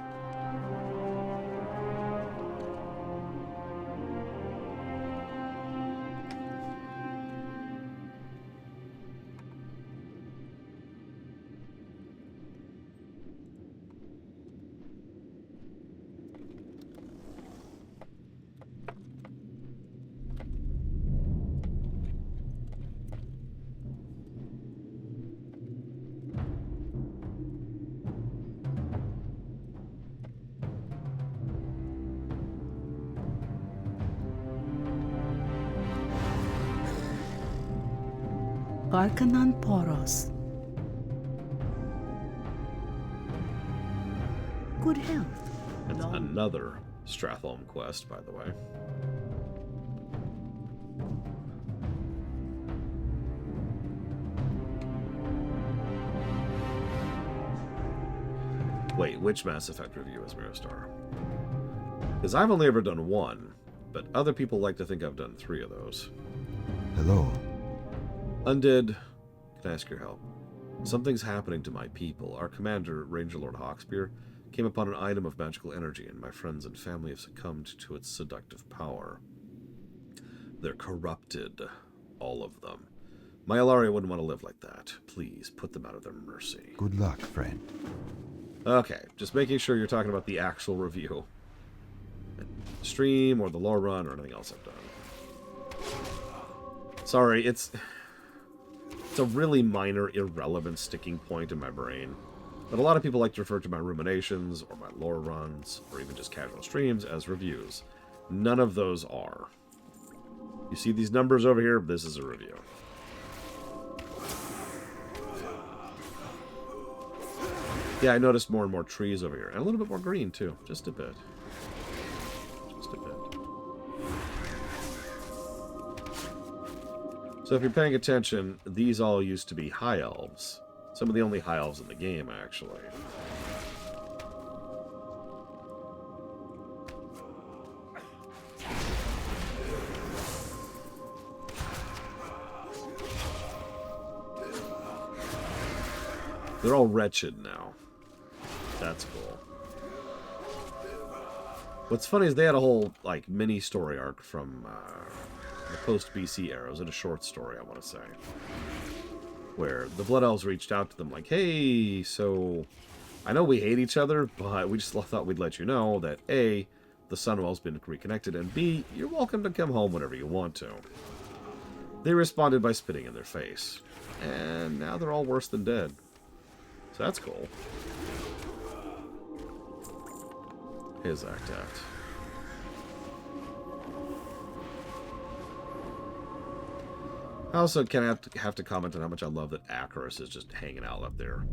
Arcanon Poros. Good health. That's another Stratholme quest, by the way. Wait, which Mass Effect review is Mirrostar? Because I've only ever done one, but other people like to think I've done 3 of those. Hello. Undead, can I ask your help? Something's happening to my people. Our commander, Ranger Lord Hawkspear, came upon an item of magical energy, and my friends and family have succumbed to its seductive power. They're corrupted. All of them. My Ilaria wouldn't want to live like that. Please, put them out of their mercy. Good luck, friend. Okay, just making sure you're talking about the actual review. Stream, or the lore run, or anything else I've done. Sorry, it's a really minor, irrelevant sticking point in my brain. But a lot of people like to refer to my ruminations, or my lore runs, or even just casual streams as reviews. None of those are. You see these numbers over here? This is a review. Yeah, I noticed more and more trees over here. And a little bit more green, too. Just a bit. Just a bit. So if you're paying attention, these all used to be high elves. Some of the only high elves in the game, actually. They're all wretched now. That's cool. What's funny is they had a whole, like, mini story arc from the post-BC era. It was in a short story, I want to say. Where the Blood Elves reached out to them like, hey, so I know we hate each other, but we just thought we'd let you know that A, the Sunwell's been reconnected, and B, you're welcome to come home whenever you want to. They responded by spitting in their face. And now they're all worse than dead. So that's cool. Here's Actact. I also have to comment on how much I love that Acaris is just hanging out up there.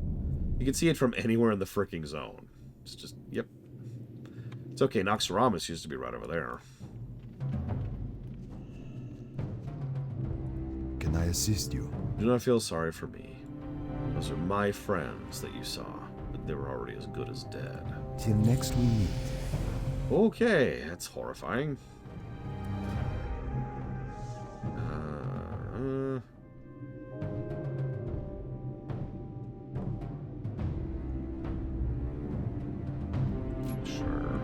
You can see it from anywhere in the fricking zone. It's just, yep. It's okay, Noxoramus used to be right over there. Can I assist you? Do not feel sorry for me. Those are my friends that you saw, but they were already as good as dead. Till next we meet. Okay, that's horrifying. Sure.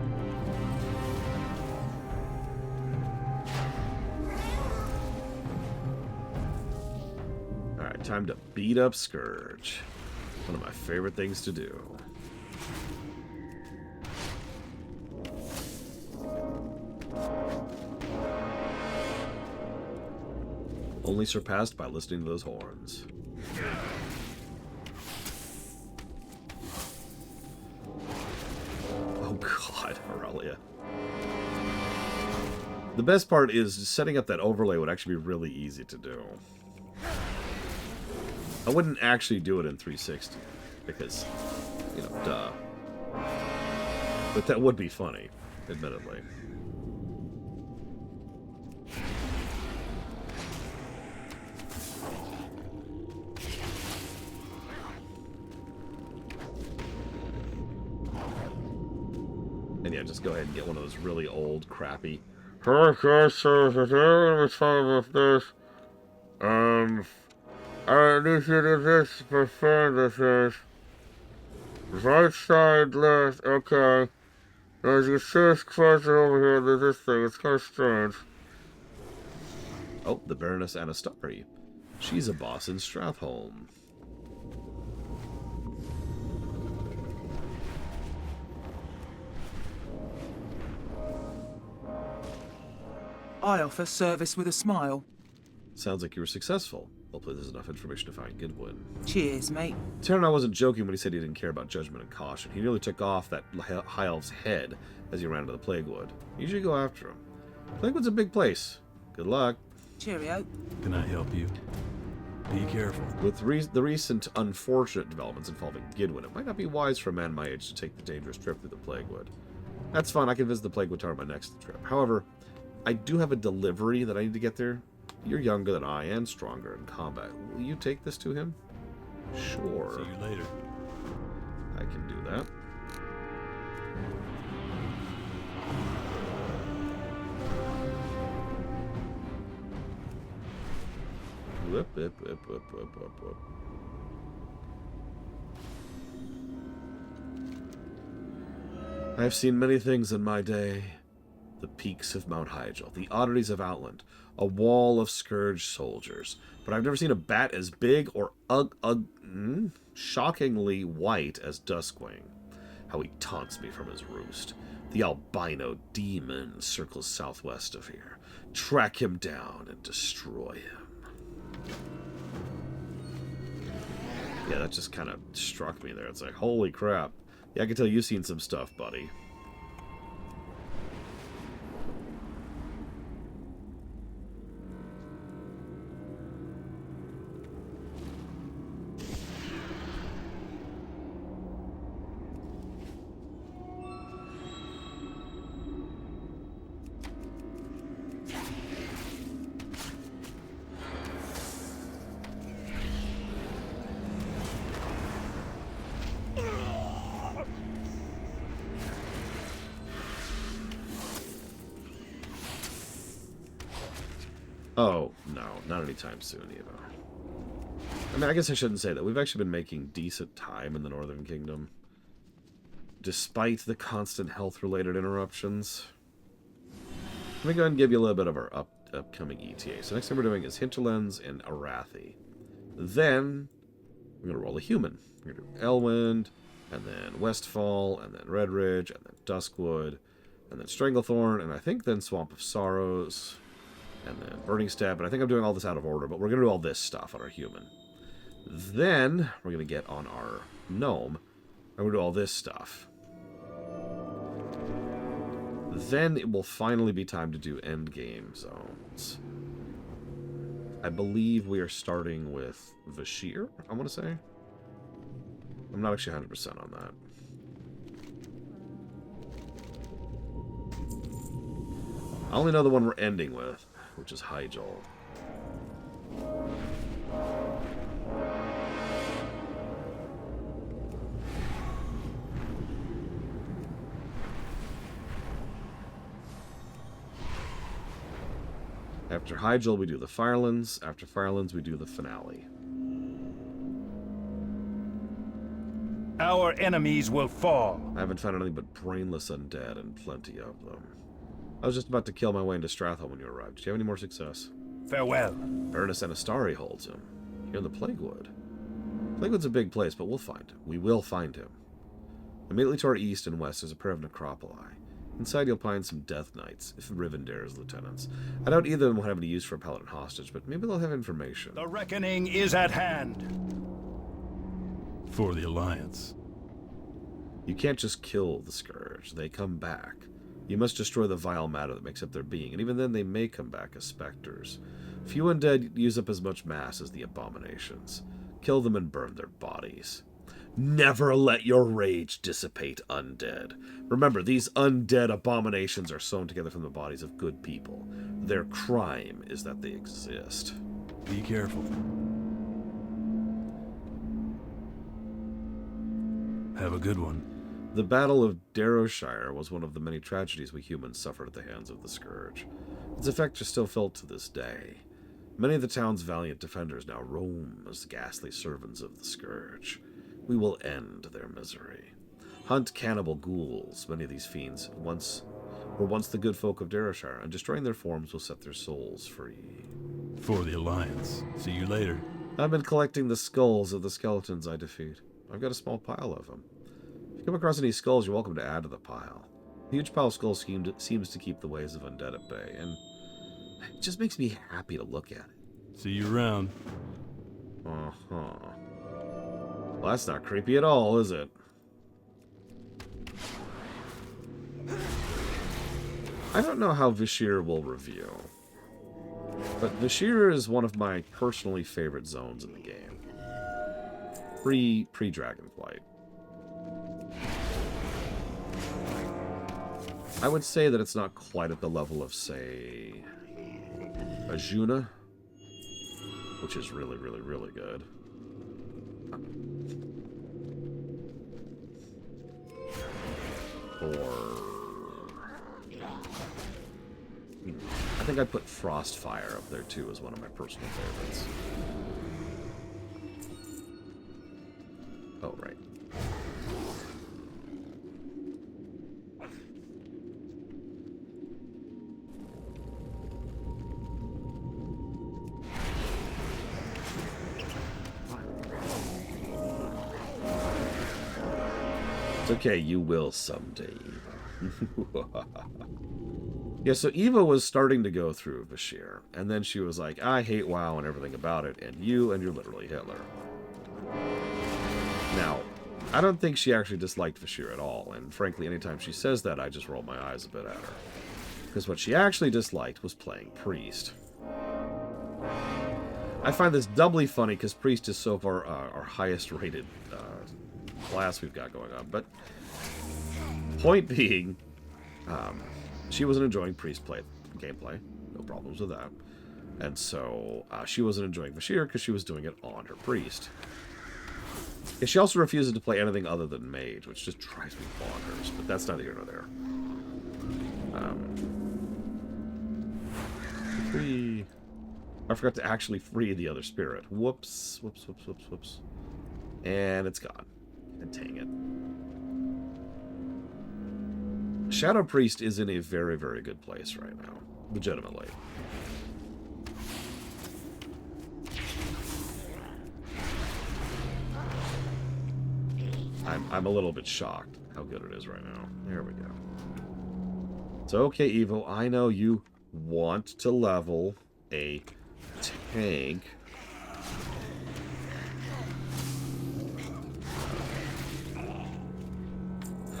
Alright, time to beat up Scourge. One of my favorite things to do. Only surpassed by listening to those horns. Oh god, Aurelia. The best part is just setting up that overlay would actually be really easy to do. I wouldn't actually do it in 360 because, you know, duh. But that would be funny, admittedly. And yeah, just go ahead and get one of those really old, crappy. I need you to this prefer this is right side left, okay. As you see it's closer over here, there's this thing, it's kind of strange. Oh, the Baroness Anastari. She's a boss in Stratholme. I offer service with a smile. Sounds like you were successful. Hopefully there's enough information to find Gidwin. Cheers, mate. Tyrann wasn't joking when he said he didn't care about judgment and caution. He nearly took off that high elf's head as he ran into the Plaguewood. You should go after him. Plaguewood's a big place. Good luck. Cheerio. Can I help you? Be careful. With the recent unfortunate developments involving Gidwin, it might not be wise for a man my age to take the dangerous trip through the Plaguewood. That's fine. I can visit the Plaguewood Tower on my next trip. However, I do have a delivery that I need to get there. You're younger than I and stronger in combat. Will you take this to him? Sure. See you later. I can do that. Whip, whip, whip, whip, whip, whip, whip. I have seen many things in my day. The peaks of Mount Hyjal, the oddities of Outland, a wall of scourged soldiers. But I've never seen a bat as big or shockingly white as Duskwing. How he taunts me from his roost. The albino demon circles southwest of here. Track him down and destroy him. Yeah, that just kind of struck me there. It's like, holy crap. Yeah, I can tell you've seen some stuff, buddy. Oh, no, not anytime soon, Eva. I mean, I guess I shouldn't say that. We've actually been making decent time in the Northern Kingdom. Despite the constant health-related interruptions. Let me go ahead and give you a little bit of our upcoming ETA. So next thing we're doing is Hinterlands and Arathi. Then, we're going to roll a human. We're going to do Elwind, and then Westfall, and then Redridge, and then Duskwood, and then Stranglethorn, and I think then Swamp of Sorrows, and then Burning Stab. But I think I'm doing all this out of order, but we're going to do all this stuff on our human. Then, we're going to get on our gnome, and we're going to do all this stuff. Then it will finally be time to do endgame zones. I believe we are starting with Vashir, I want to say. I'm not actually 100% on that. I only know the one we're ending with, which is Hyjal. After Hyjal, we do the Firelands. After Firelands, we do the finale. Our enemies will fall. I haven't found anything but brainless undead and plenty of them. I was just about to kill my way into Stratholme when you arrived. Did you have any more success? Farewell. Baroness Anastari holds him. Here in the Plaguewood. Plaguewood's a big place, but we'll find him. We will find him. Immediately to our east and west is a pair of necropoli. Inside you'll find some Death Knights, if Rivendare's lieutenants. I doubt either of them will have any use for a paladin hostage, but maybe they'll have information. The reckoning is at hand. For the Alliance. You can't just kill the Scourge. They come back. You must destroy the vile matter that makes up their being, and even then they may come back as specters. Few undead use up as much mass as the abominations. Kill them and burn their bodies. Never let your rage dissipate, undead. Remember, these undead abominations are sewn together from the bodies of good people. Their crime is that they exist. Be careful. Have a good one. The Battle of Darrowshire was one of the many tragedies we humans suffered at the hands of the Scourge. Its effects are still felt to this day. Many of the town's valiant defenders now roam as ghastly servants of the Scourge. We will end their misery. Hunt cannibal ghouls. Many of these fiends were once the good folk of Darrowshire, and destroying their forms will set their souls free. For the Alliance. See you later. I've been collecting the skulls of the skeletons I defeat. I've got a small pile of them. If you come across any skulls, you're welcome to add to the pile. A huge pile of skulls seems to keep the ways of undead at bay, and it just makes me happy to look at it. See you around. Uh-huh. Well, that's not creepy at all, is it? I don't know how Vashir will review, but Vashir is one of my personally favorite zones in the game. Pre-Dragonflight. I would say that it's not quite at the level of, say, Ajuna, which is really, really, really good. I think I'd put Frostfire up there too as one of my personal favorites. Oh, right. It's okay, you will someday, Eva. Yeah, so Eva was starting to go through Vashir, and then she was like, I hate WoW and everything about it, and you're literally Hitler. Now, I don't think she actually disliked Vashir at all, and frankly, anytime she says that, I just roll my eyes a bit at her. Because what she actually disliked was playing Priest. I find this doubly funny because Priest is so far our highest rated class we've got going on. But point being, she wasn't enjoying Priest gameplay. No problems with that. And so she wasn't enjoying Vashir because she was doing it on her Priest. And she also refuses to play anything other than Mage, which just drives me bonkers. But that's neither here nor there. I forgot to actually free the other spirit. Whoops. Whoops, whoops, whoops, whoops. And it's gone. And dang it. Shadow Priest is in a very, very good place right now. Legitimately. I'm a little bit shocked how good it is right now. There we go. It's okay, Evo. I know you want to level a tank.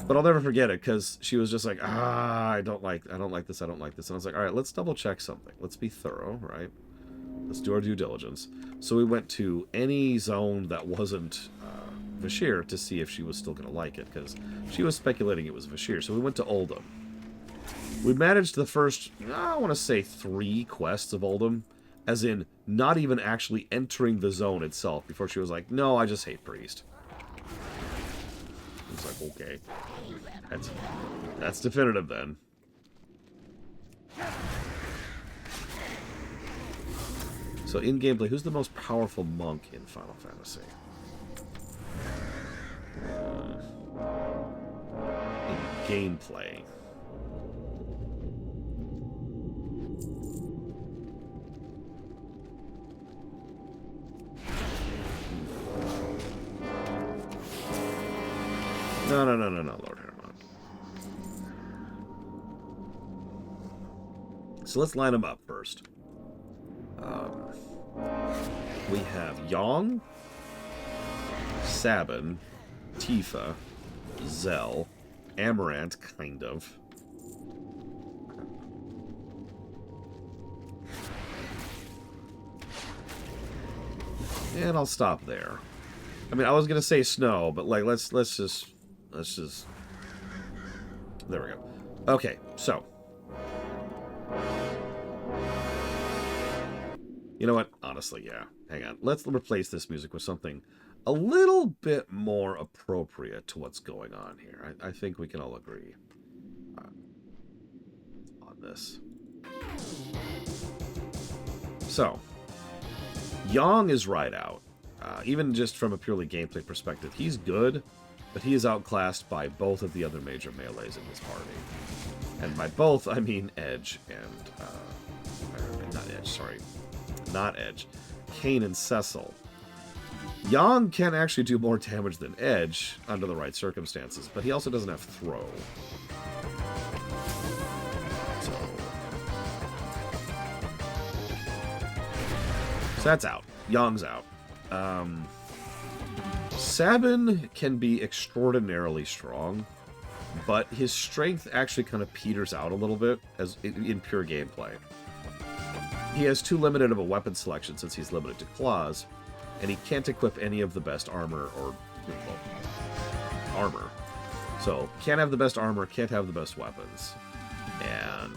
But I'll never forget it, because she was just like, I don't like this. And I was like, all right, let's double check something. Let's be thorough, right? Let's do our due diligence. So we went to any zone that wasn't Vashir to see if she was still going to like it, because she was speculating it was Vashir. So we went to Oldham. We managed the first, I want to say 3 quests of Oldham, as in not even actually entering the zone itself before she was like, no, I just hate Priest. It's like, okay. That's definitive then. So in gameplay, who's the most powerful monk in Final Fantasy? In gameplay. No, Lord Hermon. So let's line them up first. We have Yong, Sabin, Tifa, Zell, Amaranth, kind of, And I'll stop there. I mean, I was gonna say snow, but like, let's just. There we go. Okay, so. You know what? Honestly, yeah. Hang on. Let's replace this music with something a little bit more appropriate to what's going on here. I think we can all agree on this. So, Yang is right out. Even just from a purely gameplay perspective, he's good, but he is outclassed by both of the other major melees in this party. And by both, I mean Edge and... not Edge, sorry. Not Edge. Kain and Cecil. Yang can actually do more damage than Edge under the right circumstances, but he also doesn't have throw. So that's out. Yang's out. Sabin can be extraordinarily strong, but his strength actually kind of peters out a little bit as in pure gameplay. He has too limited of a weapon selection since he's limited to claws, and he can't equip any of the best armor or armor. So, can't have the best armor, can't have the best weapons. And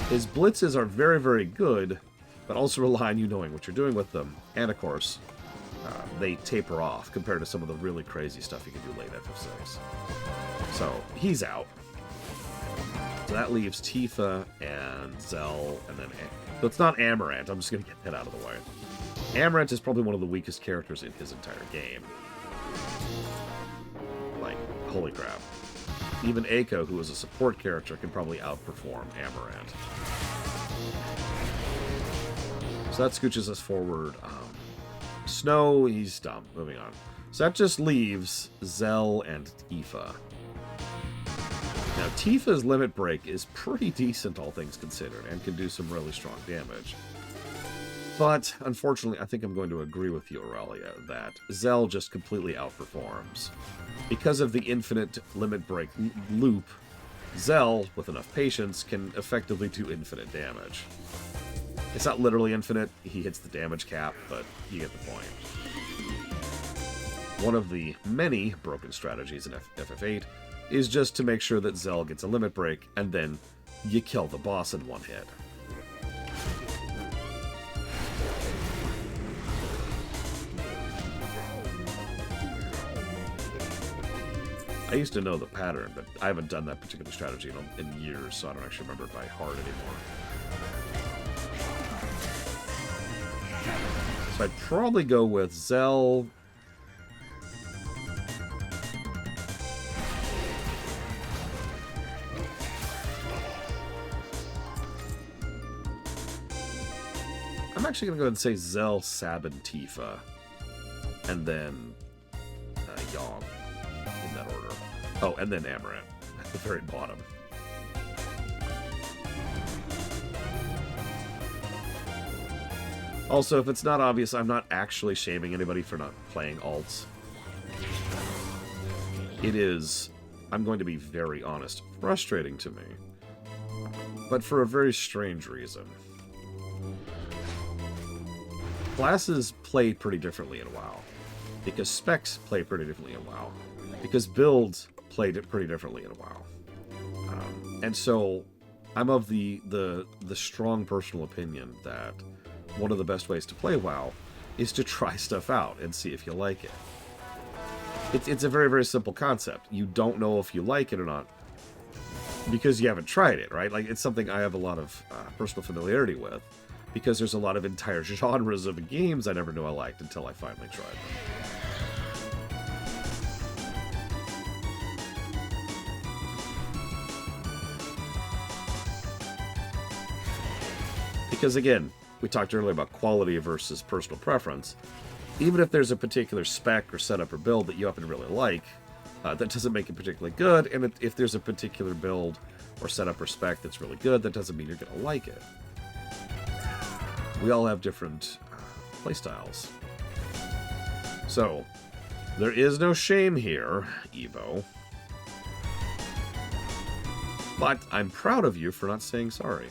his blitzes are very, very good, but also rely on you knowing what you're doing with them. And, of course, they taper off compared to some of the really crazy stuff you can do late FF6. So, he's out. So that leaves Tifa and Zell, and then... So it's not Amarant, I'm just going to get that out of the way. Amarant is probably one of the weakest characters in his entire game. Like, holy crap. Even Eiko, who is a support character, can probably outperform Amarant. So that scooches us forward. Snow, he's dumb. Moving on. So that just leaves Zell and Tifa. Now, Tifa's limit break is pretty decent, all things considered, and can do some really strong damage. But, unfortunately, I think I'm going to agree with you, Aurelia, that Zell just completely outperforms. Because of the infinite limit break loop, Zell, with enough patience, can effectively do infinite damage. It's not literally infinite, he hits the damage cap, but you get the point. One of the many broken strategies in FF8 is just to make sure that Zell gets a limit break, and then you kill the boss in one hit. I used to know the pattern, but I haven't done that particular strategy in years, so I don't actually remember it by heart anymore. So I'd probably go with Zell... I'm actually going to go ahead and say Zell, Sabin, Tifa, and then Yang, in that order. Oh, and then Amarant at the very bottom. Also, if it's not obvious, I'm not actually shaming anybody for not playing alts. It is, I'm going to be very honest, frustrating to me, but for a very strange reason. Classes play pretty differently in WoW, because specs play pretty differently in WoW, because builds played it pretty differently in WoW. And so, I'm of the strong personal opinion that one of the best ways to play WoW is to try stuff out and see if you like it. It's a very, very simple concept. You don't know if you like it or not because you haven't tried it, right? Like, it's something I have a lot of personal familiarity with, because there's a lot of entire genres of games I never knew I liked until I finally tried them. Because again, we talked earlier about quality versus personal preference. Even if there's a particular spec or setup or build that you happen to really like, that doesn't make it particularly good, and if there's a particular build or setup or spec that's really good, that doesn't mean you're going to like it. We all have different playstyles. So, there is no shame here, Evo. But I'm proud of you for not saying sorry.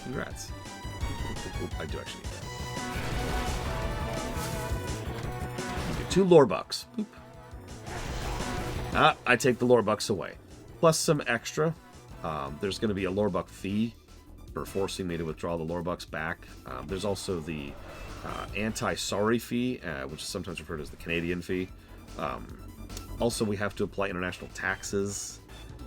Congrats. I do actually need that. 2 lore bucks. Boop. I take the lore bucks away. Plus some extra. There's going to be a lore buck fee for forcing me to withdraw the lore bucks back. There's also the anti-sorry fee, which is sometimes referred to as the Canadian fee. Also, we have to apply international taxes.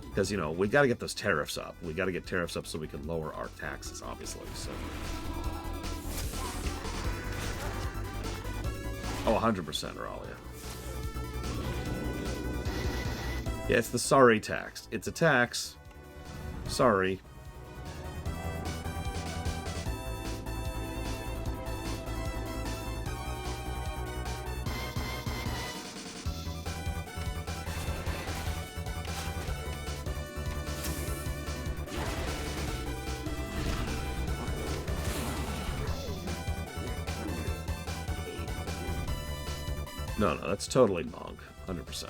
Because, you know, we got to get those tariffs up. We got to get tariffs up so we can lower our taxes, obviously. So. Oh, 100%, Ralia. Yeah, it's the sorry tax. It's a tax. Sorry. No, that's totally Monk. 100%.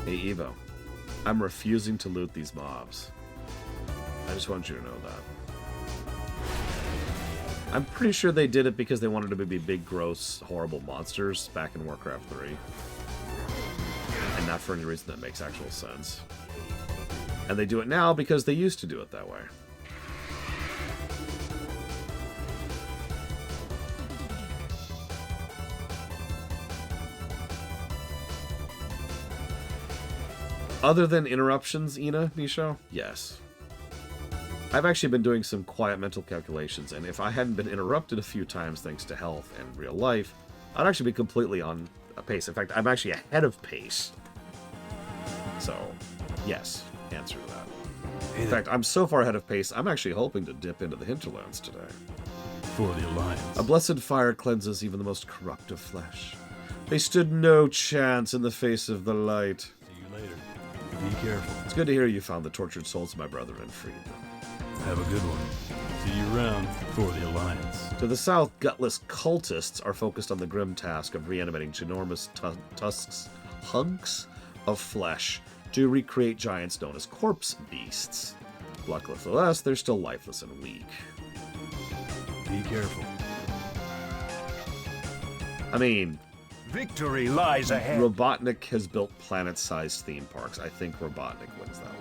Hey, Evo. I'm refusing to loot these mobs. I just want you to know that. I'm pretty sure they did it because they wanted to be big, gross, horrible monsters back in Warcraft 3. And not for any reason that makes actual sense. And they do it now because they used to do it that way. Other than interruptions, Ina, Nisho? Yes. I've actually been doing some quiet mental calculations, and if I hadn't been interrupted a few times thanks to health and real life, I'd actually be completely on a pace. In fact, I'm actually ahead of pace. So, yes, answer to that. In fact, I'm so far ahead of pace, I'm actually hoping to dip into the Hinterlands today. For the Alliance. A blessed fire cleanses even the most corrupt of flesh. They stood no chance in the face of the light. See you later. Be careful. It's good to hear you found the tortured souls of my brother and freed them. Have a good one. See you around for the Alliance. To the south, gutless cultists are focused on the grim task of reanimating ginormous hunks of flesh to recreate giants known as corpse beasts. Luckily for us, they're still lifeless and weak. Be careful. I mean, victory lies ahead. Robotnik has built planet-sized theme parks. I think Robotnik wins that one.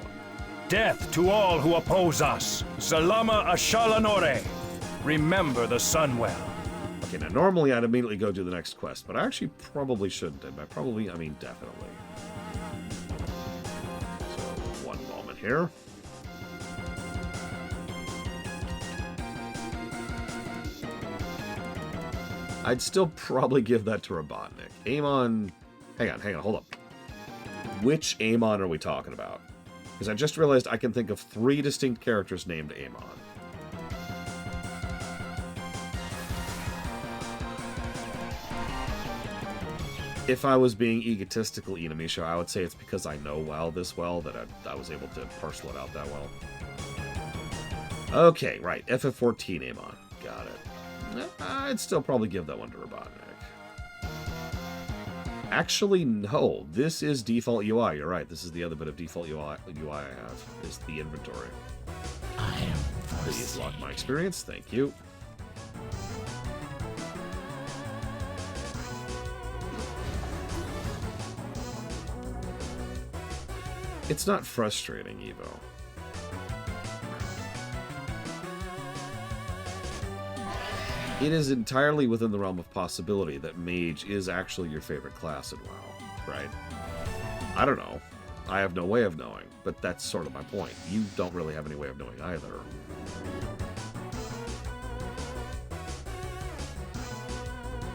Death to all who oppose us. Salama Ashalanore. Remember the Sunwell. Okay, now normally I'd immediately go do the next quest, but I actually probably shouldn't. And by probably, I mean definitely. So, one moment here. I'd still probably give that to Robotnik. Amon... Hang on, hold up. Which Amon are we talking about? Because I just realized I can think of 3 distinct characters named Amon. If I was being egotistical, Inamisha, I would say it's because I know WoW this well that I was able to parcel it out that well. Okay, right. FF14 Amon. Got it. I'd still probably give that one to Robotnik. Actually, no. This is default UI. You're right. This is the other bit of default UI I have, is the inventory. Please lock my experience. Thank you. It's not frustrating, Evo. It is entirely within the realm of possibility that Mage is actually your favorite class in WoW, right? I don't know. I have no way of knowing, but that's sort of my point. You don't really have any way of knowing either.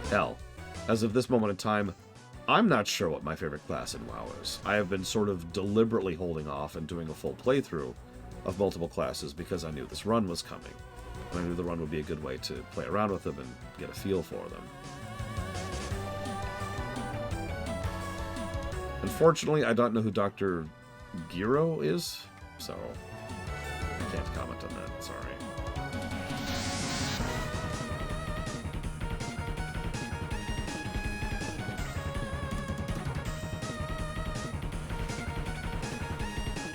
Hell, as of this moment in time, I'm not sure what my favorite class in WoW is. I have been sort of deliberately holding off and doing a full playthrough of multiple classes because I knew this run was coming. And I knew the run would be a good way to play around with them and get a feel for them. Unfortunately, I don't know who Dr. Giro is, so I can't comment on that. Sorry.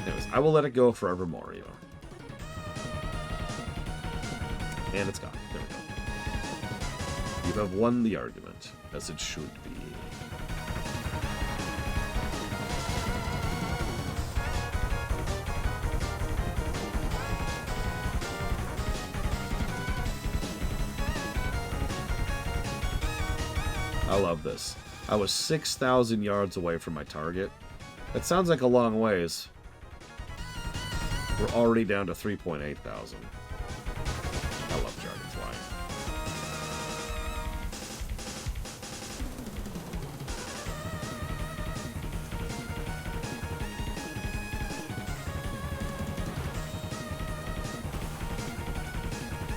Anyways, I will let it go forevermore, you know. And it's gone. There we go. You have won the argument, as it should be. I love this. I was 6,000 yards away from my target. That sounds like a long ways. We're already down to 3,800. I love dragon flying.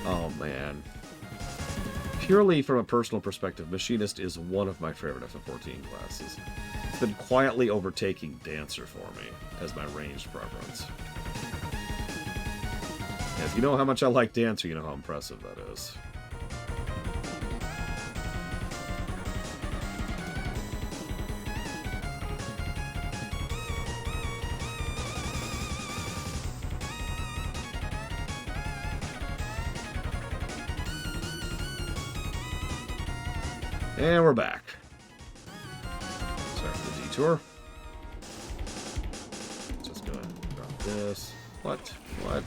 Oh man. Purely from a personal perspective, Machinist is one of my favorite FF14 classes. It's been quietly overtaking Dancer for me as my ranged preference. And if you know how much I like Dancer, you know how impressive that is. And we're back. Sorry for the detour. Just gonna drop this. What? What?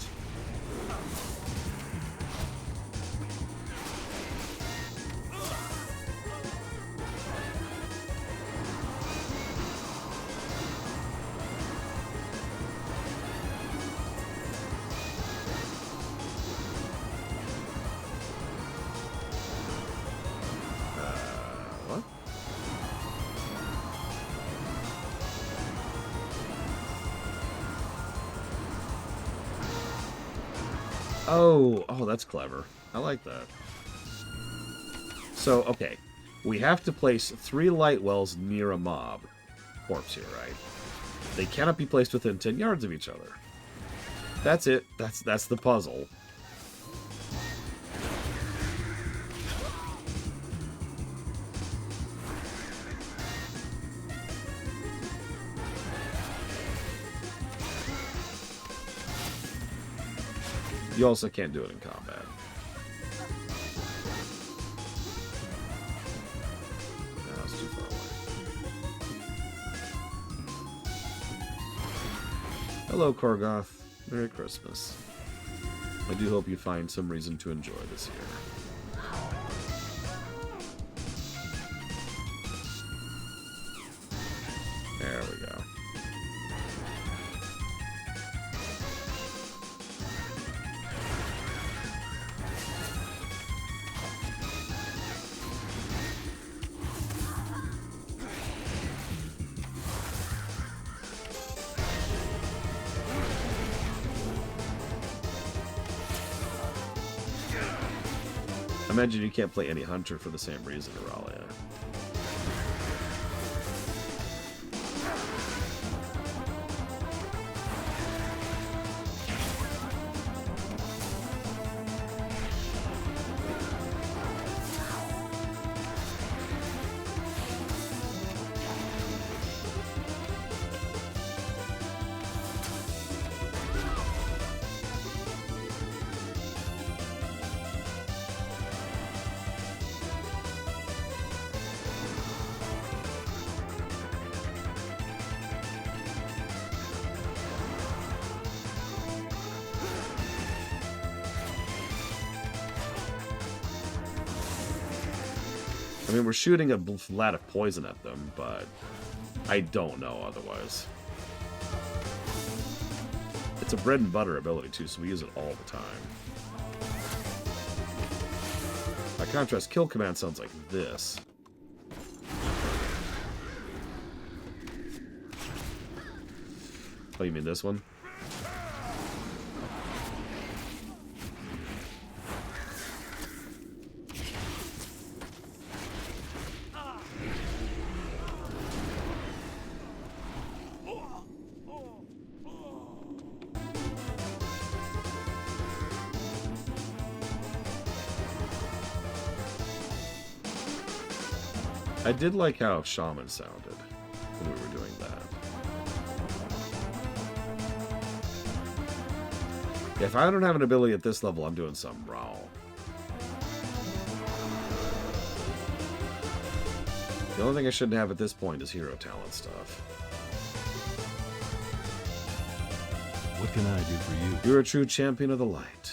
Oh, that's clever. I like that. So, okay. We have to place 3 light wells near a mob corpse here, right? They cannot be placed within 10 yards of each other. That's it. That's the puzzle. You also can't do it in combat. No, it's too far away. Hello, Korgoth. Merry Christmas. I do hope you find some reason to enjoy this year. There we go. I imagine you can't play any hunter for the same reason, Aralia. I mean, we're shooting a vat of poison at them, but I don't know otherwise. It's a bread and butter ability, too, so we use it all the time. By contrast, kill command sounds like this. Oh, you mean this one? I did like how Shaman sounded when we were doing that. If I don't have an ability at this level, I'm doing something wrong. The only thing I shouldn't have at this point is hero talent stuff. What can I do for you? You're a true champion of the light.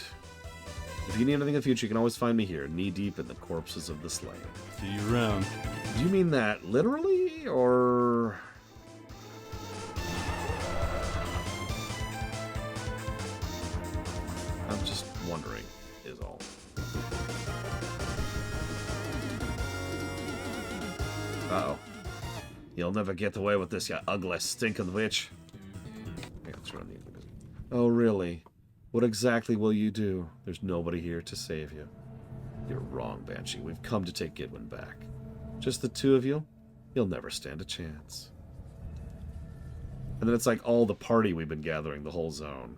If you need anything in the future, you can always find me here, knee-deep in the corpses of the slain. See you around. Do you mean that literally, or... I'm just wondering, is all. Uh-oh. You'll never get away with this, you ugly, stinking witch. Oh, really? What exactly will you do? There's nobody here to save you. You're wrong, Banshee. We've come to take Gidwin back. Just the two of you? You'll never stand a chance. And then it's like all the party we've been gathering, the whole zone.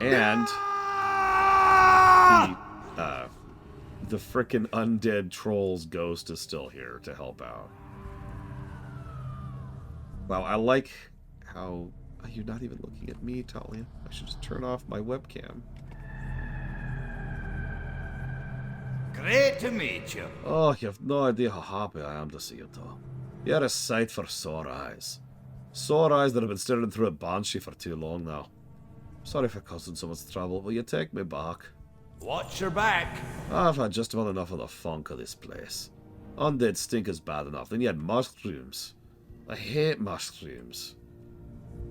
And the frickin' undead troll's ghost is still here to help out. Wow, I like how... You're not even looking at me, Talia. I should just turn off my webcam. Great to meet you. Oh, you have no idea how happy I am to see you, though. You're a sight for sore eyes. Sore eyes that have been staring through a banshee for too long now. Sorry for causing so much trouble. Will you take me back? Watch your back. I've had just about enough of the funk of this place. Undead stink is bad enough. Then you had mushrooms. I hate mushrooms.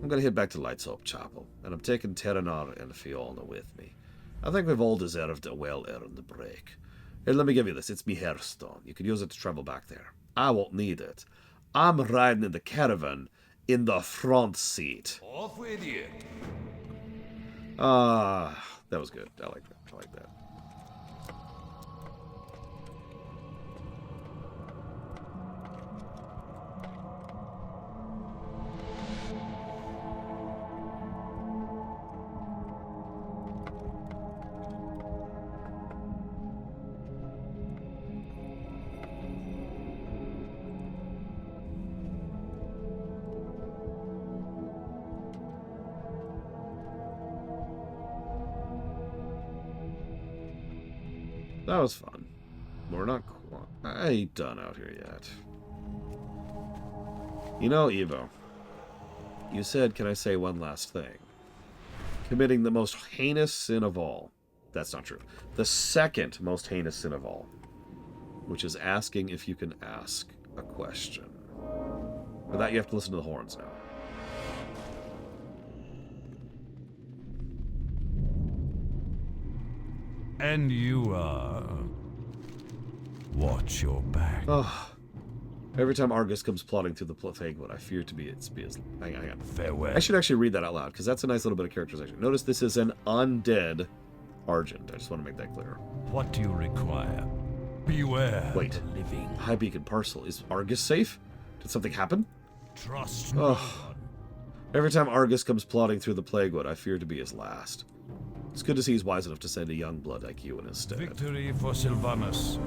I'm gonna head back to Light's Hope Chapel, and I'm taking Terranar and Fiona with me. I think we've all deserved a well-earned break. Here, let me give you this. It's me hairstone. You can use it to travel back there. I won't need it. I'm riding in the Caravan in the front seat. Off with you. That was good. I like that. I like that. That was fun. We're not quite... I ain't done out here yet. You know, Evo, you said, can I say one last thing? Committing the most heinous sin of all. That's not true. The second most heinous sin of all. Which is asking if you can ask a question. For that, you have to listen to the horns now. And you, watch your back. Oh. Every time Argus comes plodding through the Plaguewood, I fear to be hang on. Farewell. I should actually read that out loud, because that's a nice little bit of characterization. Notice this is an undead Argent. I just want to make that clear. What do you require? Beware. Wait. The living. High Beacon Parcel. Is Argus safe? Did something happen? Trust no one. Every time Argus comes plodding through the Plaguewood, I fear to be his last. It's good to see he's wise enough to send a young blood like you in his stead. Victory for Sylvanas.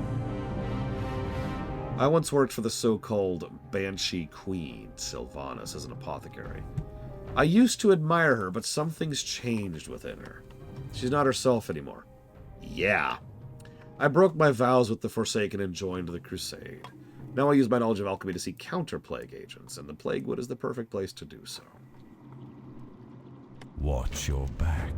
I once worked for the so-called Banshee Queen, Sylvanas, as an apothecary. I used to admire her, but something's changed within her. She's not herself anymore. Yeah. I broke my vows with the Forsaken and joined the Crusade. Now I use my knowledge of alchemy to seek counter-plague agents, and the Plaguewood is the perfect place to do so. Watch your back.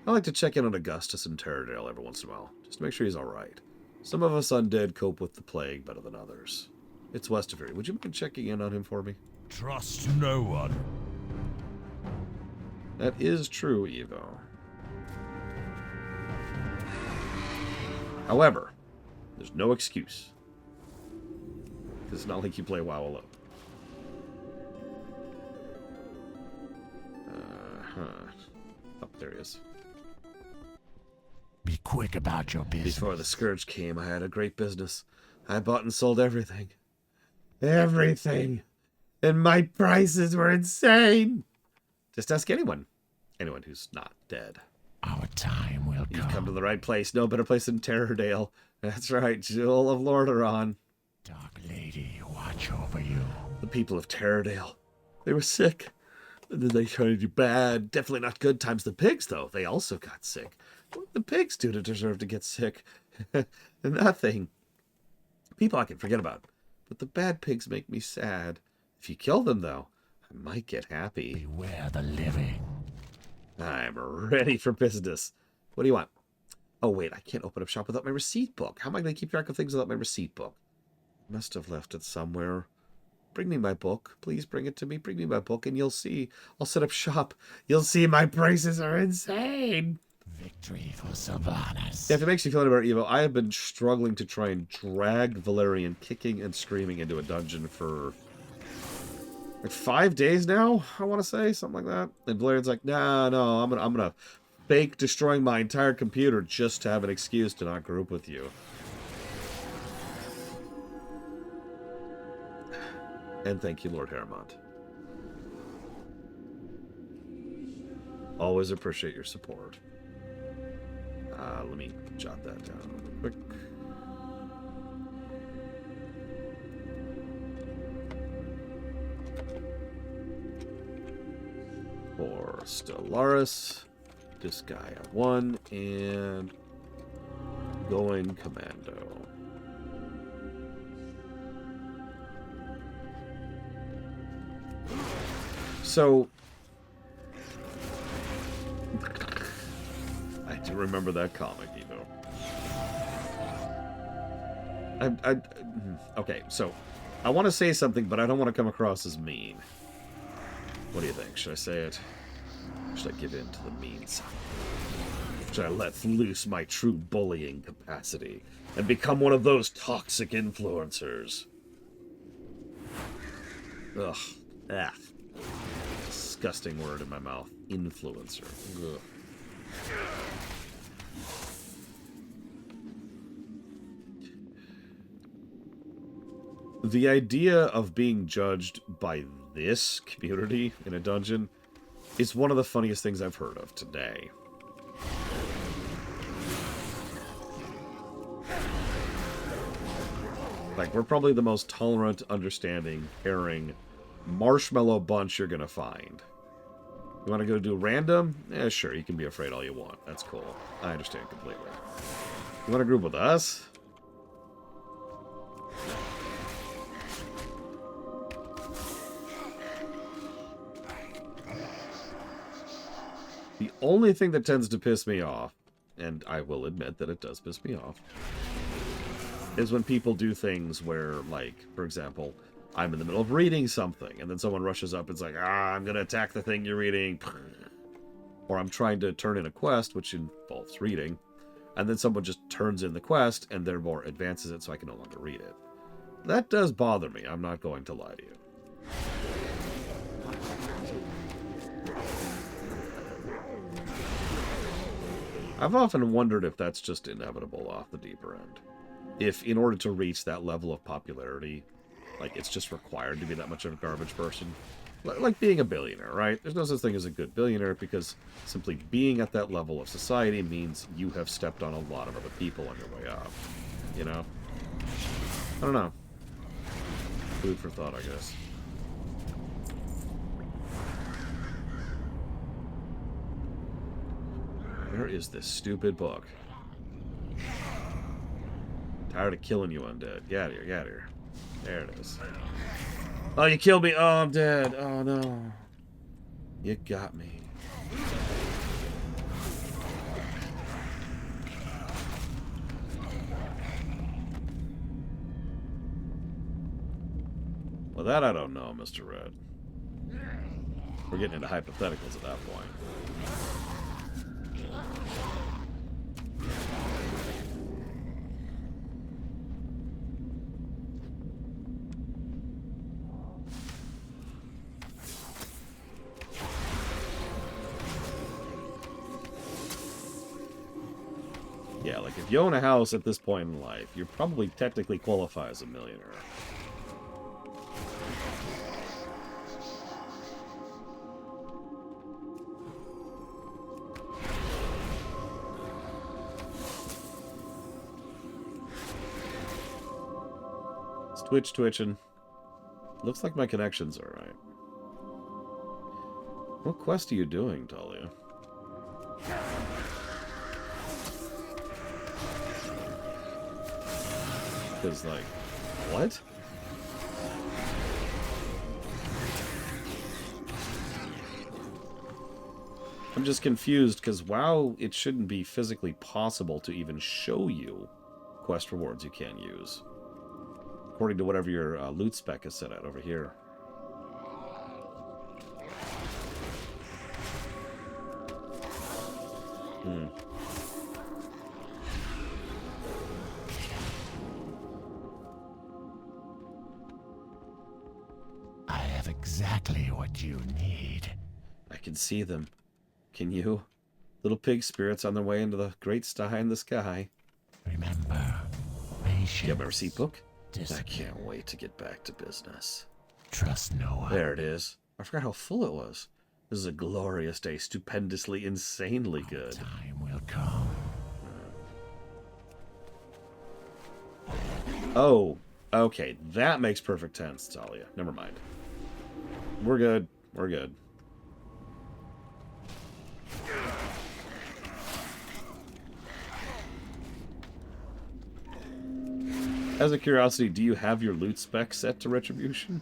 I like to check in on Augustus and Terradale every once in a while, just to make sure he's alright. Some of us undead cope with the plague better than others. It's west of here. Would you mind checking in on him for me? Trust no one. That is true, Evo. However, there's no excuse. It's not like you play WoW alone. Oh, there he is. Be quick about your business. Before the Scourge came, I had a great business. I bought and sold everything. Everything! And my prices were insane! Just ask anyone. Anyone who's not dead. Our time will You've come to the right place. No better place than Terrordale. That's right, Jewel of Lordaeron. Dark Lady, watch over you. The people of Terrordale. They were sick. And then they tried to do bad. Definitely not good times. The pigs, though, they also got sick. What did the pigs do to deserve to get sick? Nothing. People I can forget about. But the bad pigs make me sad. If you kill them, though, I might get happy. Beware the living. I'm ready for business. What do you want? Oh, wait, I can't open up shop without my receipt book. How am I going to keep track of things without my receipt book? Must have left it somewhere. Bring me my book. Please bring it to me. Bring me my book, and you'll see. I'll set up shop. You'll see my prices are insane. Victory for Sylvanas. Yeah, if it makes you feel any better, Evo, I have been struggling to try and drag Valerian kicking and screaming into a dungeon for like 5 days now, I want to say, something like that. And Valerian's like, no, I'm gonna fake destroying my entire computer just to have an excuse to not group with you. And thank you, Lord Haramont. Always appreciate your support. Let me jot that down real quick. For Stellaris, Disgaea 1, and Going Commando. So, I do remember that comic, Evo. Okay, so, I want to say something, but I don't want to come across as mean. What do you think? Should I say it? Should I give in to the mean side? Should I let loose my true bullying capacity and become one of those toxic influencers? Ugh. Ah. Disgusting word in my mouth. Influencer. Ugh. The idea of being judged by this community in a dungeon is one of the funniest things I've heard of today. Like, we're probably the most tolerant, understanding, caring, marshmallow bunch you're gonna find. You want to go do random? Yeah, sure, you can be afraid all you want. That's cool. I understand completely. You want to group with us? The only thing that tends to piss me off, and I will admit that it does piss me off, is when people do things where, like, for example, I'm in the middle of reading something, and then someone rushes up and is like, I'm going to attack the thing you're reading. Or I'm trying to turn in a quest, which involves reading, and then someone just turns in the quest, and therefore advances it so I can no longer read it. That does bother me, I'm not going to lie to you. I've often wondered if that's just inevitable off the deeper end. If, in order to reach that level of popularity, like, it's just required to be that much of a garbage person. Like being a billionaire, right? There's no such thing as a good billionaire, because simply being at that level of society means you have stepped on a lot of other people on your way up. You know? I don't know. Food for thought, I guess. Where is this stupid book? Tired of killing you, undead. Get out of here, get out of here. There it is. Oh, you killed me! Oh, I'm dead! Oh, no. You got me. Well, that I don't know, Mr. Red. We're getting into hypotheticals at that point. Yeah, like, if you own a house at this point in life, you probably technically qualify as a millionaire. Twitch twitching. Looks like my connection's alright. What quest are you doing, Talia? Because, like, what? I'm just confused, because WoW, it shouldn't be physically possible to even show you quest rewards you can't use. According to whatever your loot spec is set at over here. I have exactly what you need. I can see them. Can you? Little pig spirits on their way into the great sty in the sky. Remember, patience. You have my receipt book? I can't wait to get back to business. Trust no one. There it is. I forgot how full it was. This is a glorious day, stupendously, insanely good. Time will come. Oh, okay. That makes perfect sense, Talia. Never mind. We're good. We're good. As a curiosity, do you have your loot spec set to Retribution?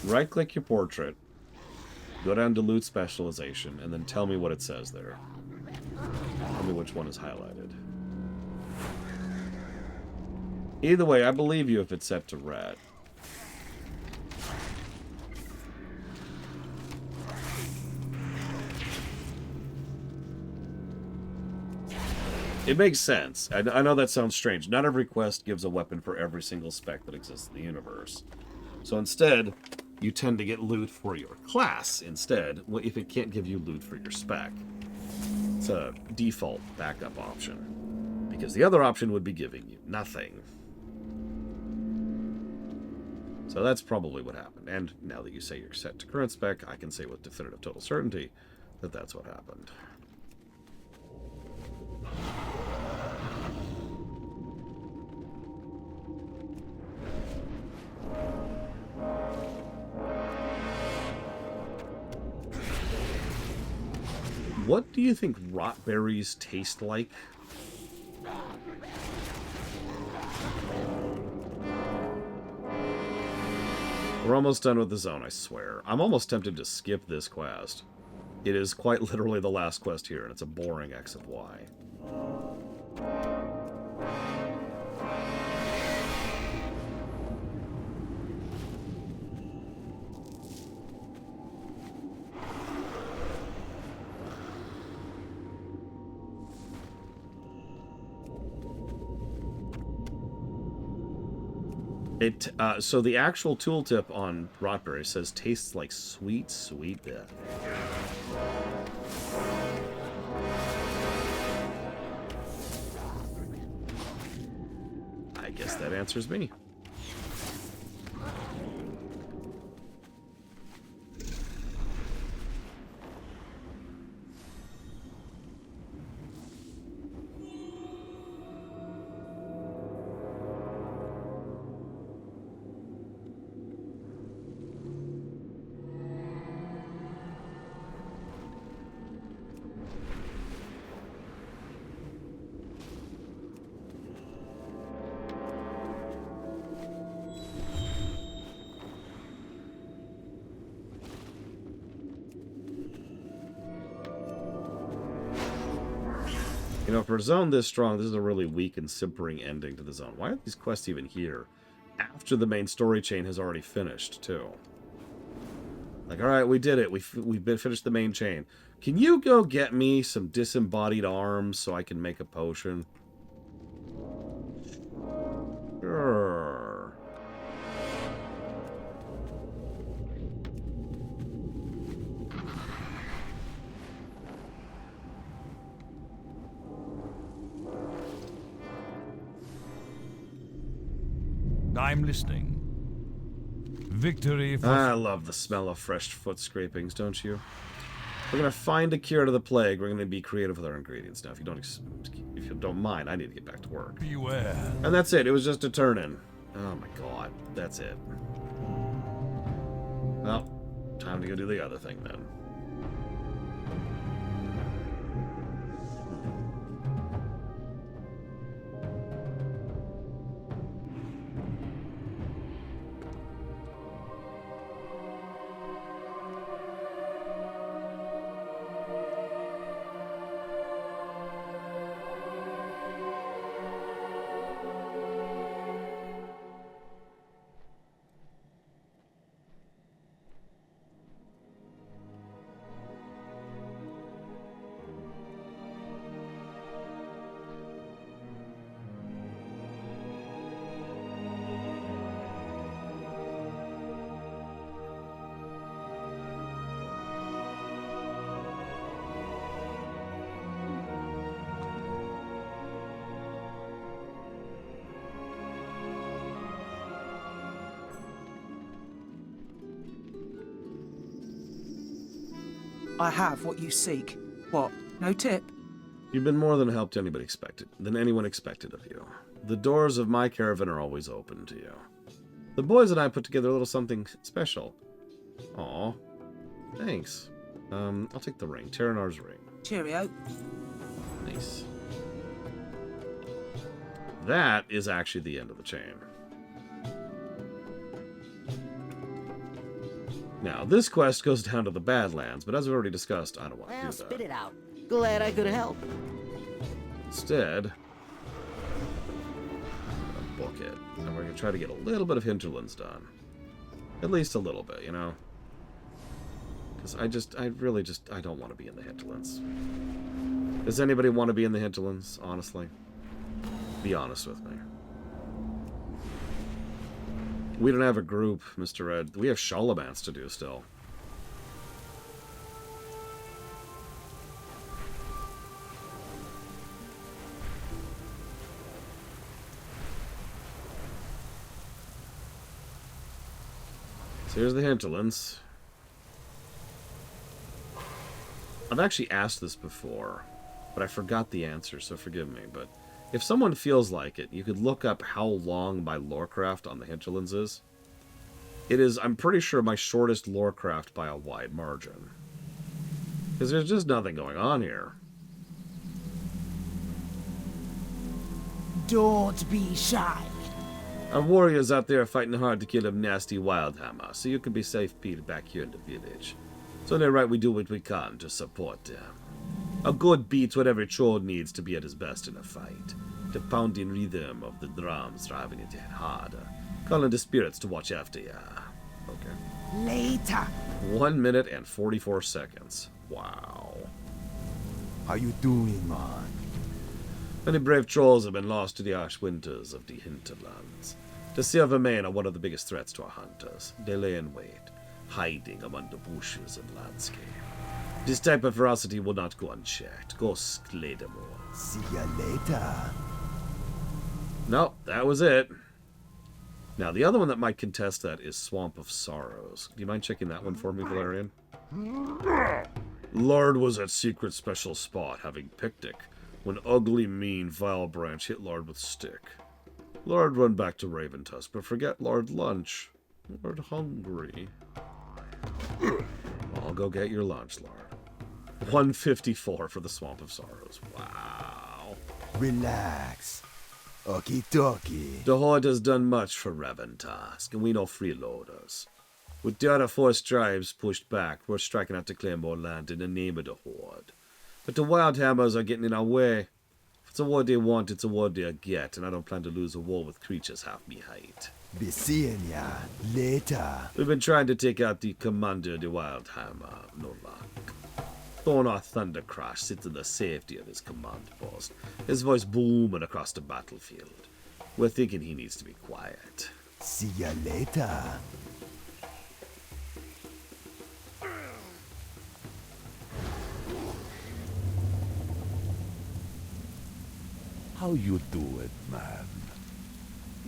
Right-click your portrait, go down to loot specialization, and then tell me what it says there. Tell me which one is highlighted. Either way, I believe you if it's set to red. It makes sense. I know that sounds strange. Not every quest gives a weapon for every single spec that exists in the universe. So instead, you tend to get loot for your class instead, if it can't give you loot for your spec. It's a default backup option. Because the other option would be giving you nothing. So that's probably what happened. And now that you say you're set to current spec, I can say with definitive total certainty that that's what happened. What do you think rot berries taste like? We're almost done with the zone, I swear. I'm almost tempted to skip this quest. It is quite literally the last quest here, and it's a boring X of Y. So the actual tooltip on Rotberry says tastes like sweet, sweet death. I guess that answers me. You know, for a zone this strong, this is a really weak and simpering ending to the zone. Why are these quests even here? After the main story chain has already finished, too. Like, alright, we did it. We've finished the main chain. Can you go get me some disembodied arms so I can make a potion? Sure. I'm listening. Victory for... I love the smell of fresh foot scrapings, don't you? We're gonna find a cure to the plague. We're gonna be creative with our ingredients now. If you don't mind, I need to get back to work. Beware. And that's it. It was just a turn in. Oh my god, that's it. Well, time to go do the other thing then. I have what you seek. What? No tip? You've been more than helped than anyone expected of you. The doors of my caravan are always open to you. The boys and I put together a little something special. Aw. Thanks. I'll take the ring. Terranar's ring. Cheerio. Nice. That is actually the end of the chain. Now, this quest goes down to the Badlands, but as we've already discussed, I don't want to do that. Spit it out. Glad I could help. Instead, I'm gonna book it, and we're gonna try to get a little bit of Hinterlands done. At least a little bit, you know? Because I really don't want to be in the Hinterlands. Does anybody want to be in the Hinterlands, honestly? Be honest with me. We don't have a group, Mr. Red. We have Shalomance to do still. So here's the Hinterlands. I've actually asked this before, but I forgot the answer, so forgive me. But if someone feels like it, you could look up how long my Warcraft on the Hinterlands is. It is, I'm pretty sure, my shortest Warcraft by a wide margin. Because there's just nothing going on here. Don't be shy. Our warriors out there are fighting hard to kill a nasty Wildhammer, so you can be safe peeled back here in the village. So they're right, we do what we can to support them. A good beats whatever troll needs to be at his best in a fight. The pounding rhythm of the drums driving it harder. Calling the spirits to watch after ya. Okay. Later. 1 minute and 44 seconds. Wow. How you doing, man? Many brave trolls have been lost to the harsh winters of the Hinterlands. The Sylvanas are one of the biggest threats to our hunters. They lay in wait, hiding among the bushes and landscape. This type of ferocity will not go unchecked. Go slay them all. See ya later. Nope, that was it. Now, the other one that might contest that is Swamp of Sorrows. Do you mind checking that one for me, Valerian? Lord was at secret special spot having picnic when ugly, mean Vilebranch hit Lord with stick. Lord run back to Raventusk, but forget Lord lunch. Lord hungry. I'll go get your lunch, Lord. 154 for the Swamp of Sorrows. Wow. Relax. Okie dokie. The Horde has done much for Raventusk, and we know freeloaders. With the other 4 tribes pushed back, we're striking out to claim more land in the name of the Horde. But the Wildhammers are getting in our way. If it's a war they want, it's a war they'll get, and I don't plan to lose a war with creatures half me height. Be seeing ya later. We've been trying to take out the commander of the Wildhammer. No luck. Thornar Thundercrash sits in the safety of his command post, his voice booming across the battlefield. We're thinking he needs to be quiet. See ya later. How you do it, man?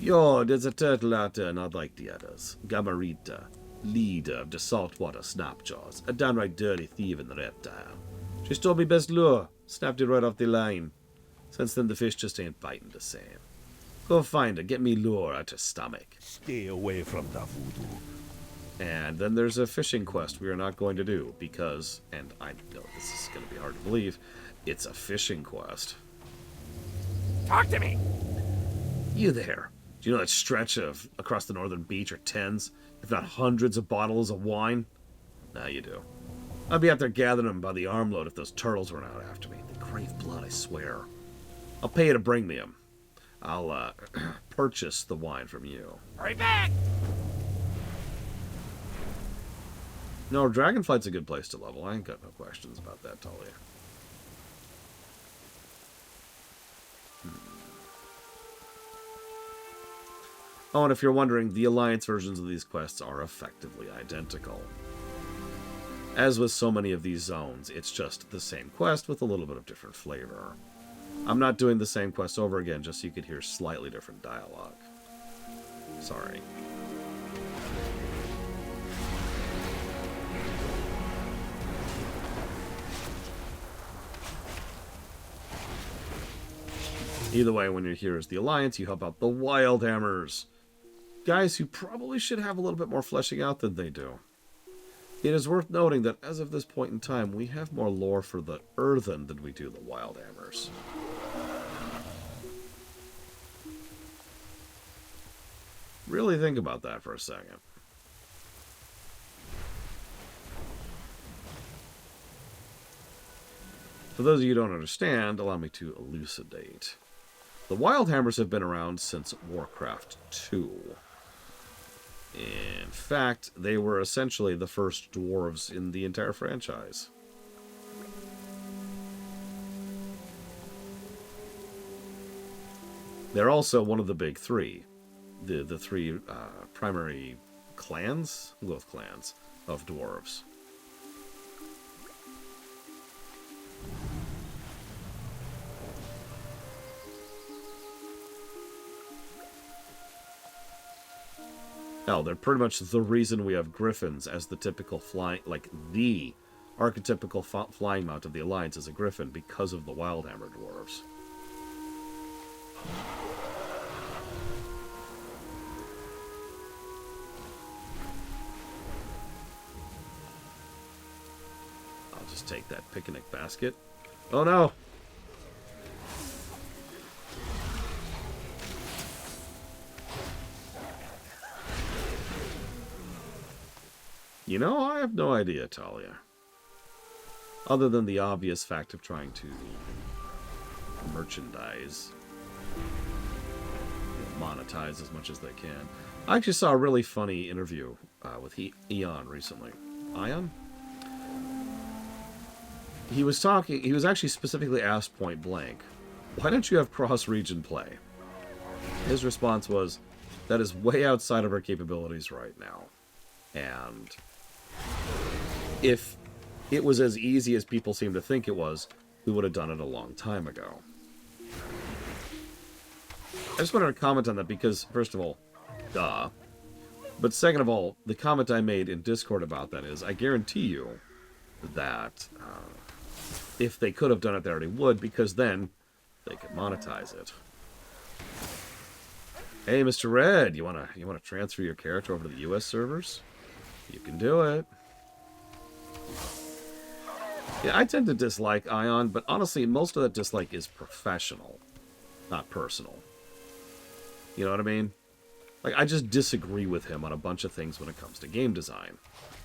Yo, there's a turtle out there not like the others. Gamarita, leader of the saltwater snapjaws, a downright dirty thief in the reptile. She stole me best lure, snapped it right off the line. Since then the fish just ain't biting the same. Go find her, get me lure out her stomach. Stay away from the voodoo. And then there's a fishing quest we are not going to do because, and I know this is going to be hard to believe, it's a fishing quest. Talk to me! You there. Do you know that stretch of across the northern beach are tens, if not hundreds of bottles of wine? Now you do. I'd be out there gathering them by the armload if those turtles weren't out after me. They crave blood, I swear. I'll pay you to bring me them. I'll, purchase the wine from you. Hurry back! No, Dragonflight's a good place to level. I ain't got no questions about that, Talia. Oh, and if you're wondering, the Alliance versions of these quests are effectively identical. As with so many of these zones, it's just the same quest with a little bit of different flavor. I'm not doing the same quest over again just so you could hear slightly different dialogue. Sorry. Either way, when you're here as the Alliance, you help out the Wildhammers. Guys who probably should have a little bit more fleshing out than they do. It is worth noting that as of this point in time, we have more lore for the Earthen than we do the Wildhammers. Really think about that for a second. For those of you who don't understand, allow me to elucidate. The Wildhammers have been around since Warcraft 2. In fact, they were essentially the first dwarves in the entire franchise. They're also one of the big three. The three primary clans? We'll go with clans of dwarves. Hell, they're pretty much the reason we have griffins as the typical flying, like the archetypical flying mount of the Alliance is a griffin because of the Wildhammer dwarves. I'll just take that picnic basket. Oh no! You know, I have no idea, Talia. Other than the obvious fact of trying to merchandise, monetize as much as they can. I actually saw a really funny interview with Eon recently. Ion? He was actually specifically asked point blank, why don't you have cross-region play? His response was, that is way outside of our capabilities right now. And if it was as easy as people seem to think it was, we would have done it a long time ago. I just wanted to comment on that because, first of all, duh. But second of all, the comment I made in Discord about that is, I guarantee you that if they could have done it, they already would, because then they could monetize it. Hey, Mr. Red, you wanna transfer your character over to the US servers? You can do it. Yeah, I tend to dislike Ion, but honestly, most of that dislike is professional, not personal. You know what I mean? Like, I just disagree with him on a bunch of things when it comes to game design.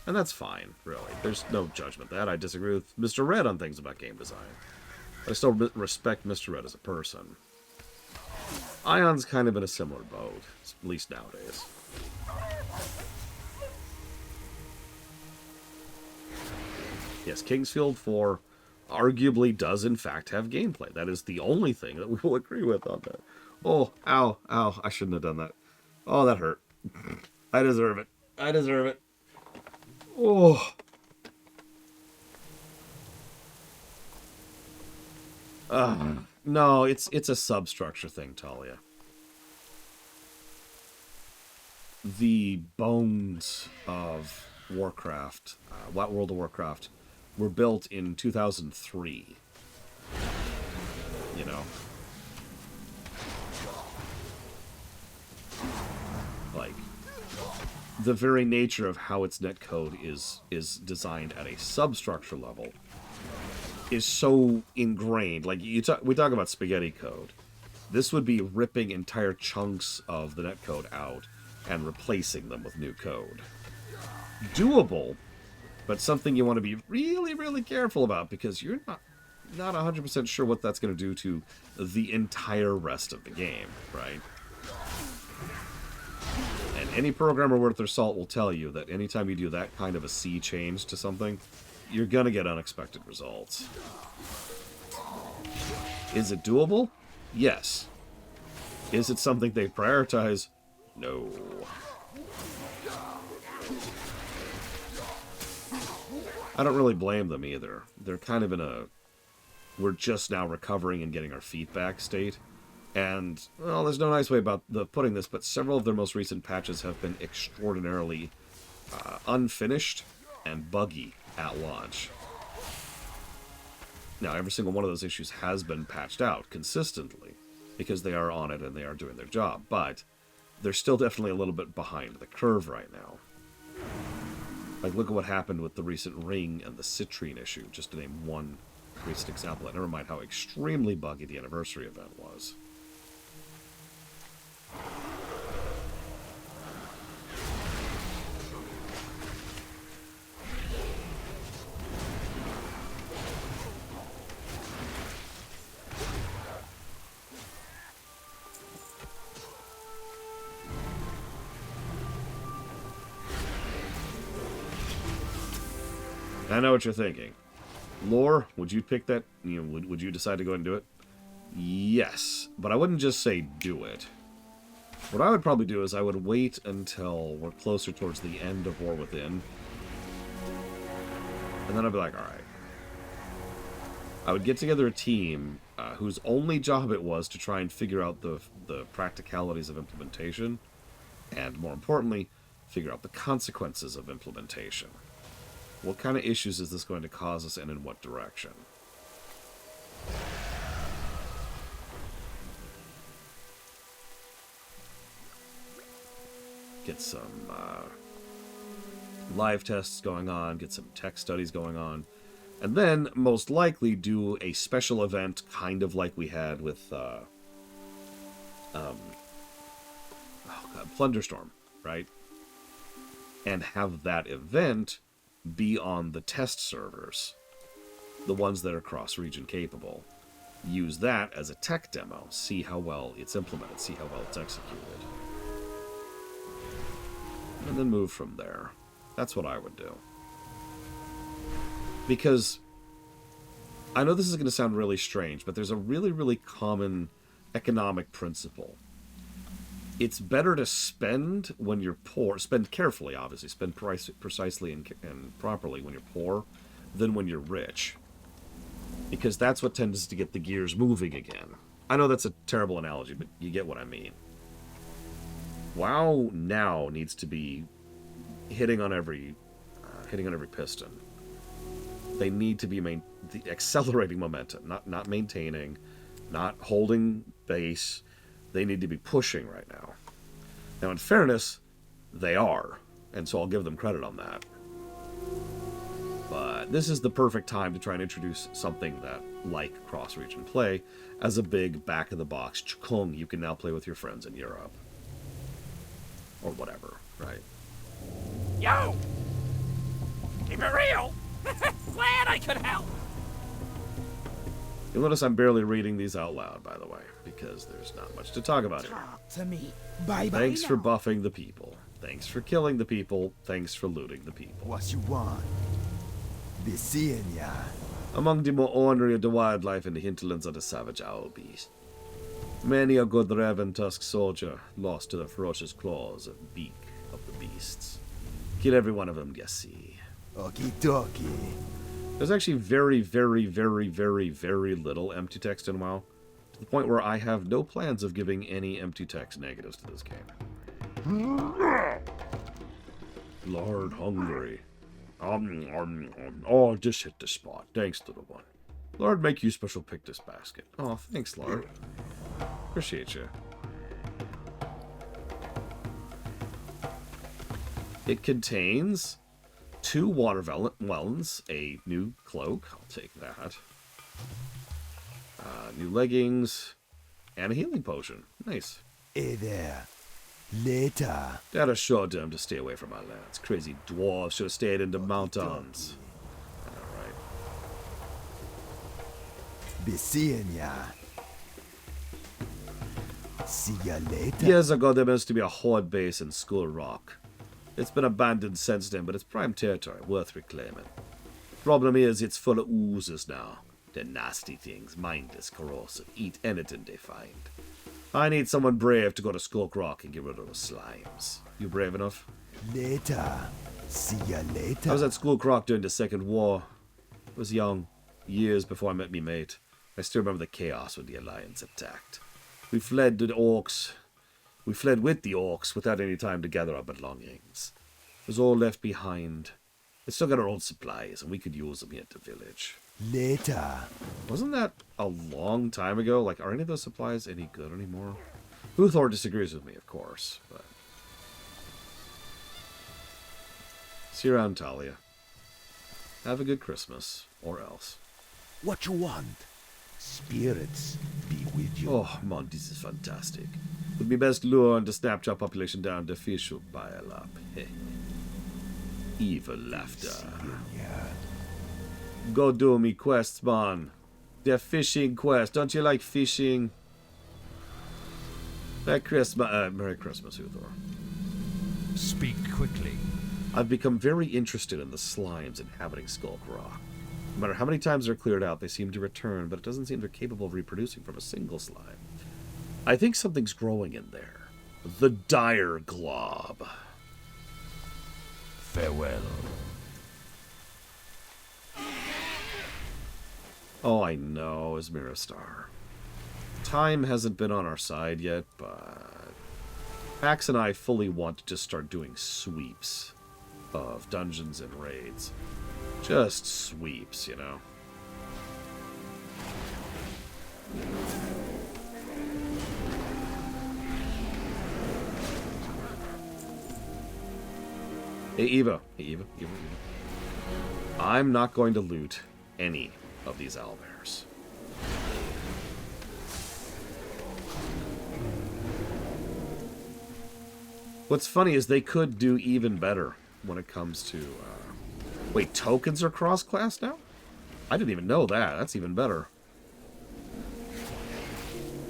And that's fine, really. There's no judgment that. I disagree with Mr. Red on things about game design. But I still respect Mr. Red as a person. Ion's kind of in a similar boat, at least nowadays. Yes, Kingsfield 4 arguably does in fact have gameplay. That is the only thing that we will agree with on that. Oh, ow, ow, I shouldn't have done that. Oh, that hurt. I deserve it. I deserve it. Oh. No, it's a substructure thing, Talia. the bones of Warcraft, World of Warcraft, were built in 2003. You know? Like, the very nature of how its netcode is designed at a substructure level is so ingrained. Like, we talk about spaghetti code. This would be ripping entire chunks of the netcode out and replacing them with new code. Doable, but something you want to be really, really careful about, because you're not 100% sure what that's going to do to the entire rest of the game, right? And any programmer worth their salt will tell you that anytime you do that kind of a sea change to something, you're going to get unexpected results. Is it doable? Yes. Is it something they prioritize? No. I don't really blame them either. They're kind of in a we're just now recovering and getting our feet back state. And, well, there's no nice way about putting this, but several of their most recent patches have been extraordinarily unfinished and buggy at launch. Now, every single one of those issues has been patched out consistently, because they are on it and they are doing their job, but they're still definitely a little bit behind the curve right now. Like, look at what happened with the recent Ring and the Citrine issue, just to name one recent example, and never mind how extremely buggy the anniversary event was. I know what you're thinking. Lore, would you pick that? You know, would you decide to go ahead and do it? Yes, but I wouldn't just say do it. What I would probably do is I would wait until we're closer towards the end of War Within. And then I'd be like, alright. I would get together a team whose only job it was to try and figure out the practicalities of implementation. And more importantly, figure out the consequences of implementation. What kind of issues is this going to cause us, and in what direction? Get some live tests going on, get some tech studies going on, and then, most likely, do a special event, kind of like we had with Plunderstorm, right? And have that event be on the test servers, the ones that are cross-region capable. Use that as a tech demo, see how well it's implemented, see how well it's executed. And then move from there. That's what I would do. Because I know this is going to sound really strange, but there's a really, really common economic principle. It's better to spend when you're poor, spend carefully, obviously, spend precisely and properly when you're poor, than when you're rich. Because that's what tends to get the gears moving again. I know that's a terrible analogy, but you get what I mean. WoW now needs to be hitting on every piston. They need to be accelerating momentum, not maintaining, not holding base. They need to be pushing right now. Now, in fairness, they are, and so I'll give them credit on that. But this is the perfect time to try and introduce something that, like cross-region play, as a big back-of-the-box chkung you can now play with your friends in Europe. Or whatever, right? Yo! Keep it real! Glad I could help! You'll notice I'm barely reading these out loud, by the way, because there's not much to talk about here. Talk to me. Bye-bye. Thanks for buffing the people. Thanks for killing the people. Thanks for looting the people. What you want? Be seeing ya. Among the more ornery of the wildlife in the hinterlands are the savage owl beast. Many a good raven tusk soldier lost to the ferocious claws and beak of the beasts. Kill every one of them, you see. Okie dokie. There's actually very, very, very, very, very little empty text in WoW, to the point where I have no plans of giving any empty text negatives to this game. Lord hungry. Oh, just hit the spot. Thanks to the one. Lord, make you special pick this basket. Oh, thanks, Lord. Appreciate you. It contains 2 watermelons, a new cloak. I'll take that. New leggings, and a healing potion. Nice. Hey there. Later. That assured them to stay away from our lands. Crazy dwarves should have stayed in the mountains. Alright. Be seeing ya. See ya later. Years ago, there used to be a horde base in Skull Rock. It's been abandoned since then, but it's prime territory, worth reclaiming. Problem is, it's full of oozes now. They're nasty things, mindless, corrosive, eat anything they find. I need someone brave to go to Skull Rock and get rid of those slimes. You brave enough? Later. See ya later. I was at Skull Rock during the Second War. I was young, years before I met me mate. I still remember the chaos when the Alliance attacked. We fled to the orcs. We fled with the orcs without any time to gather our belongings. It was all left behind. We still got our own supplies, and we could use them here at the village. Later. Wasn't that a long time ago? Like, are any of those supplies any good anymore? Uthor disagrees with me, of course, but... See you around, Talia. Have a good Christmas, or else. What you want? Spirits be with you. Oh, man, this is fantastic. Would be best lure to snapshot our population down, the fish will pile up. Evil laughter. Go do me quests, man. They're fishing quests. Don't you like fishing? Merry Christmas, Uthor. Speak quickly. I've become very interested in the slimes inhabiting Skull Rock. No matter how many times they're cleared out, they seem to return, but it doesn't seem they're capable of reproducing from a single slime. I think something's growing in there. The Dire Glob. Farewell. Oh, I know, Izmira Star. Time hasn't been on our side yet, but... Pax and I fully want to just start doing sweeps of dungeons and raids. Just sweeps, you know. Hey, Eva. Hey, Eva. I'm not going to loot any of these owlbears. What's funny is they could do even better when it comes to... Wait, tokens are cross-class now? I didn't even know that. That's even better.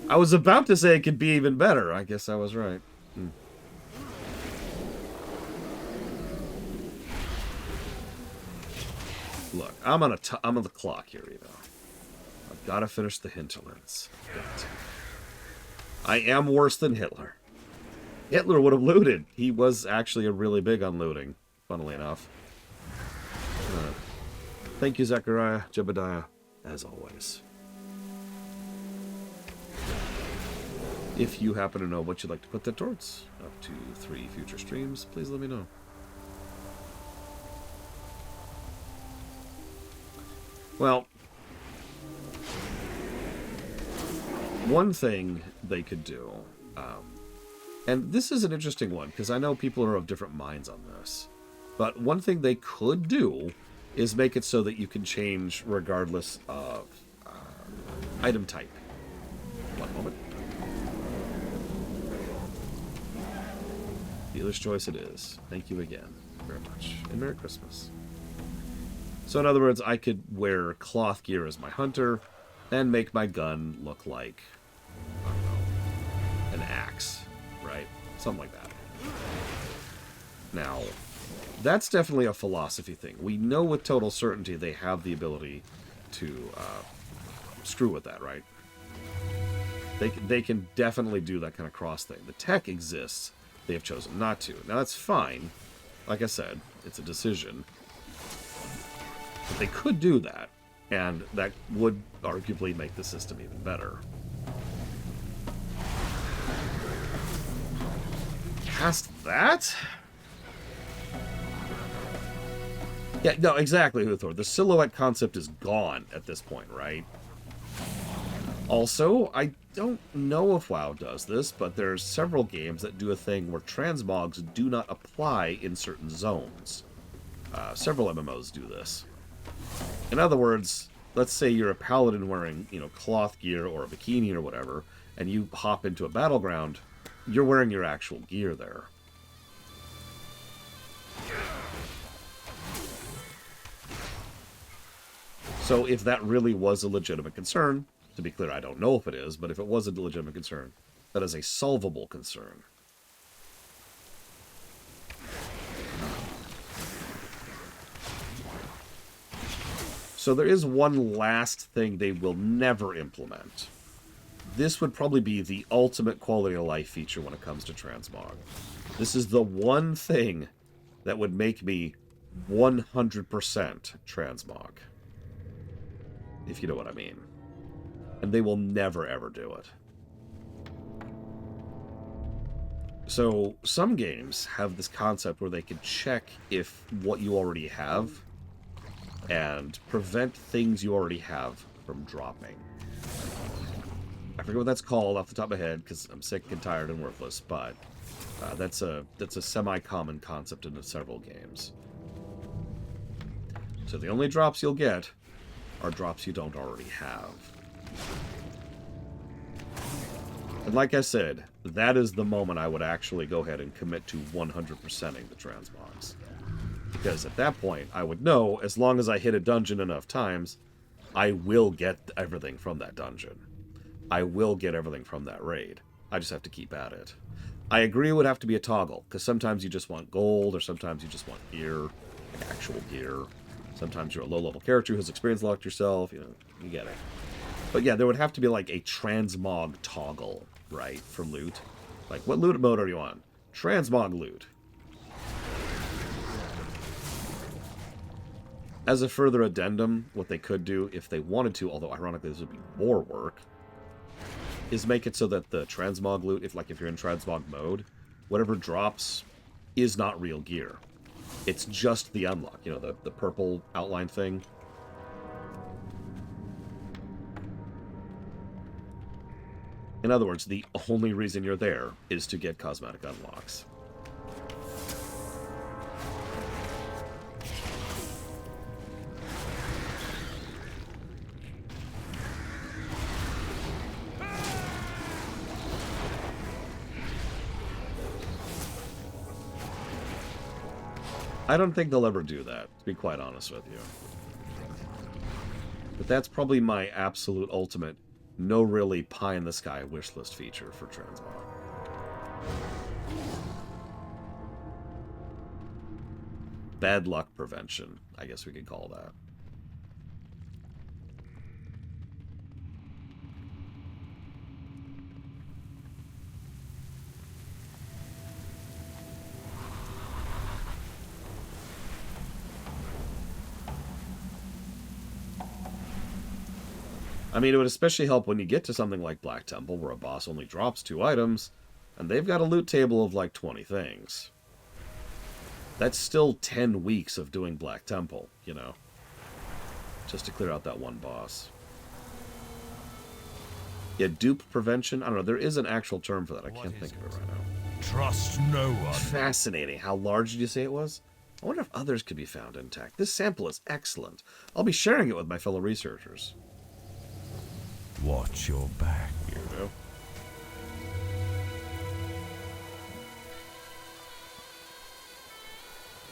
I was about to say it could be even better. I guess I was right. Look, I'm on the clock here, Eva. I've got to finish the Hinterlands. I am worse than Hitler. Hitler would have looted. He was actually really big on looting, funnily enough. Thank you, Zechariah, Jebediah, as always. If you happen to know what you'd like to put that towards, up to 3 future streams, please let me know. Well, one thing they could do, and this is an interesting one, because I know people are of different minds on this, but one thing they could do is make it so that you can change regardless of item type. One moment. Dealer's choice it is. Thank you again very much. And Merry Christmas. So in other words, I could wear cloth gear as my hunter and make my gun look like, I don't know, an axe, right? Something like that. Now, that's definitely a philosophy thing. We know with total certainty they have the ability to screw with that, right? They can definitely do that kind of cross thing. The tech exists. They have chosen not to. Now, that's fine. Like I said, it's a decision. But they could do that, and that would arguably make the system even better. past that... Yeah, no, exactly, Huthor. The silhouette concept is gone at this point, right? Also, I don't know if WoW does this, but there's several games that do a thing where transmogs do not apply in certain zones. Several MMOs do this. In other words, let's say you're a paladin wearing, you know, cloth gear or a bikini or whatever, and you hop into a battleground, you're wearing your actual gear there. So if that really was a legitimate concern, to be clear, I don't know if it is, but if it was a legitimate concern, that is a solvable concern. So there is one last thing they will never implement. This would probably be the ultimate quality of life feature when it comes to transmog. This is the one thing that would make me 100% transmog. If you know what I mean. And they will never ever do it. So some games have this concept where they can check if what you already have and prevent things you already have from dropping. I forget what that's called off the top of my head because I'm sick and tired and worthless, but that's a semi-common concept in several games. So the only drops you'll get are drops you don't already have. And like I said, that is the moment I would actually go ahead and commit to 100%ing the transmogs. Because at that point, I would know, as long as I hit a dungeon enough times, I will get everything from that dungeon. I will get everything from that raid. I just have to keep at it. I agree it would have to be a toggle, because sometimes you just want gold, or sometimes you just want gear, like actual gear. Sometimes you're a low-level character who's experience locked yourself, you know, you get it. But yeah, there would have to be like a transmog toggle, right, for loot. Like, what loot mode are you on? Transmog loot. As a further addendum, what they could do, if they wanted to, although ironically this would be more work, is make it so that the transmog loot, if you're in transmog mode, whatever drops is not real gear. It's just the unlock, you know, the purple outline thing. In other words, the only reason you're there is to get cosmetic unlocks. I don't think they'll ever do that, to be quite honest with you. But that's probably my absolute ultimate, no really pie-in-the-sky wishlist feature for transmog. Bad luck prevention, I guess we could call that. I mean, it would especially help when you get to something like Black Temple, where a boss only drops 2 items, and they've got a loot table of like 20 things. That's still 10 weeks of doing Black Temple, you know, just to clear out that one boss. Yeah, dupe prevention? I don't know, there is an actual term for that. I can't think of it right now. Trust no one. Fascinating. How large did you say it was? I wonder if others could be found intact. This sample is excellent. I'll be sharing it with my fellow researchers. Watch your back. Here we go.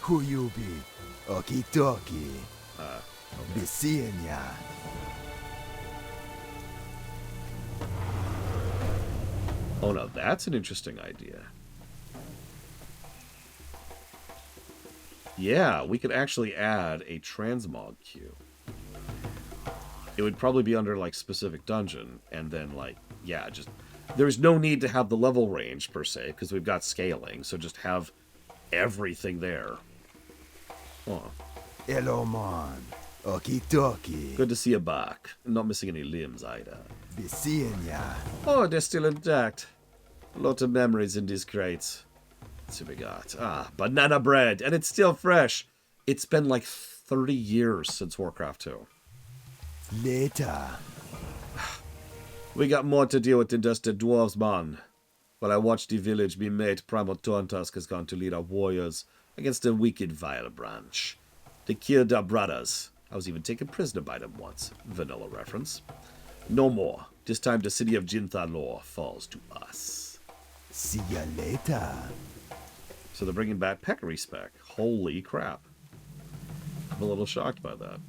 Who you be? Okie dokie. Okay. Be seeing ya. Oh no, that's an interesting idea. Yeah, we could actually add a transmog queue. It would probably be under, like, specific dungeon, and then, like, yeah, just... There's no need to have the level range, per se, because we've got scaling, so just have everything there. Oh. Hello, man. Okie dokie. Good to see you back. Not missing any limbs, either. Be seeing ya. Oh, they're still intact. A lot of memories in these crates. Let's see what we got. Ah, banana bread, and it's still fresh. It's been like 30 years since Warcraft 2. Later. We got more to deal with than just the dwarves, man. While I watch the village, me mate Primal Torntusk has gone to lead our warriors against the wicked Vilebranch. They killed our brothers. I was even taken prisoner by them once. Vanilla reference. No more. This time the city of Jinthalor falls to us. See ya later. So they're bringing back Peccary Spec. Holy crap. I'm a little shocked by that.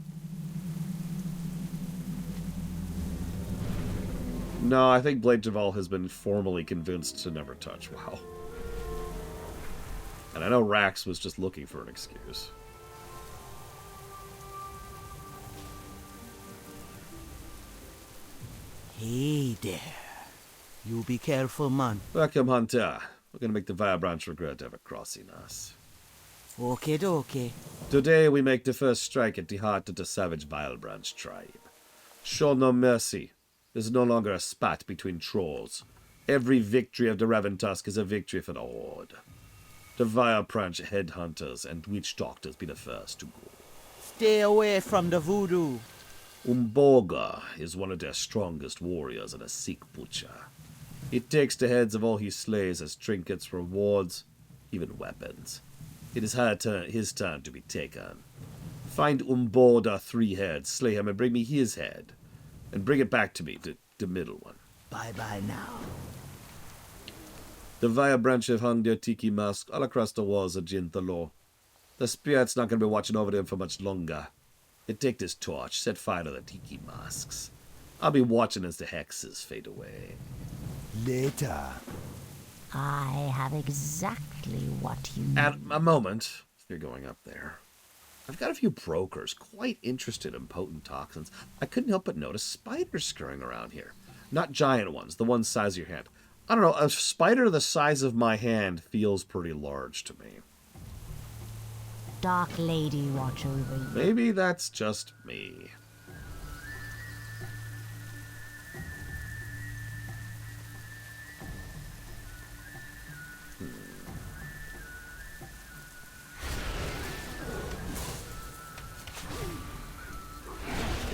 No, I think Blade Javal has been formally convinced to never touch WoW. And I know Rax was just looking for an excuse. Hey there. You be careful, man. Welcome, Hunter. We're gonna make the Vilebranch regret ever crossing us. Okay, okay. Today we make the first strike at the heart of the savage Vilebranch tribe. Show no mercy. There's no longer a spat between trolls. Every victory of the Raventusk is a victory for the Horde. The Vilebranch headhunters and witch doctors be the first to go. Stay away from the voodoo. Umboga is one of their strongest warriors and a sick butcher. He takes the heads of all he slays as trinkets, rewards, even weapons. It is his turn to be taken. Find Umboda 3 heads, slay him, and bring me his head. And bring it back to me, the middle one. Bye-bye now. The Vilebranch have hung their tiki masks all across the walls of Jinthalor. The spirit's not going to be watching over them for much longer. You take this torch, set fire to the tiki masks. I'll be watching as the hexes fade away. Later. I have exactly what you need. At a moment, if you're going up there, I've got a few brokers quite interested in potent toxins. I couldn't help but notice spiders scurrying around here. Not giant ones, the ones the size of your hand. I don't know, a spider the size of my hand feels pretty large to me. Dark Lady watch over you. Maybe that's just me.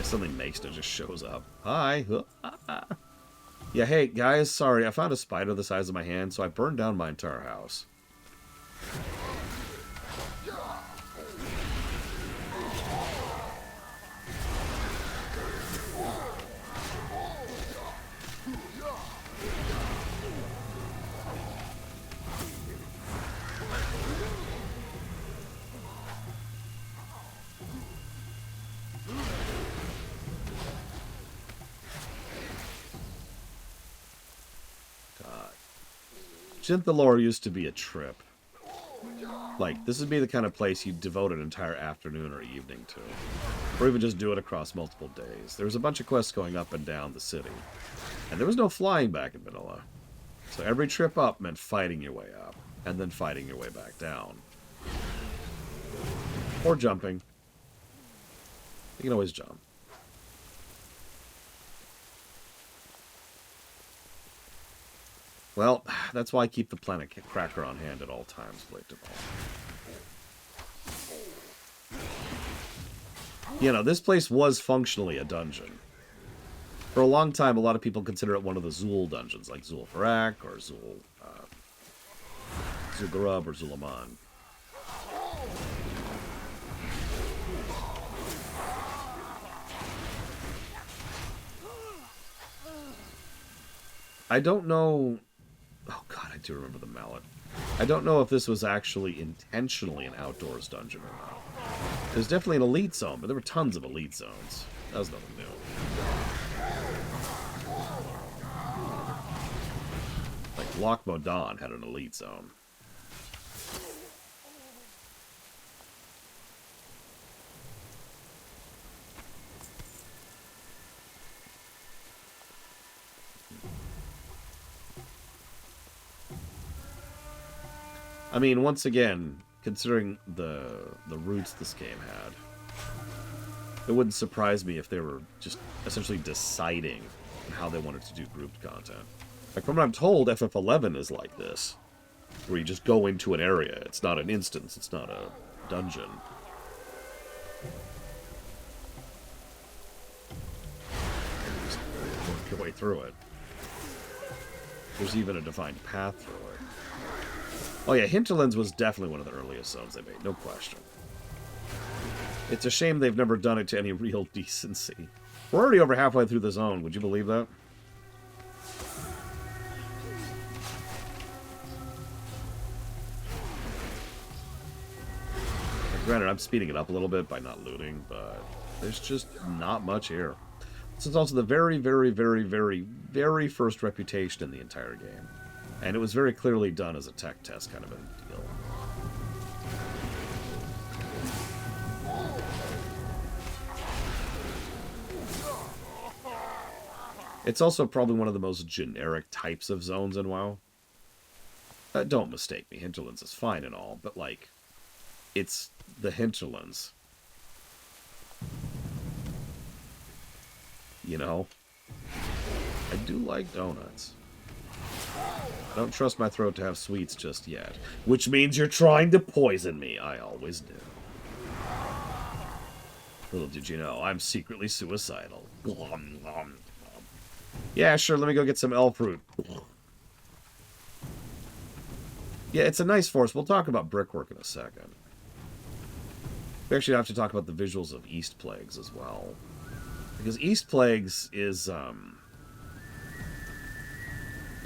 Something makes it just shows up. Hi. Yeah, hey, guys, sorry. I found a spider the size of my hand, so I burned down my entire house. Jinthalor used to be a trip. Like, this would be the kind of place you'd devote an entire afternoon or evening to. Or even just do it across multiple days. There was a bunch of quests going up and down the city. And there was no flying back in vanilla. So every trip up meant fighting your way up. And then fighting your way back down. Or jumping. You can always jump. Well, that's why I keep the planet cracker on hand at all times, Blade Javal. You know, this place was functionally a dungeon. For a long time, a lot of people consider it one of the Zul dungeons, like Zul'Farrak or Zul'Garub or Zulaman. I don't know... Oh god, I do remember the mallet. I don't know if this was actually intentionally an outdoors dungeon or not. There's definitely an elite zone, but there were tons of elite zones. That was nothing new. Like, Loch Modan had an elite zone. I mean, once again, considering the roots this game had, it wouldn't surprise me if they were just essentially deciding how they wanted to do grouped content. Like, from what I'm told, FF11 is like this. where you just go into an area. It's not an instance. It's not a dungeon. You just work your way through it. There's even a defined path through it. Oh yeah, Hinterlands was definitely one of the earliest zones they made, no question. It's a shame they've never done it to any real decency. We're already over halfway through the zone, would you believe that? Granted, I'm speeding it up a little bit by not looting, but there's just not much here. This is also the very, very, very, very, very first reputation in the entire game. And it was very clearly done as a tech test kind of a deal. It's also probably one of the most generic types of zones in WoW. Don't mistake me, Hinterlands is fine and all, but like, it's the Hinterlands. You know? I do like donuts. I don't trust my throat to have sweets just yet. Which means you're trying to poison me. I always do. Little did you know, I'm secretly suicidal. Glom, glom, glom. Yeah, sure, let me go get some elf fruit. Yeah, it's a nice forest. We'll talk about brickwork in a second. We actually have to talk about the visuals of East Plagues as well. Because East Plagues is,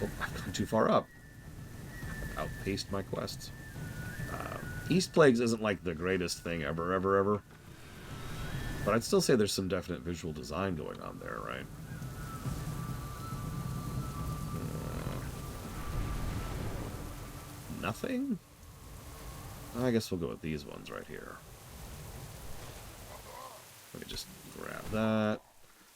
Oh, I've gone too far up. I've outpaced my quests. East Plagues isn't like the greatest thing ever, ever, ever. But I'd still say there's some definite visual design going on there, right? Nothing? I guess we'll go with these ones right here. Let me just grab that.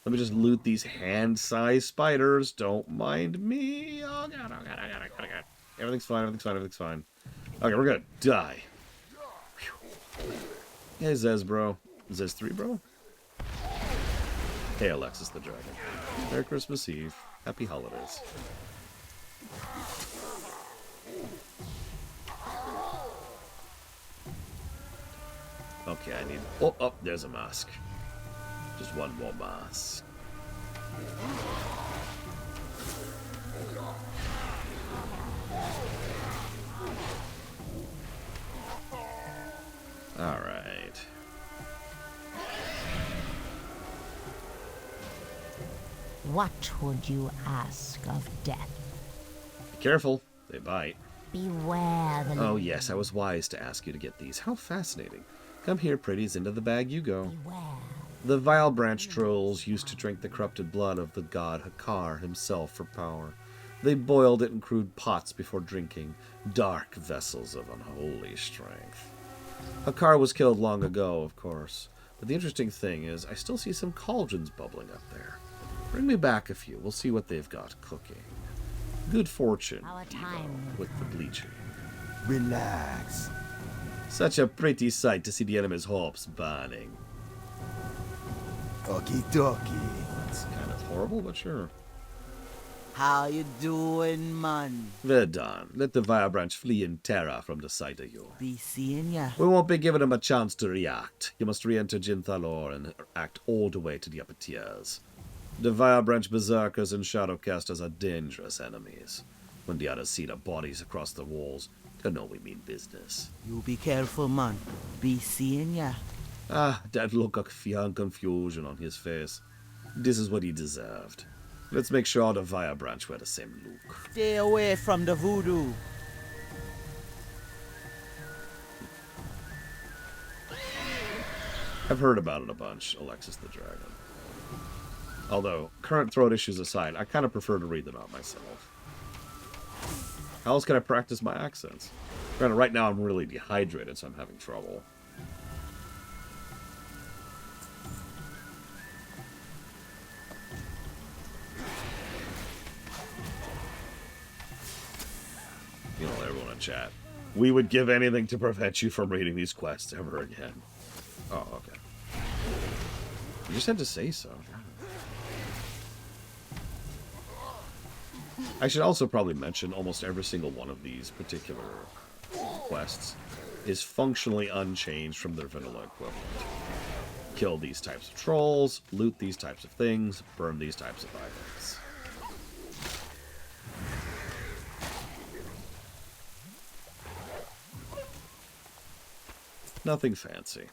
Let me just loot these hand-sized spiders. Don't mind me. Oh, God, oh, God, oh, God, oh, God. Everything's fine, everything's fine, everything's fine. Okay, we're good. Die. Whew. Hey, Zez, bro. Zez 3, bro? Hey, Alexis the Dragon. Merry Christmas Eve. Happy holidays. Okay, I need... Oh, there's a mask. Just one more mask. Alright. What would you ask of death? Be careful. They bite. Beware the... Oh, yes, I was wise to ask you to get these. How fascinating. Come here, pretties, into the bag you go. Beware. The Vilebranch trolls used to drink the corrupted blood of the god Hakar himself for power. They boiled it in crude pots before drinking, dark vessels of unholy strength. Hakar was killed long ago, of course, but the interesting thing is I still see some cauldrons bubbling up there. Bring me back a few, we'll see what they've got cooking. Good fortune, Evo, with the bleaching. Relax. Such a pretty sight to see the enemy's hopes burning. Okie dokie. That's kind of horrible, but sure. How you doing, man? Well done. Let the Vilebranch flee in terror from the sight of you. Be seeing ya. We won't be giving him a chance to react. You must re-enter Jinthalor and act all the way to the upper tiers. The Vilebranch Berserkers and Shadowcasters are dangerous enemies. When the others see the bodies across the walls, they know we mean business. You be careful, man. Be seeing ya. Ah, that look of fear and confusion on his face. This is what he deserved. Let's make sure the Vilebranch wear the same look. Stay away from the voodoo. I've heard about it a bunch, Alexis the Dragon. Although, current throat issues aside, I kind of prefer to read them out myself. How else can I practice my accents? Granted, right now I'm really dehydrated, so I'm having trouble. You know, everyone in chat. We would give anything to prevent you from reading these quests ever again. Oh, okay. You just had to say so. I should also probably mention almost every single one of these particular quests is functionally unchanged from their vanilla equivalent. Kill these types of trolls, loot these types of things, burn these types of items. Nothing fancy.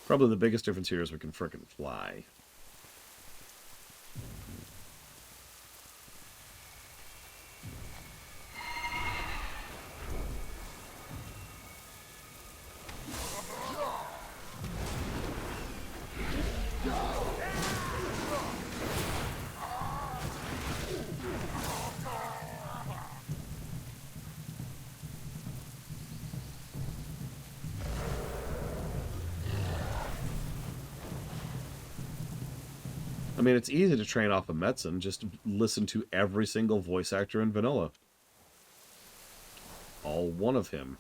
Probably the biggest difference here is we can frickin' fly. I mean, it's easy to train off a medicine. Just listen to every single voice actor in vanilla. All one of him.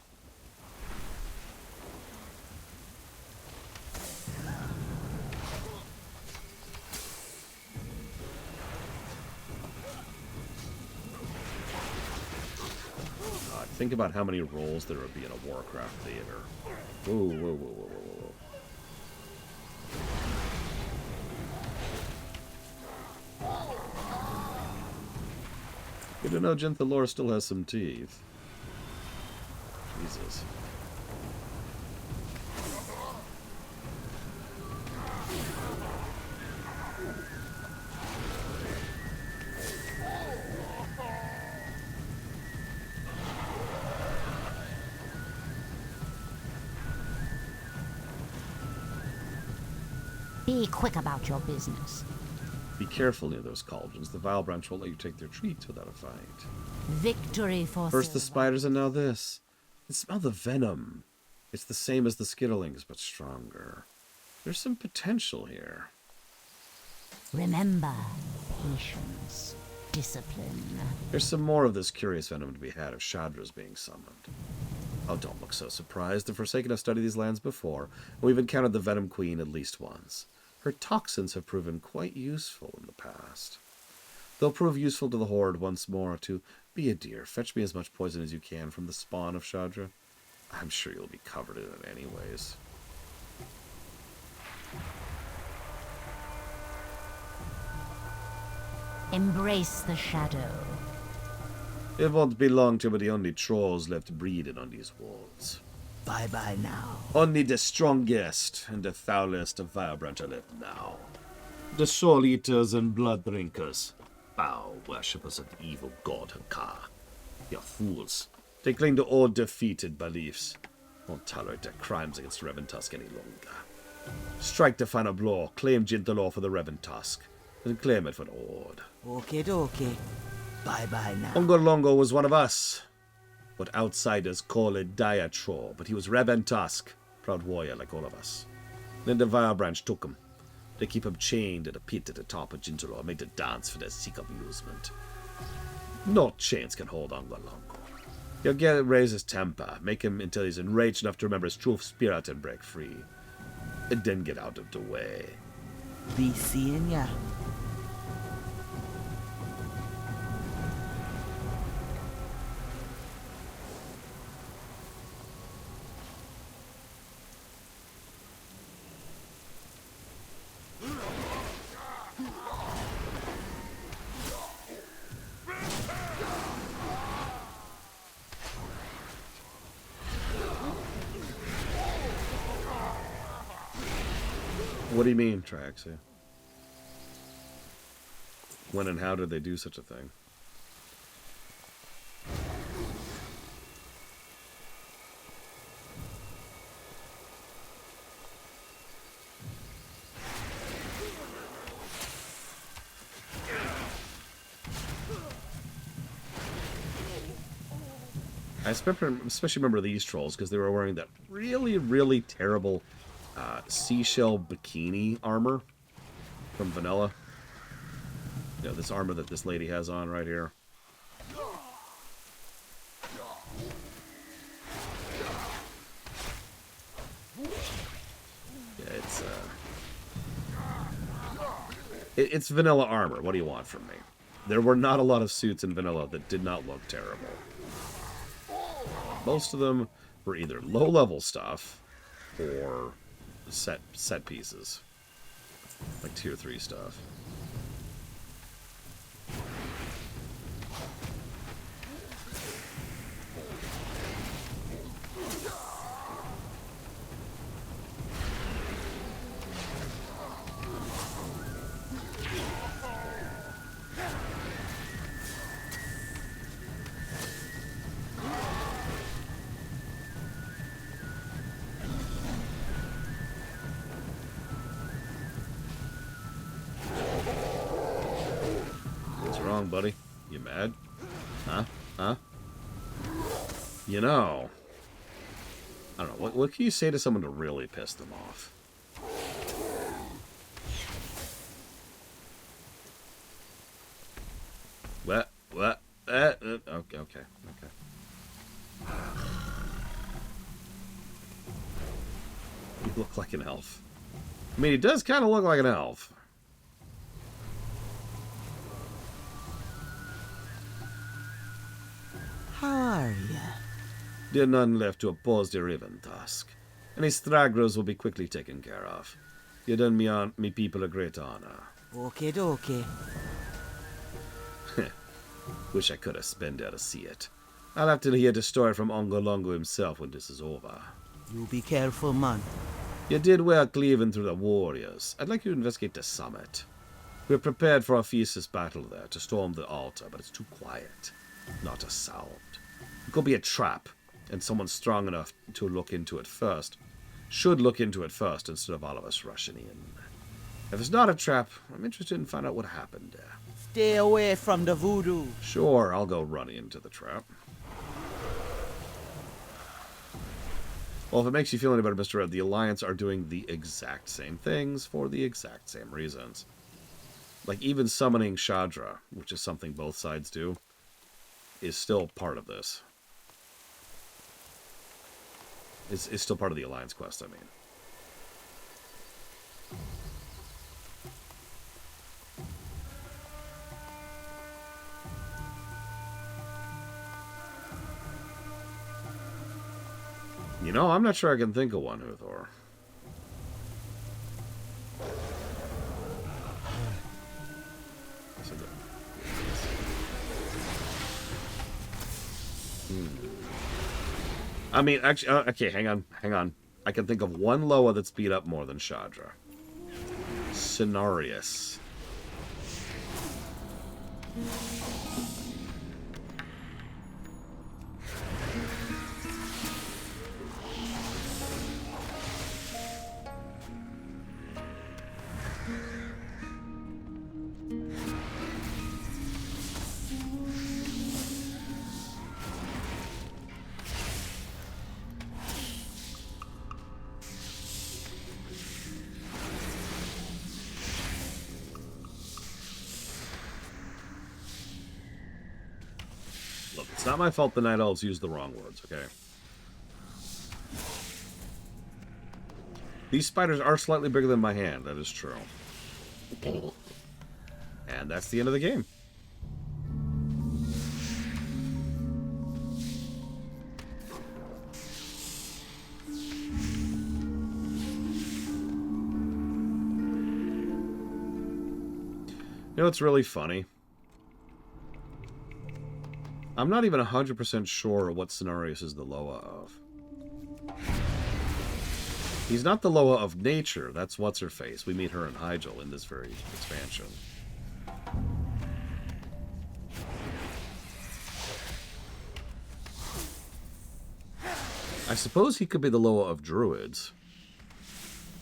God, think about how many roles there would be in a Warcraft theater. Whoa, whoa, whoa, whoa, whoa, whoa. Good to know Ginthalor still has some teeth. Jesus. Be quick about your business. Be careful near those cauldrons. The Vilebranch won't let you take their treats without a fight. Victory for First the Sylvanas. spiders and now this. And smell the venom. It's the same as the skittlings, but stronger. There's some potential here. Remember, patience, discipline. There's some more of this curious venom to be had if Shadra's being summoned. Oh, don't look so surprised. The Forsaken have studied these lands before, and we've encountered the Venom Queen at least once. Her toxins have proven quite useful in the past. They'll prove useful to the Horde once more. To be a dear, fetch me as much poison as you can from the spawn of Shadra. I'm sure you'll be covered in it anyways. Embrace the shadow. It won't be long till we're the only trolls left breeding on these walls. Bye-bye now. Only the strongest and the foulest of Vilebranch are left now. The soul eaters and blood drinkers. Bow, worshippers of the evil god Hakar. You're fools. They cling to old defeated beliefs. Won't tolerate their crimes against Reventusk any longer. Strike the final blow, claim Ginthalor for the Reventusk, and claim it for the Horde. Okay, okay. Bye-bye now. Ungolongo was one of us. What outsiders call a dire troll, but he was Reventusk, proud warrior like all of us. Then the Vilebranch took him. They keep him chained in a pit at the top of Ginthalor, made to dance for their sick amusement. No chains can hold Ungolongo. You'll get raise his temper, make him until he's enraged enough to remember his true spirit and break free. And then get out of the way. Be seeing ya. What do you mean, Traxia? When and how did they do such a thing? I especially remember these trolls because they were wearing that really, really terrible seashell bikini armor from vanilla. You know, this armor that this lady has on right here. Yeah, It's vanilla armor. What do you want from me? There were not a lot of suits in vanilla that did not look terrible. Most of them were either low-level stuff or set pieces. Like tier 3 stuff. Buddy, you mad? Huh? Huh? You know, I don't know. What can you say to someone to really piss them off? What? Okay. You look like an elf. I mean, he does kind of look like an elf. How are ya? There are none left to oppose the Riven Tusk. Any stragglers will be quickly taken care of. You done me people a great honor. Okay, dokie. Wish I could have been there to see it. I'll have to hear the story from Ongolongo himself when this is over. You be careful, man. You did well cleaving through the warriors. I'd like you to investigate the summit. We're prepared for a fiercest battle there to storm the altar, but it's too quiet. Not a sound. It could be a trap, and someone strong enough to look into it first should look into it first instead of all of us rushing in. If it's not a trap, I'm interested in finding out what happened there. Stay away from the voodoo. Sure, I'll go running into the trap. Well, if it makes you feel any better, Mr. Red, the Alliance are doing the exact same things for the exact same reasons. Like, even summoning Shadra, which is something both sides do, is still part of this. It's still part of the Alliance quest, I mean. You know, I'm not sure I can think of one, Uthor. I mean, actually, okay, hang on. I can think of one Loa that's beat up more than Shadra. Cenarius. It's not my fault the Night Elves used the wrong words, okay? These spiders are slightly bigger than my hand, that is true. And that's the end of the game. You know what's really funny? I'm not even 100% sure what Cenarius is the Loa of. He's not the Loa of nature. That's What's-Her-Face. We meet her in Hyjal in this very expansion. I suppose he could be the Loa of Druids.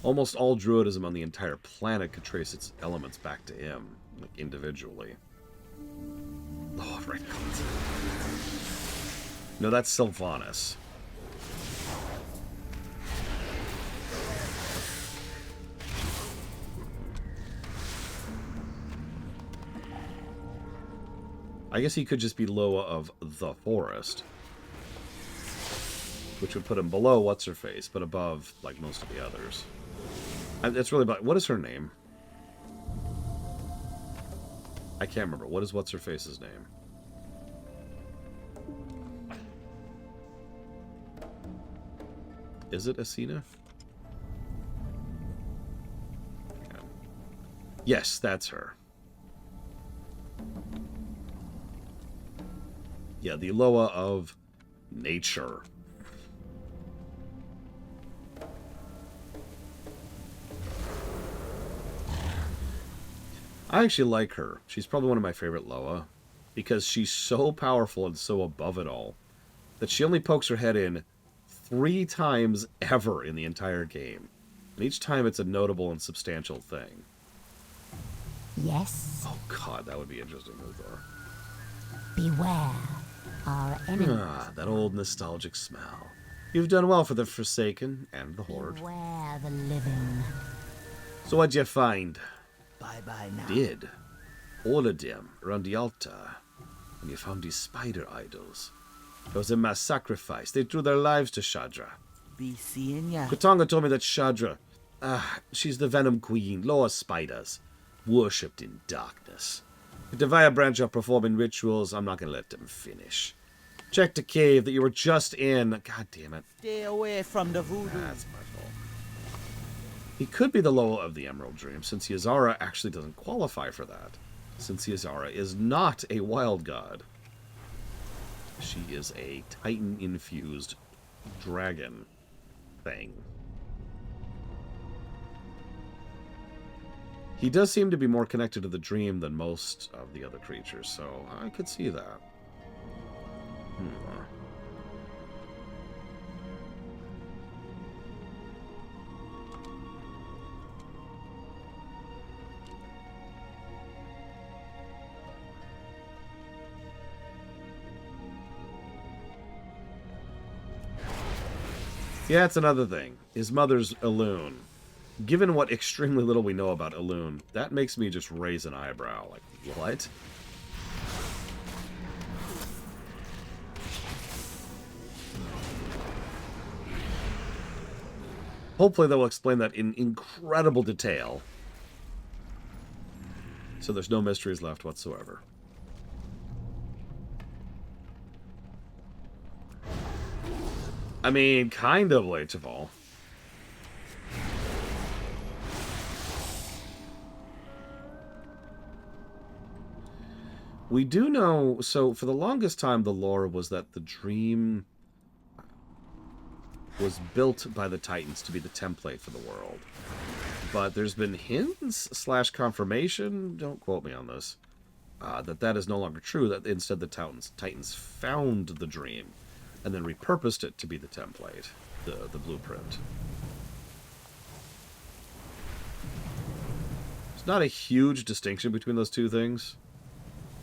Almost all Druidism on the entire planet could trace its elements back to him, like individually. Oh, right. No, that's Sylvanas. I guess he could just be Loa of the Forest. Which would put him below What's-Her-Face, but above, like, most of the others. It's really about... What is her name? I can't remember. What is what's-her-face's name? Is it Asina? Yes, that's her. Yeah, the Loa of nature. I actually like her. She's probably one of my favorite Loa, because she's so powerful and so above it all that she only pokes her head in 3 times ever in the entire game. And each time it's a notable and substantial thing. Yes. Oh god, that would be interesting, Uthor. Beware our enemies. Ah, that old nostalgic smell. You've done well for the Forsaken and the Horde. Beware the living. So what'd you find? Bye-bye now. Did. All of them around the altar. And you found these spider idols. It was a mass sacrifice. They threw their lives to Shadra. Be seeing ya. Katanga told me that Shadra, she's the Venom Queen, Law of Spiders, worshipped in darkness. If the Vilebranch are performing rituals, I'm not going to let them finish. Check the cave that you were just in. God damn it. Stay away from the voodoo. That's my fault. He could be the Loa of the Emerald Dream, since Yazara actually doesn't qualify for that. Since Yazara is not a wild god. She is a Titan-infused dragon thing. He does seem to be more connected to the dream than most of the other creatures, so I could see that. Yeah, it's another thing. His mother's Elune. Given what extremely little we know about Elune, that makes me just raise an eyebrow. Like, what? Hopefully they'll explain that in incredible detail. So there's no mysteries left whatsoever. I mean, kind of late of all. We do know, so for the longest time the lore was that the dream was built by the Titans to be the template for the world. But there's been hints / confirmation, don't quote me on this, that is no longer true, that instead the Titans found the dream and then repurposed it to be the template, the blueprint. It's not a huge distinction between those two things,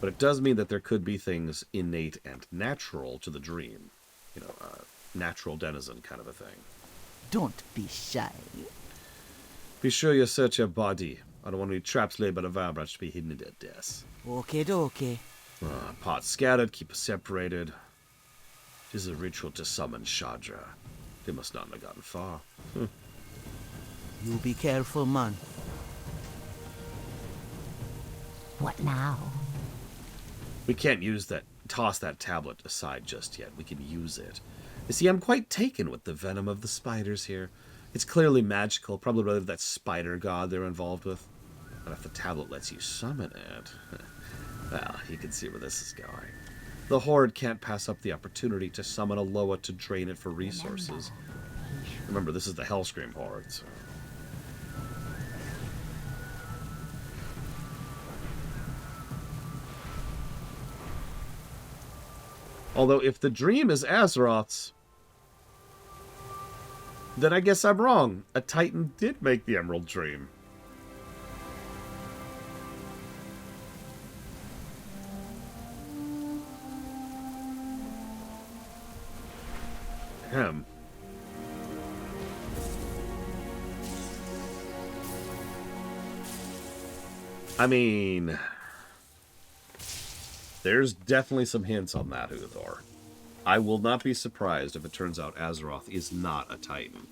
but it does mean that there could be things innate and natural to the dream. You know, natural denizen kind of a thing. Don't be shy. Be sure you search your body. I don't want any traps laid by the Vilebranch to be hidden in their deaths. Okay. Parts scattered, keep us separated. It is a ritual to summon Shadra. They must not have gotten far. You be careful, man. What now? We can't toss that tablet aside just yet. We can use it. You see, I'm quite taken with the venom of the spiders here. It's clearly magical, probably related to that spider god they're involved with. And if the tablet lets you summon it, well, you can see where this is going. The Horde can't pass up the opportunity to summon a Loa to drain it for resources. Remember, this is the Hellscream Horde, so... Although, if the dream is Azeroth's, then I guess I'm wrong. A Titan did make the Emerald Dream. Ahem. I mean... there's definitely some hints on that, Uthor. I will not be surprised if it turns out Azeroth is not a Titan.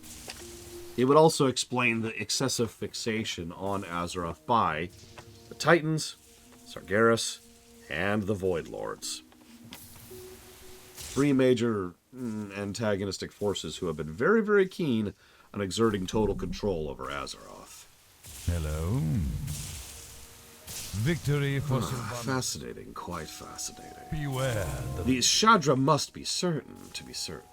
It would also explain the excessive fixation on Azeroth by the Titans, Sargeras, and the Void Lords. 3 major antagonistic forces who have been very, very keen on exerting total control over Azeroth. Hello. Victory for Sylvanas. Fascinating, quite fascinating. Beware. These Shadra must be certain to be certain.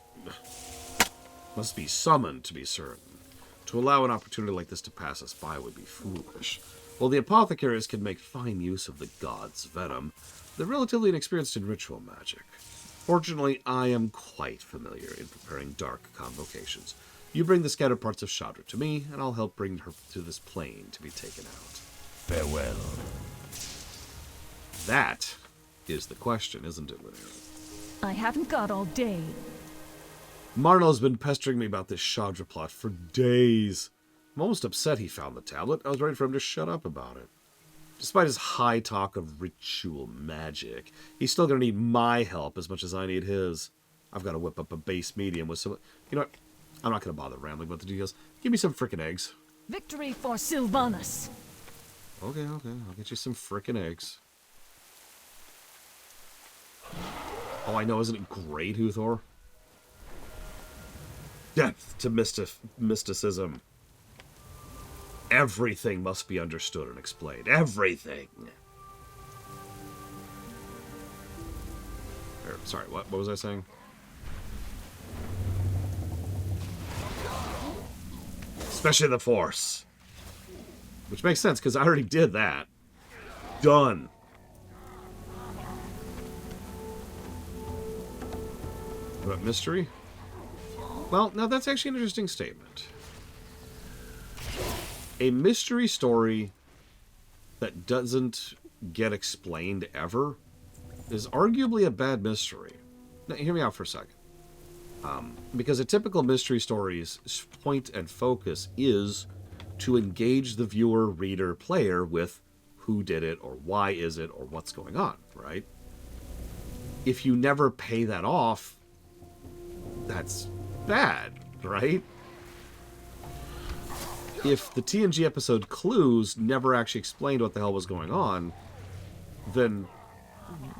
Must be summoned to be certain. To allow an opportunity like this to pass us by would be foolish. While the apothecaries can make fine use of the gods' venom, they're relatively inexperienced in ritual magic. Fortunately, I am quite familiar in preparing dark convocations. You bring the scattered parts of Shadra to me, and I'll help bring her to this plane to be taken out. Farewell. That is the question, isn't it, Linnea? I haven't got all day. Marno's been pestering me about this Shadra plot for days. I'm almost upset he found the tablet. I was ready for him to shut up about it. Despite his high talk of ritual magic, he's still going to need my help as much as I need his. I've got to whip up a base medium with some... You know what? I'm not going to bother rambling about the details. Give me some frickin' eggs. Victory for Sylvanas. Okay. I'll get you some frickin' eggs. Oh, I know. Isn't it great, Huthor? Depth to mysticism. Everything must be understood and explained. Everything. Sorry, what was I saying? Especially the Force. Which makes sense, because I already did that. Done. What about mystery? Well, now that's actually an interesting statement. A mystery story that doesn't get explained ever is arguably a bad mystery. Now, hear me out for a second. Because a typical mystery story's point and focus is to engage the viewer, reader, player with who did it, or why is it, or what's going on, right? If you never pay that off, that's bad, right? If the TNG episode Clues never actually explained what the hell was going on, then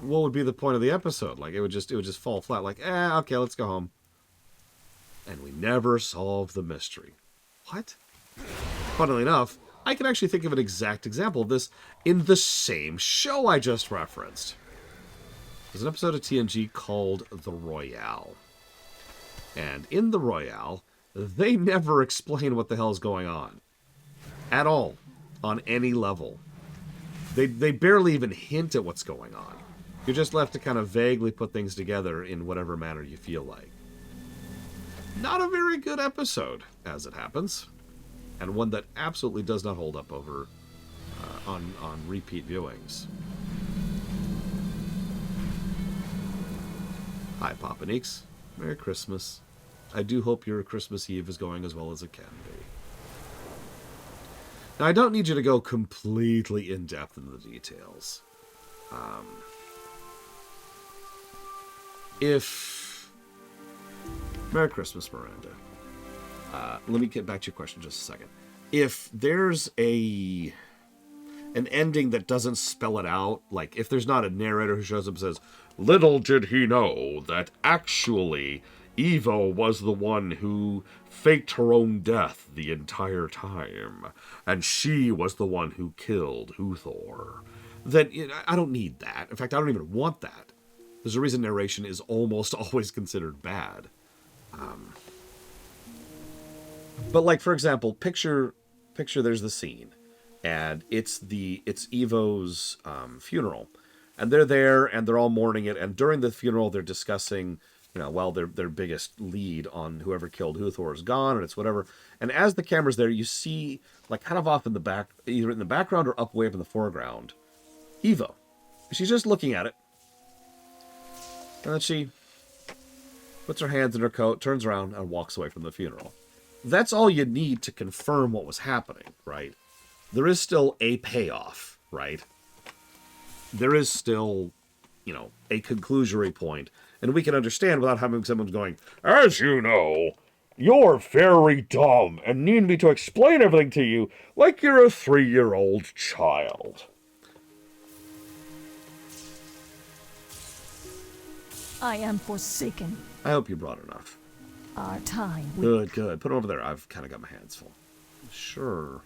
what would be the point of the episode? Like, it would just fall flat. Like, okay, let's go home. And we never solved the mystery. What? Funnily enough, I can actually think of an exact example of this in the same show I just referenced. There's an episode of TNG called The Royale. And in The Royale, they never explain what the hell is going on. At all. On any level. They barely even hint at what's going on. You're just left to kind of vaguely put things together in whatever manner you feel like. Not a very good episode, as it happens. And one that absolutely does not hold up over on repeat viewings. Hi, Papa Neeks. Merry Christmas. I do hope your Christmas Eve is going as well as it can be. Now, I don't need you to go completely in-depth into the details. Merry Christmas, Miranda. Let me get back to your question just a second. If there's an ending that doesn't spell it out, like if there's not a narrator who shows up and says, little did he know that actually Evo was the one who faked her own death the entire time, and she was the one who killed Huthor, then I don't need that. In fact, I don't even want that. There's a reason narration is almost always considered bad. But like, for example, picture there's the scene, and it's Evo's funeral, and they're there and they're all mourning it, and during the funeral they're discussing, their biggest lead on whoever killed Huthor is gone, and it's whatever. And as the camera's there, you see, like, kind of off in the back, either in the background or up way up in the foreground, Evo. She's just looking at it, and then she puts her hands in her coat, turns around, and walks away from the funeral. That's all you need to confirm what was happening, right? There is still a payoff, right? There is still, a conclusory point. And we can understand without having someone going, as you know, you're very dumb and need me to explain everything to you like you're a 3-year-old child. I am forsaken. I hope you brought enough. Our time. Good, good. Put it over there. I've kind of got my hands full. Sure.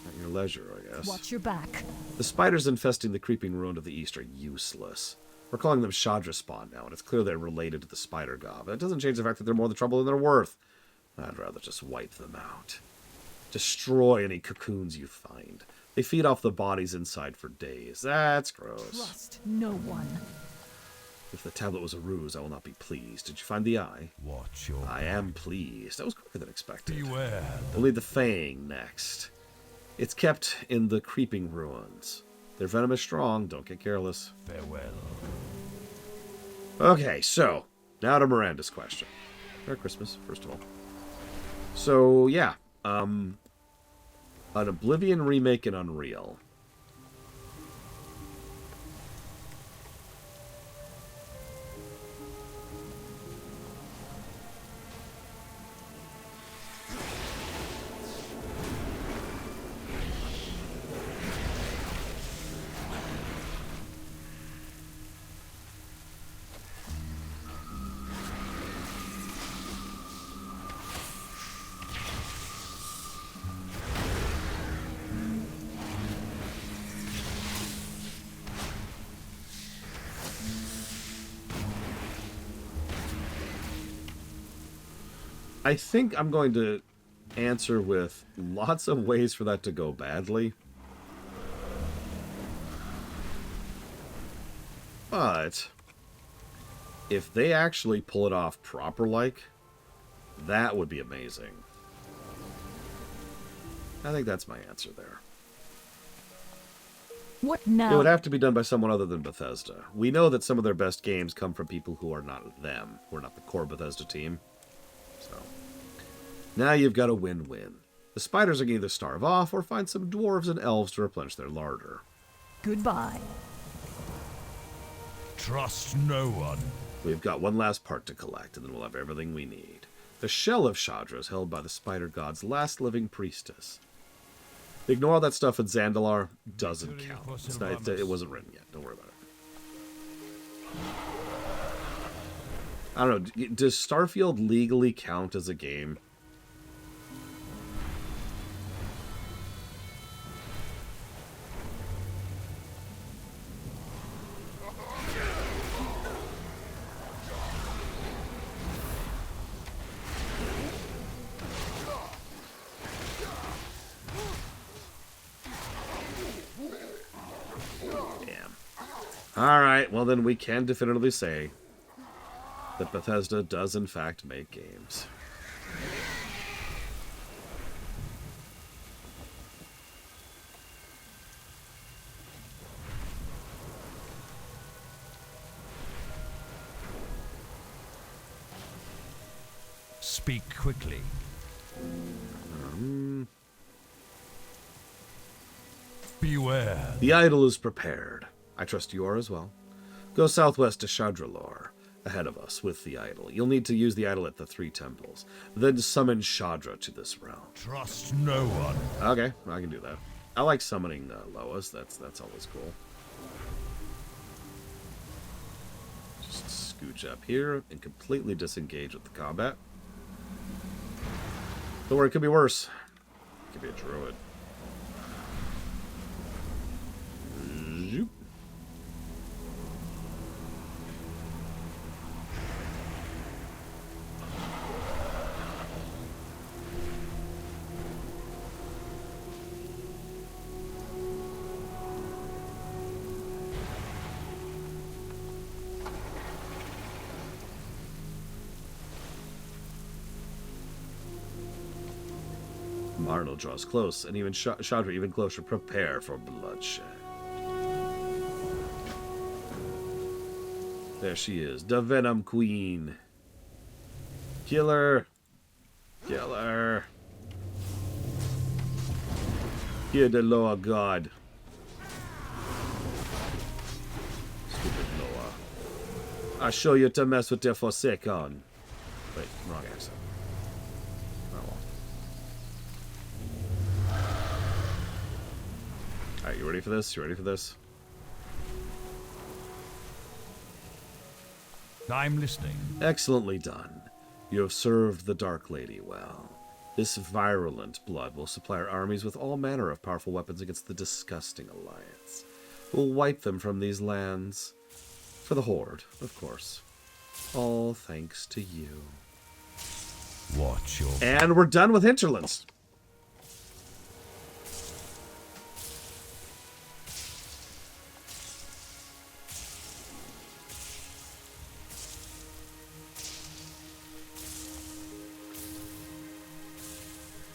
At your leisure, I guess. Watch your back. The spiders infesting the creeping ruin of the east are useless. We're calling them Shadra spawn now, and it's clear they're related to the spider god, but it doesn't change the fact that they're more the trouble than they're worth. I'd rather just wipe them out. Destroy any cocoons you find. They feed off the bodies inside for days. That's gross. Trust no one. If the tablet was a ruse, I will not be pleased. Did you find the eye? Watch your I am pleased. That was quicker than expected. Beware. We'll need the Fang next. It's kept in the creeping ruins. Their venom is strong. Don't get careless. Farewell. Okay, so now to Miranda's question. Merry Christmas, first of all. So yeah, an Oblivion remake in Unreal. I think I'm going to answer with lots of ways for that to go badly. But if they actually pull it off proper-like, that would be amazing. I think that's my answer there. What now? It would have to be done by someone other than Bethesda. We know that some of their best games come from people who are not them, who are not the core Bethesda team. So now you've got a win-win. The spiders are going to either starve off or find some dwarves and elves to replenish their larder. Goodbye. Trust no one. We've got one last part to collect, and then we'll have everything we need. The shell of Shadra is held by the spider god's last living priestess. Ignore all that stuff in Zandalar. Doesn't count. It's not, it wasn't written yet. Don't worry about it. I don't know. Does Starfield legally count as a game? Alright, well then we can definitively say that Bethesda does in fact make games. Speak quickly. Beware. The idol is prepared. I trust you are as well. Go southwest to Shadralore, ahead of us with the idol. You'll need to use the idol at the 3 temples, then summon Shadra to this realm. Trust no one. Okay, I can do that. I like summoning Lois. That's always cool. Just scooch up here and completely disengage with the combat. Don't worry, it could be worse. It could be a druid. Zoop. Marno draws close, and even Shadra even closer. Prepare for bloodshed. There she is, the Venom Queen. Kill her. Kill her. Hear the Loa God. Stupid Loa. I show you to mess with the Forsaken. Wait, wrong accent. Alright, you ready for this? You ready for this? I'm listening. Excellently done. You have served the Dark Lady well. This virulent blood will supply our armies with all manner of powerful weapons against the disgusting alliance. We'll wipe them from these lands. For the Horde, of course. All thanks to you. Watch your... And we're done with Hinterlands.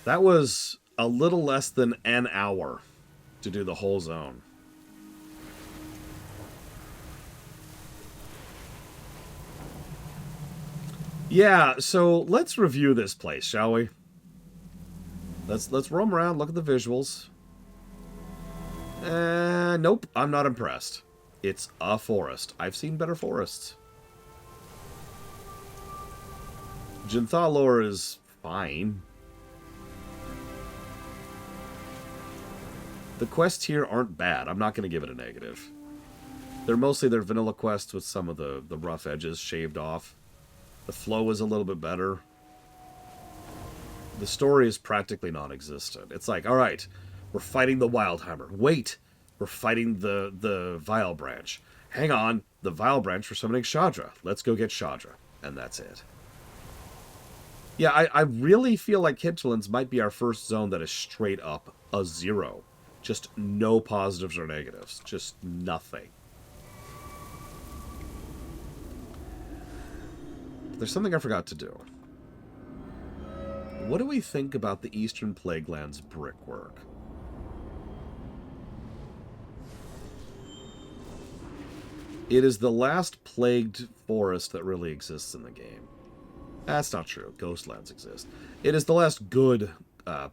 That was a little less than an hour to do the whole zone. Yeah, so let's review this place, shall we? Let's roam around, look at the visuals. Nope, I'm not impressed. It's a forest. I've seen better forests. Jinthalor is fine. The quests here aren't bad. I'm not going to give it a negative. They're mostly their vanilla quests with some of the rough edges shaved off. The flow is a little bit better. The story is practically non-existent. It's like, all right, we're fighting the Wildhammer. Wait, we're fighting the Vilebranch. Hang on, the Vilebranch for summoning Shadra. Let's go get Shadra. And that's it. Yeah, I really feel like Hinterlands might be our first zone that is straight up a 0. Just no positives or negatives. Just nothing. There's something I forgot to do. What do we think about the Eastern Plaguelands brickwork? It is the last plagued forest that really exists in the game. That's not true. Ghostlands exist. It is the last good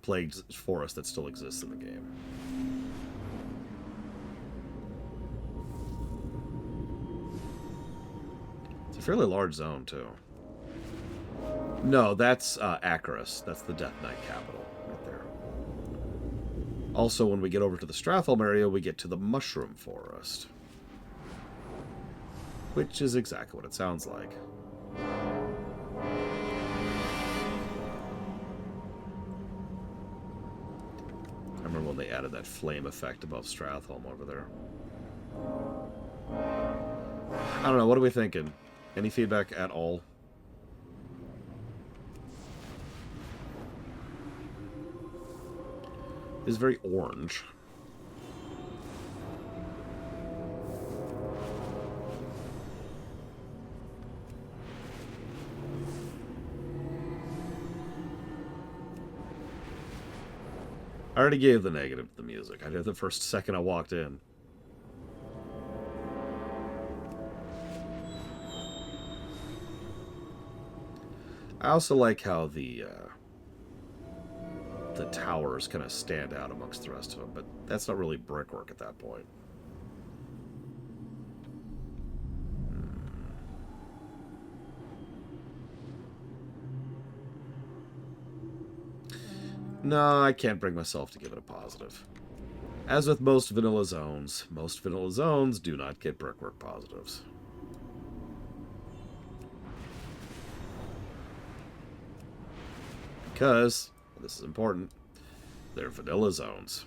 plagued forest that still exists in the game. It's a fairly large zone, too. No, that's Acaris. That's the Death Knight capital right there. Also, when we get over to the Stratholme area, we get to the Mushroom Forest. Which is exactly what it sounds like. I remember when they added that flame effect above Stratholme over there. I don't know, what are we thinking? Any feedback at all? It's very orange. I already gave the negative to the music. I did the first second I walked in. I also like how the towers kind of stand out amongst the rest of them, but that's not really brickwork at that point. No, I can't bring myself to give it a positive. As with most vanilla zones do not get brickwork positives. Because, this is important, they're vanilla zones.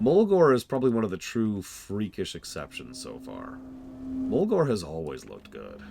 Mulgore is probably one of the true freakish exceptions so far. Mulgore has always looked good.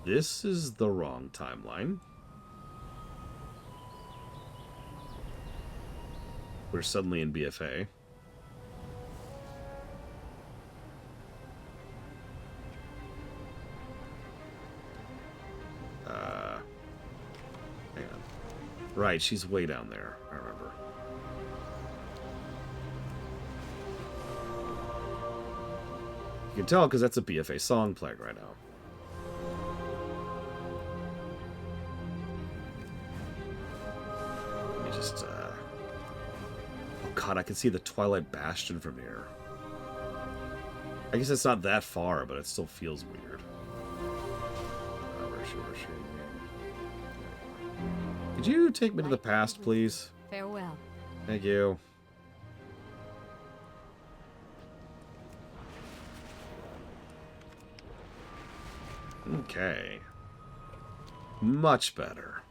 This is the wrong timeline. We're suddenly in BFA. Hang on. Right, she's way down there. I remember. can tell because that's a BFA song playing right now. Let me just, oh god, I can see the Twilight Bastion from here. I guess it's not that far, but it still feels weird. Where is she? Could you take me to the past, please? Farewell. Thank you. Okay. Much better.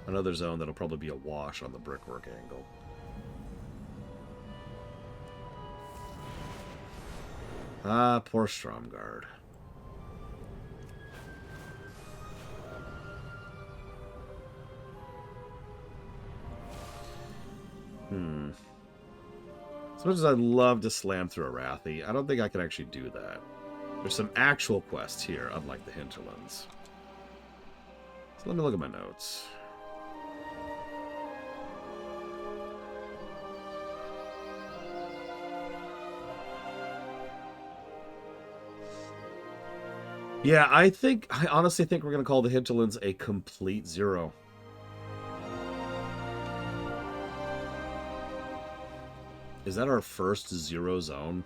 Another zone that'll probably be a wash on the brickwork angle. Ah, poor Stromgard. As much as I'd love to slam through a Arathi, I don't think I can actually do that. There's some actual quests here, unlike the Hinterlands. So let me look at my notes. Yeah, I honestly think we're going to call the Hinterlands a complete zero. Is that our first zero zone?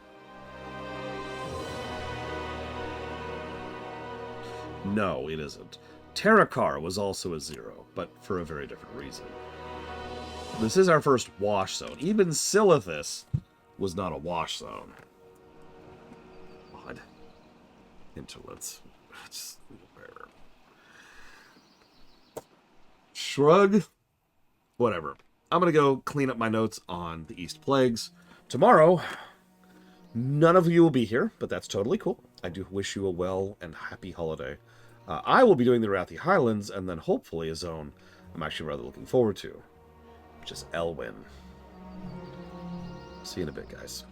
No, it isn't. Terrakar was also a zero, but for a very different reason. This is our first wash zone. Even Silithus was not a wash zone. Odd. Hinterlands. Just whatever. Shrug. Whatever. I'm going to go clean up my notes on the East Plagues. Tomorrow, none of you will be here, but that's totally cool. I do wish you a well and happy holiday. I will be doing the Arathi Highlands, and then hopefully a zone I'm actually rather looking forward to, which is Elwyn. See you in a bit, guys.